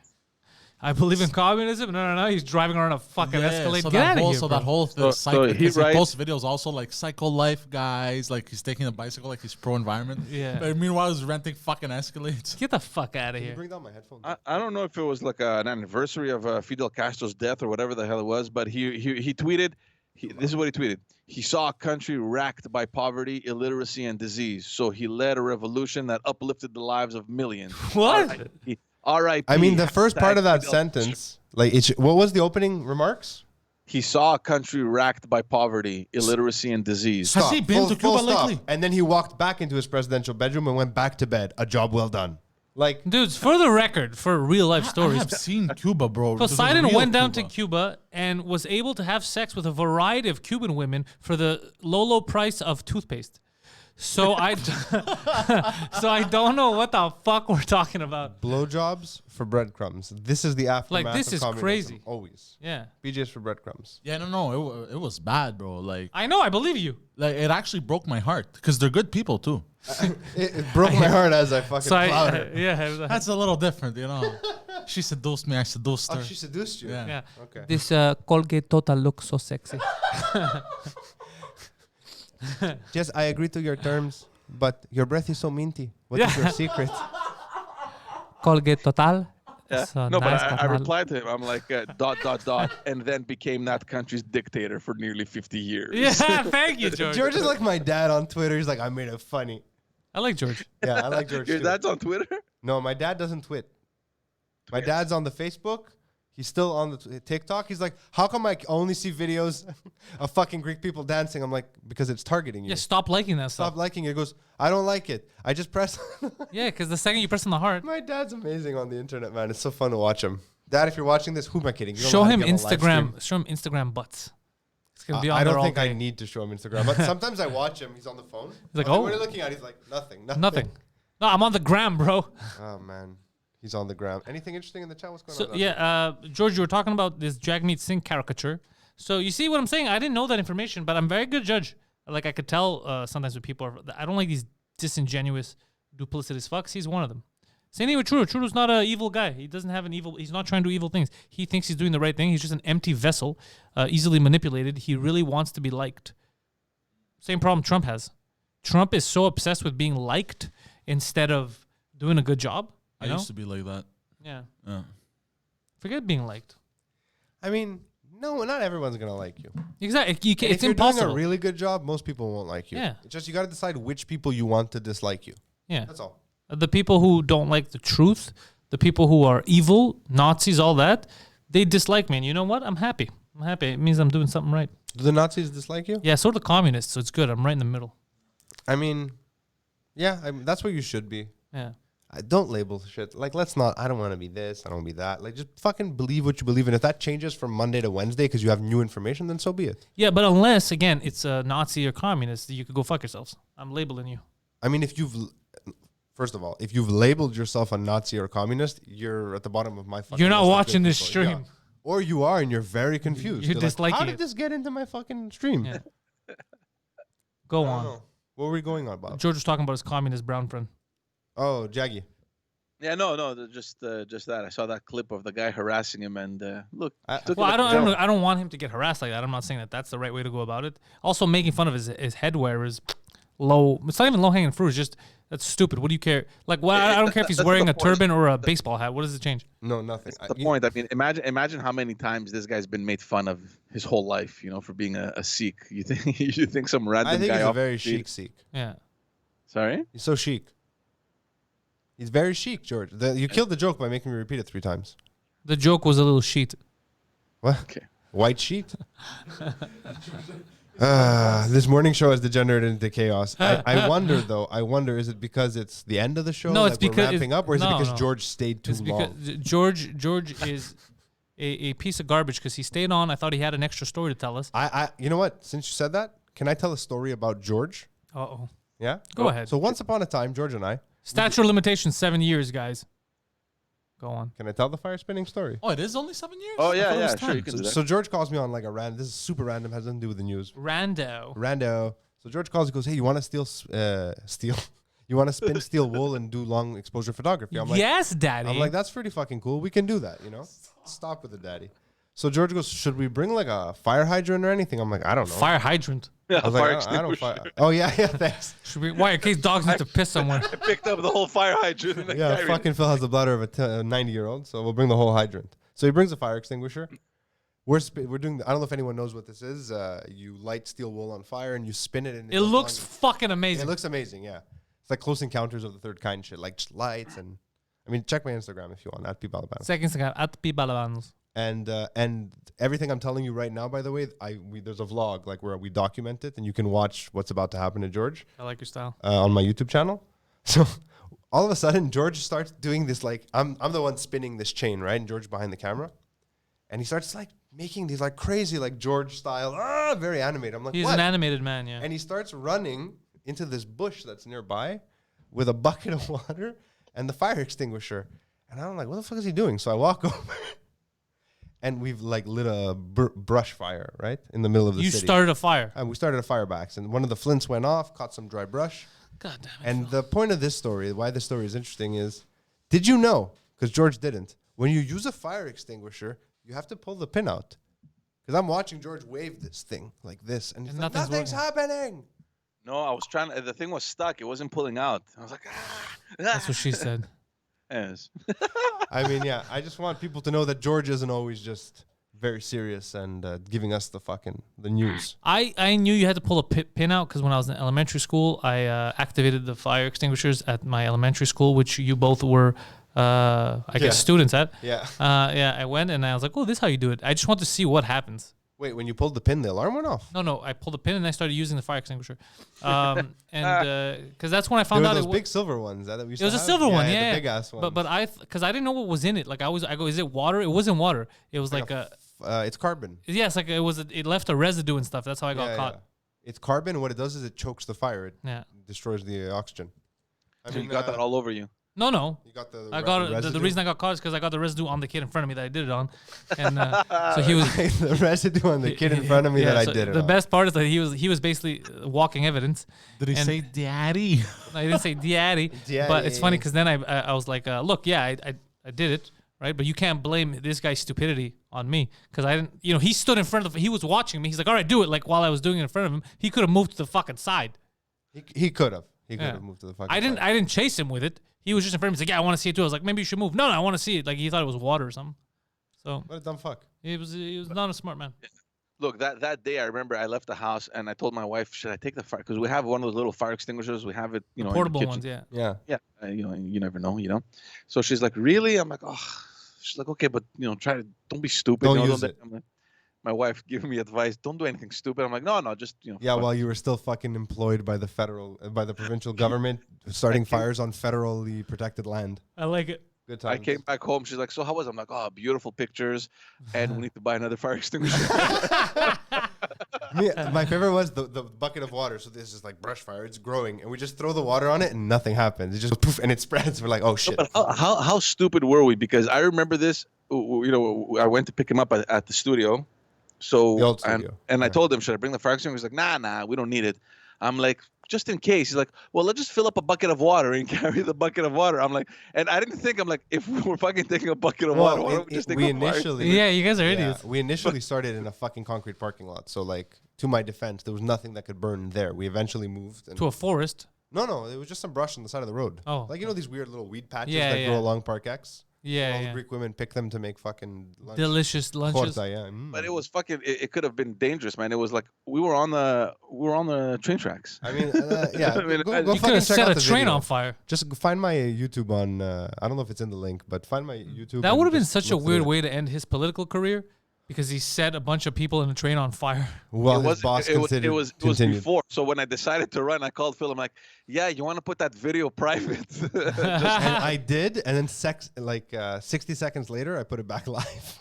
I believe in communism. No. He's driving around a fucking Escalade. So Get that out of whole, here, so bro. that whole So cycle, he because he writes- posts videos also like cycle life guys, like he's taking a bicycle, like he's pro-environment. Yeah. But meanwhile, he's renting fucking Escalades. Get the fuck out of Can you here. bring down my headphones? I don't know if it was like an anniversary of Fidel Castro's death or whatever the hell it was, but he tweeted. This is what he tweeted. He saw a country racked by poverty, illiteracy, and disease. So he led a revolution that uplifted the lives of millions. What? R.I.P. I mean, the first part of that Fidel sentence, like, what was the opening remarks? He saw a country racked by poverty, illiteracy, and disease. Has he been to Cuba lately? And then he walked back into his presidential bedroom and went back to bed. A job well done. Like, Dudes, for the record, for real life I stories, have seen Cuba, bro. This is Poseidon real went down Cuba. to Cuba and was able to have sex with a variety of Cuban women for the low price of toothpaste. So so I don't know what the fuck we're talking about. blowjobs for breadcrumbs. This is the aftermath this of is communism. crazy. Always. Yeah. BJ's for breadcrumbs. Yeah, no, it was bad, bro. Like I know, I believe you. it actually broke my heart because they're good people too. It broke my heart as I fucking So plowed her. yeah. That's a little different, you know. She seduced me, I seduced her. Oh, she seduced you. Yeah. Yeah. Okay. This Colgate Total looks so sexy. Yes, I agree to your terms, but your breath is so minty. What is your secret? Colgate Total. Yeah. So No, nice, but I carnal. replied to him. I'm like, ... and then became that country's dictator for nearly 50 years. Yeah, thank you, George. George is like my dad on Twitter. He's like, I made it funny. I like George. Yeah, I like George Your too. dad's on Twitter? No, my dad doesn't twit. My dad's on the Facebook. He's still on the TikTok. He's like, how come I only see videos of fucking Greek people dancing? I'm like, because it's targeting you. Yeah, stop liking that Stop stuff. liking it. He goes, I don't like it. I just press. Yeah, because the second you press on the heart, My dad's amazing on the internet, man. It's so fun to watch him. Dad, if you're watching this, who am I kidding? You don't show know how to him get on a live stream. Instagram. Show him Instagram butts. It's gonna be on I there don't all think day. I need to show him Instagram, but sometimes I watch him. He's on the phone. He's like, I'm oh. what are you looking at? He's like, nothing. Nothing. No, I'm on the gram, bro. Oh man, he's on the ground. Anything interesting in the chat? What's going So on? yeah, George, you were talking about this Jagmeet Singh caricature. So you see what I'm saying? I didn't know that information, but I'm a very good judge. Like I could tell sometimes when people are. I don't like these disingenuous duplicitous fucks. He's one of them. Same thing with Trudeau. Trudeau's not an evil guy. He doesn't have an evil. He's not trying to do evil things. He thinks he's doing the right thing. He's just an empty vessel, easily manipulated. He really wants to be liked. Same problem Trump has. Trump is so obsessed with being liked instead of doing a good job. I You know? used to be like that. Yeah. Yeah. Forget being liked. I mean, no, not everyone's gonna like you. Exactly. You can't, And it's if you're impossible. doing a really good job, most people won't like you. Yeah. It's just you got to decide which people you want to dislike you. Yeah. That's all. The people who don't like the truth, the people who are evil, Nazis, all that, they dislike me. And you know what? I'm happy. I'm happy. It means I'm doing something right. Do the Nazis dislike you? Yeah, so do the communists. So it's good. I'm right in the middle. I mean, yeah, that's where you should be. Yeah. I don't label shit. Like, let's not. I don't want to be this. I don't want to be that. Like, just fucking believe what you believe in. If that changes from Monday to Wednesday because you have new information, then so be it. Yeah, but unless, again, it's a Nazi or communist, you could go fuck yourselves. I'm labeling you. I mean, first of all, if you've labeled yourself a Nazi or a communist, you're at the bottom of my fucking You're not list of watching good this people. stream. Yeah. Or you are, and you're very confused. You're Like, disliking how it. did this get into my fucking stream? Yeah. Go I don't on. know. What were we going on, Bob? George was talking about his communist brown friend. Oh, Jaggy. Yeah, no, just that. I saw that clip of the guy harassing him, and look. took Well, it I up don't, to know, I don't want him to get harassed like that. I'm not saying that that's the right way to go about it. Also, making fun of his headwear is low. It's not even low hanging fruit. It's just that's stupid. What do you care? Like, well, I don't care if he's That's wearing the a point. turban or a baseball hat. What does it change? No, nothing. The point. I mean, imagine how many times this guy's been made fun of his whole life. You know, for being a Sikh. You think some random I think guy he's a off the very street- chic Sikh. Yeah. Sorry. He's so chic. He's very chic, George. You killed the joke by making me repeat it 3 times. The joke was a little sheet. What? Okay. White sheet? This morning show has degenerated into chaos. I wonder, though. Is it because it's the end of the show? No, like it's because we're ramping up, or is it no, because no. George stayed too It's because long? George is a piece of garbage because he stayed on. I thought he had an extra story to tell us. You know what? Since you said that, can I tell a story about George? Uh-oh. Yeah? Go ahead. So once upon a time, George and I, Statute of limitations, 7 years, guys. Go on. can I tell the fire spinning story? Oh, it is only 7 years? Oh I yeah, thought it was yeah, sure. 10. You can So, do that. so George calls me on like a random. This is super random. Has nothing to do with the news. Rando. Rando. So George calls. He goes, "Hey, you want to steal? You want to spin steel wool and do long exposure photography?" I'm like, Yes, daddy. I'm like, that's pretty fucking cool. We can do that, you know? Stop with it, daddy. So George goes, should we bring like a fire hydrant or anything? I'm like, I don't know. Fire hydrant. Yeah, I was fire like, I don't extinguisher. fire. Oh, yeah, thanks. Should we? Why? In case dogs need to piss somewhere. I picked up the whole fire hydrant. And Yeah, carried fucking Phil has the bladder of a 90-year-old, so we'll bring the whole hydrant. So he brings a fire extinguisher. We're doing, I don't know if anyone knows what this is. You light steel wool on fire and you spin it. And It goes looks long. fucking amazing. It looks amazing, yeah. It's like Close Encounters of the Third Kind shit, like just lights and, I mean, check my Instagram if you want, at @PBalabano. Second second at P Balabanos. And everything I'm telling you right now, by the way, there's a vlog like where we document it, and you can watch what's about to happen to George I like your style. on my YouTube channel. So all of a sudden, George starts doing this like I'm the one spinning this chain, right? And George behind the camera, and he starts like making these like crazy like George style, very animated. I'm like, He's what? an animated man, yeah. And he starts running into this bush that's nearby with a bucket of water and the fire extinguisher. And I'm like, what the fuck is he doing? So I walk over. And we've like lit a brush fire, right? In the middle of the You city. started a fire. And we started a fire by accident. One of the flints went off, caught some dry brush. God damn it. And the point of this story, why this story is interesting is, did you know, because George didn't, when you use a fire extinguisher, you have to pull the pin out. Because I'm watching George wave this thing like this. And he's And like, nothing's nothing's working. happening. No, I was trying. The thing was stuck. It wasn't pulling out. I was like, That's what she said. Yes. I mean, yeah, I just want people to know that George isn't always just very serious and giving us the news. I knew you had to pull a pin out because when I was in elementary school, I activated the fire extinguishers at my elementary school, which you both were, I Yeah. guess, students at. Yeah. Yeah, I went and I was like, oh, this is how you do it. I just want to see what happens. Wait, when you pulled the pin, the alarm went off? No, I pulled the pin and I started using the fire extinguisher. And because that's when I found There were out those big silver ones that we used it was to a have? silver one, yeah. The big ass one. But because I didn't know what was in it. Like I go, is it water? It wasn't water. It was like a it's carbon. yes, like it left a residue and stuff. That's how I got caught. Yeah. It's carbon. What it does is it chokes the fire. It Yeah. destroys the oxygen. I So you got that all over you. No. You got I got it. The reason I got caught is because I got the residue on the kid in front of me that I did it on, and so he was the residue on the kid in front of me that I so did it The on. best part is that he was basically walking evidence. Did he And- say daddy? I didn't say daddy, but it's funny because then I was like, look, yeah, I did it, right? But you can't blame this guy's stupidity on me because I didn't. He stood in front of. He was watching me. He's like, all right, do it. Like while I was doing it in front of him, he could have moved to the fucking side. He could have. He could have moved to the fucking I side. didn't chase him with it. He was just in front of me. He's like, yeah, I want to see it too. I was like, maybe you should move. No, I want to see it. Like he thought it was water or something. So What a dumb fuck. he was not a smart man. Look, that day I remember I left the house and I told my wife, should I take the fire? Because we have one of those little fire extinguishers. We have it, Portable in the kitchen. ones, yeah. Yeah. Yeah, you never know. So she's like, really? I'm like, oh. She's like, okay, but don't be stupid. Don't use it. I'm like, my wife giving me advice, don't do anything stupid. I'm like, no, just Yeah, fuck. while you were still fucking employed by the provincial government, starting fires on federally protected land. I like it. Good I times. came back home. She's like, so how was it? I'm like, oh, beautiful pictures, and we need to buy another fire extinguisher. My favorite was the bucket of water. So this is like brush fire. It's growing, and we just throw the water on it, and nothing happens. It just poof, and it spreads. We're like, oh shit. But how stupid were we? Because I remember this. I went to pick him up at the studio. So The old studio. and I Right. told him, should I bring the fire extinguisher? He's like, nah, we don't need it. I'm like, just in case. He's like, well, let's just fill up a bucket of water and carry the bucket of water. I'm like, and I didn't think, I'm like, if we were fucking taking a bucket of water, why don't we just take a fire? Yeah, you guys are Yeah, idiots. we initially started in a fucking concrete parking lot. So like, to my defense, there was nothing that could burn there. We eventually moved. And To a forest. No, it was just some brush on the side of the road. Oh. Like, these weird little weed patches Yeah, that yeah. grow along Parc-Ex. All Yeah, the yeah. Greek women pick them to make fucking lunch. Delicious lunches. Torta, yeah. But it was fucking. It could have been dangerous, man. It was like we were on the train tracks. I mean, yeah. I mean, go you go You could fucking have check set out a the train video. on fire. Just find my YouTube on. I don't know if it's in the link, but find my YouTube. That and would have been just such a look through weird it. way to end his political career because he set a bunch of people in a train on fire. Well, it his was boss it was continued. before. So when I decided to run, I called Phil. I'm like, yeah, you want to put that video private? And I did, and then 60 seconds later, I put it back live.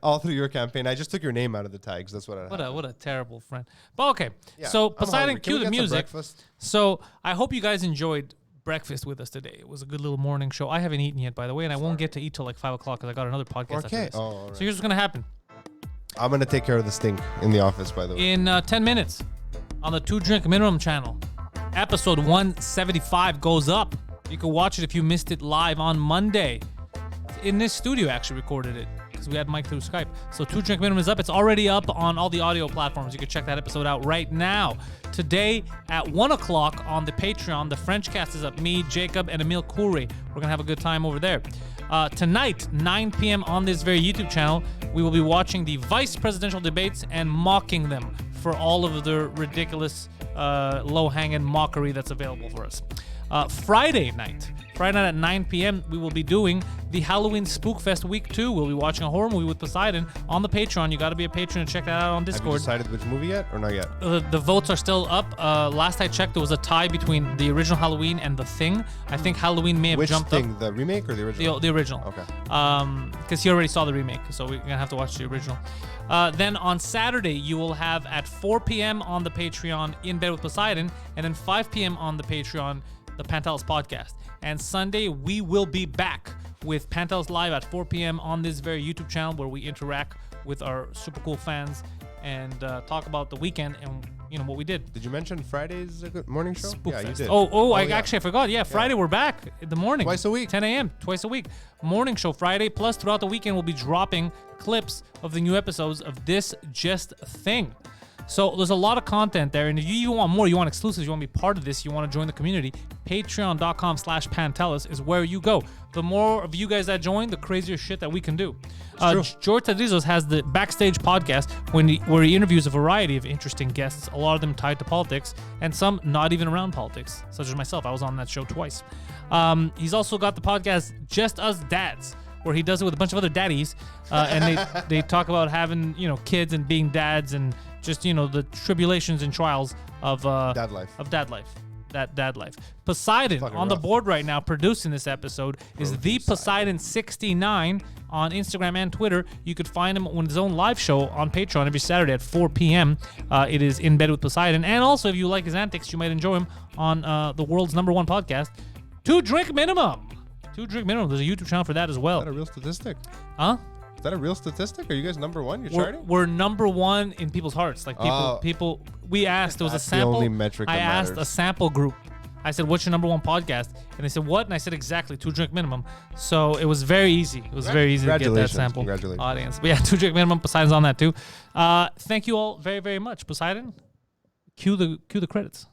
All through your campaign, I just took your name out of the tags. That's what I. What a terrible friend. But okay, Yeah, so I'm Poseidon, hungry. Can cue we the get some music. breakfast? So I hope you guys enjoyed breakfast with us today. It was a good little morning show. I haven't eaten yet, by the way, and I won't get to eat till like 5 o'clock because I got another podcast after Okay. this. Oh, all right. So here's what's gonna happen. I'm gonna take care of the stink in the office. By the way. In 10 minutes on the 2 Drink Minimum channel, episode 175 goes up. You can watch it if you missed it live on Monday. In this studio, actually recorded it because we had Mike through Skype. So 2 Drink Minimum is up. It's already up on all the audio platforms. You can check that episode out right now. Today at 1 o'clock on the Patreon, the French cast is up. Me, Jacob, and Emile Coury. We're going to have a good time over there. Tonight, 9 p.m. on this very YouTube channel, we will be watching the vice presidential debates and mocking them for all of the ridiculous, low-hanging mockery that's available for us. Friday night at 9 p.m., we will be doing the Halloween Spookfest Week 2. We'll be watching a horror movie with Poseidon on the Patreon. You got to be a patron to check that out on Have you Discord. decided which movie yet, or not yet? The votes are still up. Last I checked, there was a tie between the original Halloween and The Thing. I think Halloween may have Which jumped thing? up. The remake or the original? The original. Okay. Because he already saw the remake, so we're gonna have to watch the original. Then on Saturday, you will have at 4 p.m. on the Patreon In Bed with Poseidon, and then 5 p.m. on the Patreon, the Pantelis podcast. And Sunday, we will be back with Pantelis Live at 4 p.m. on this very YouTube channel where we interact with our super cool fans and talk about the weekend and what we did. Did you mention Friday's a good morning show? Yeah, you Spookfest. did. I forgot. Yeah, Friday we're back in the morning. Twice a week. 10 a.m. Twice a week. Morning show Friday. Plus throughout the weekend we'll be dropping clips of the new episodes of This Just Thing. So there's a lot of content there, and if you want more, you want exclusives, you want to be part of this, you want to join the community, patreon.com/Pantelis is where you go. The more of you guys that join, the crazier shit that we can do. George Tadrizos has the Backstage podcast where he interviews a variety of interesting guests, a lot of them tied to politics, and some not even around politics, such as myself. I was on that show twice. He's also got the podcast Just Us Dads, where he does it with a bunch of other daddies, and they talk about having kids and being dads and just the tribulations and trials of Dad life. Of dad life. That dad life. Poseidon Fucking on the rough. board right now producing this episode is the Poseidon69 on Instagram and Twitter. You could find him on his own live show on Patreon every Saturday at 4 p.m. It is In Bed with Poseidon. And also, if you like his antics, you might enjoy him on the world's #1 podcast, 2 drink minimum. 2 drink minimum. There's a YouTube channel for that as Is well. that a real statistic? Huh? Is that a real statistic? Are you guys number one? You're We're, charting? we're number 1 in people's hearts. Like people. We asked. There was a That's the sample. only metric I that asked matters. a sample group. I said, "What's your number 1 podcast?" And they said, "What?" And I said, "Exactly 2 drink minimum." So it was very easy. It was very easy to get that Congratulations. sample Congratulations. audience. But yeah, 2 drink minimum. Poseidon's on that too. Thank you all very, very much. Poseidon, cue the credits.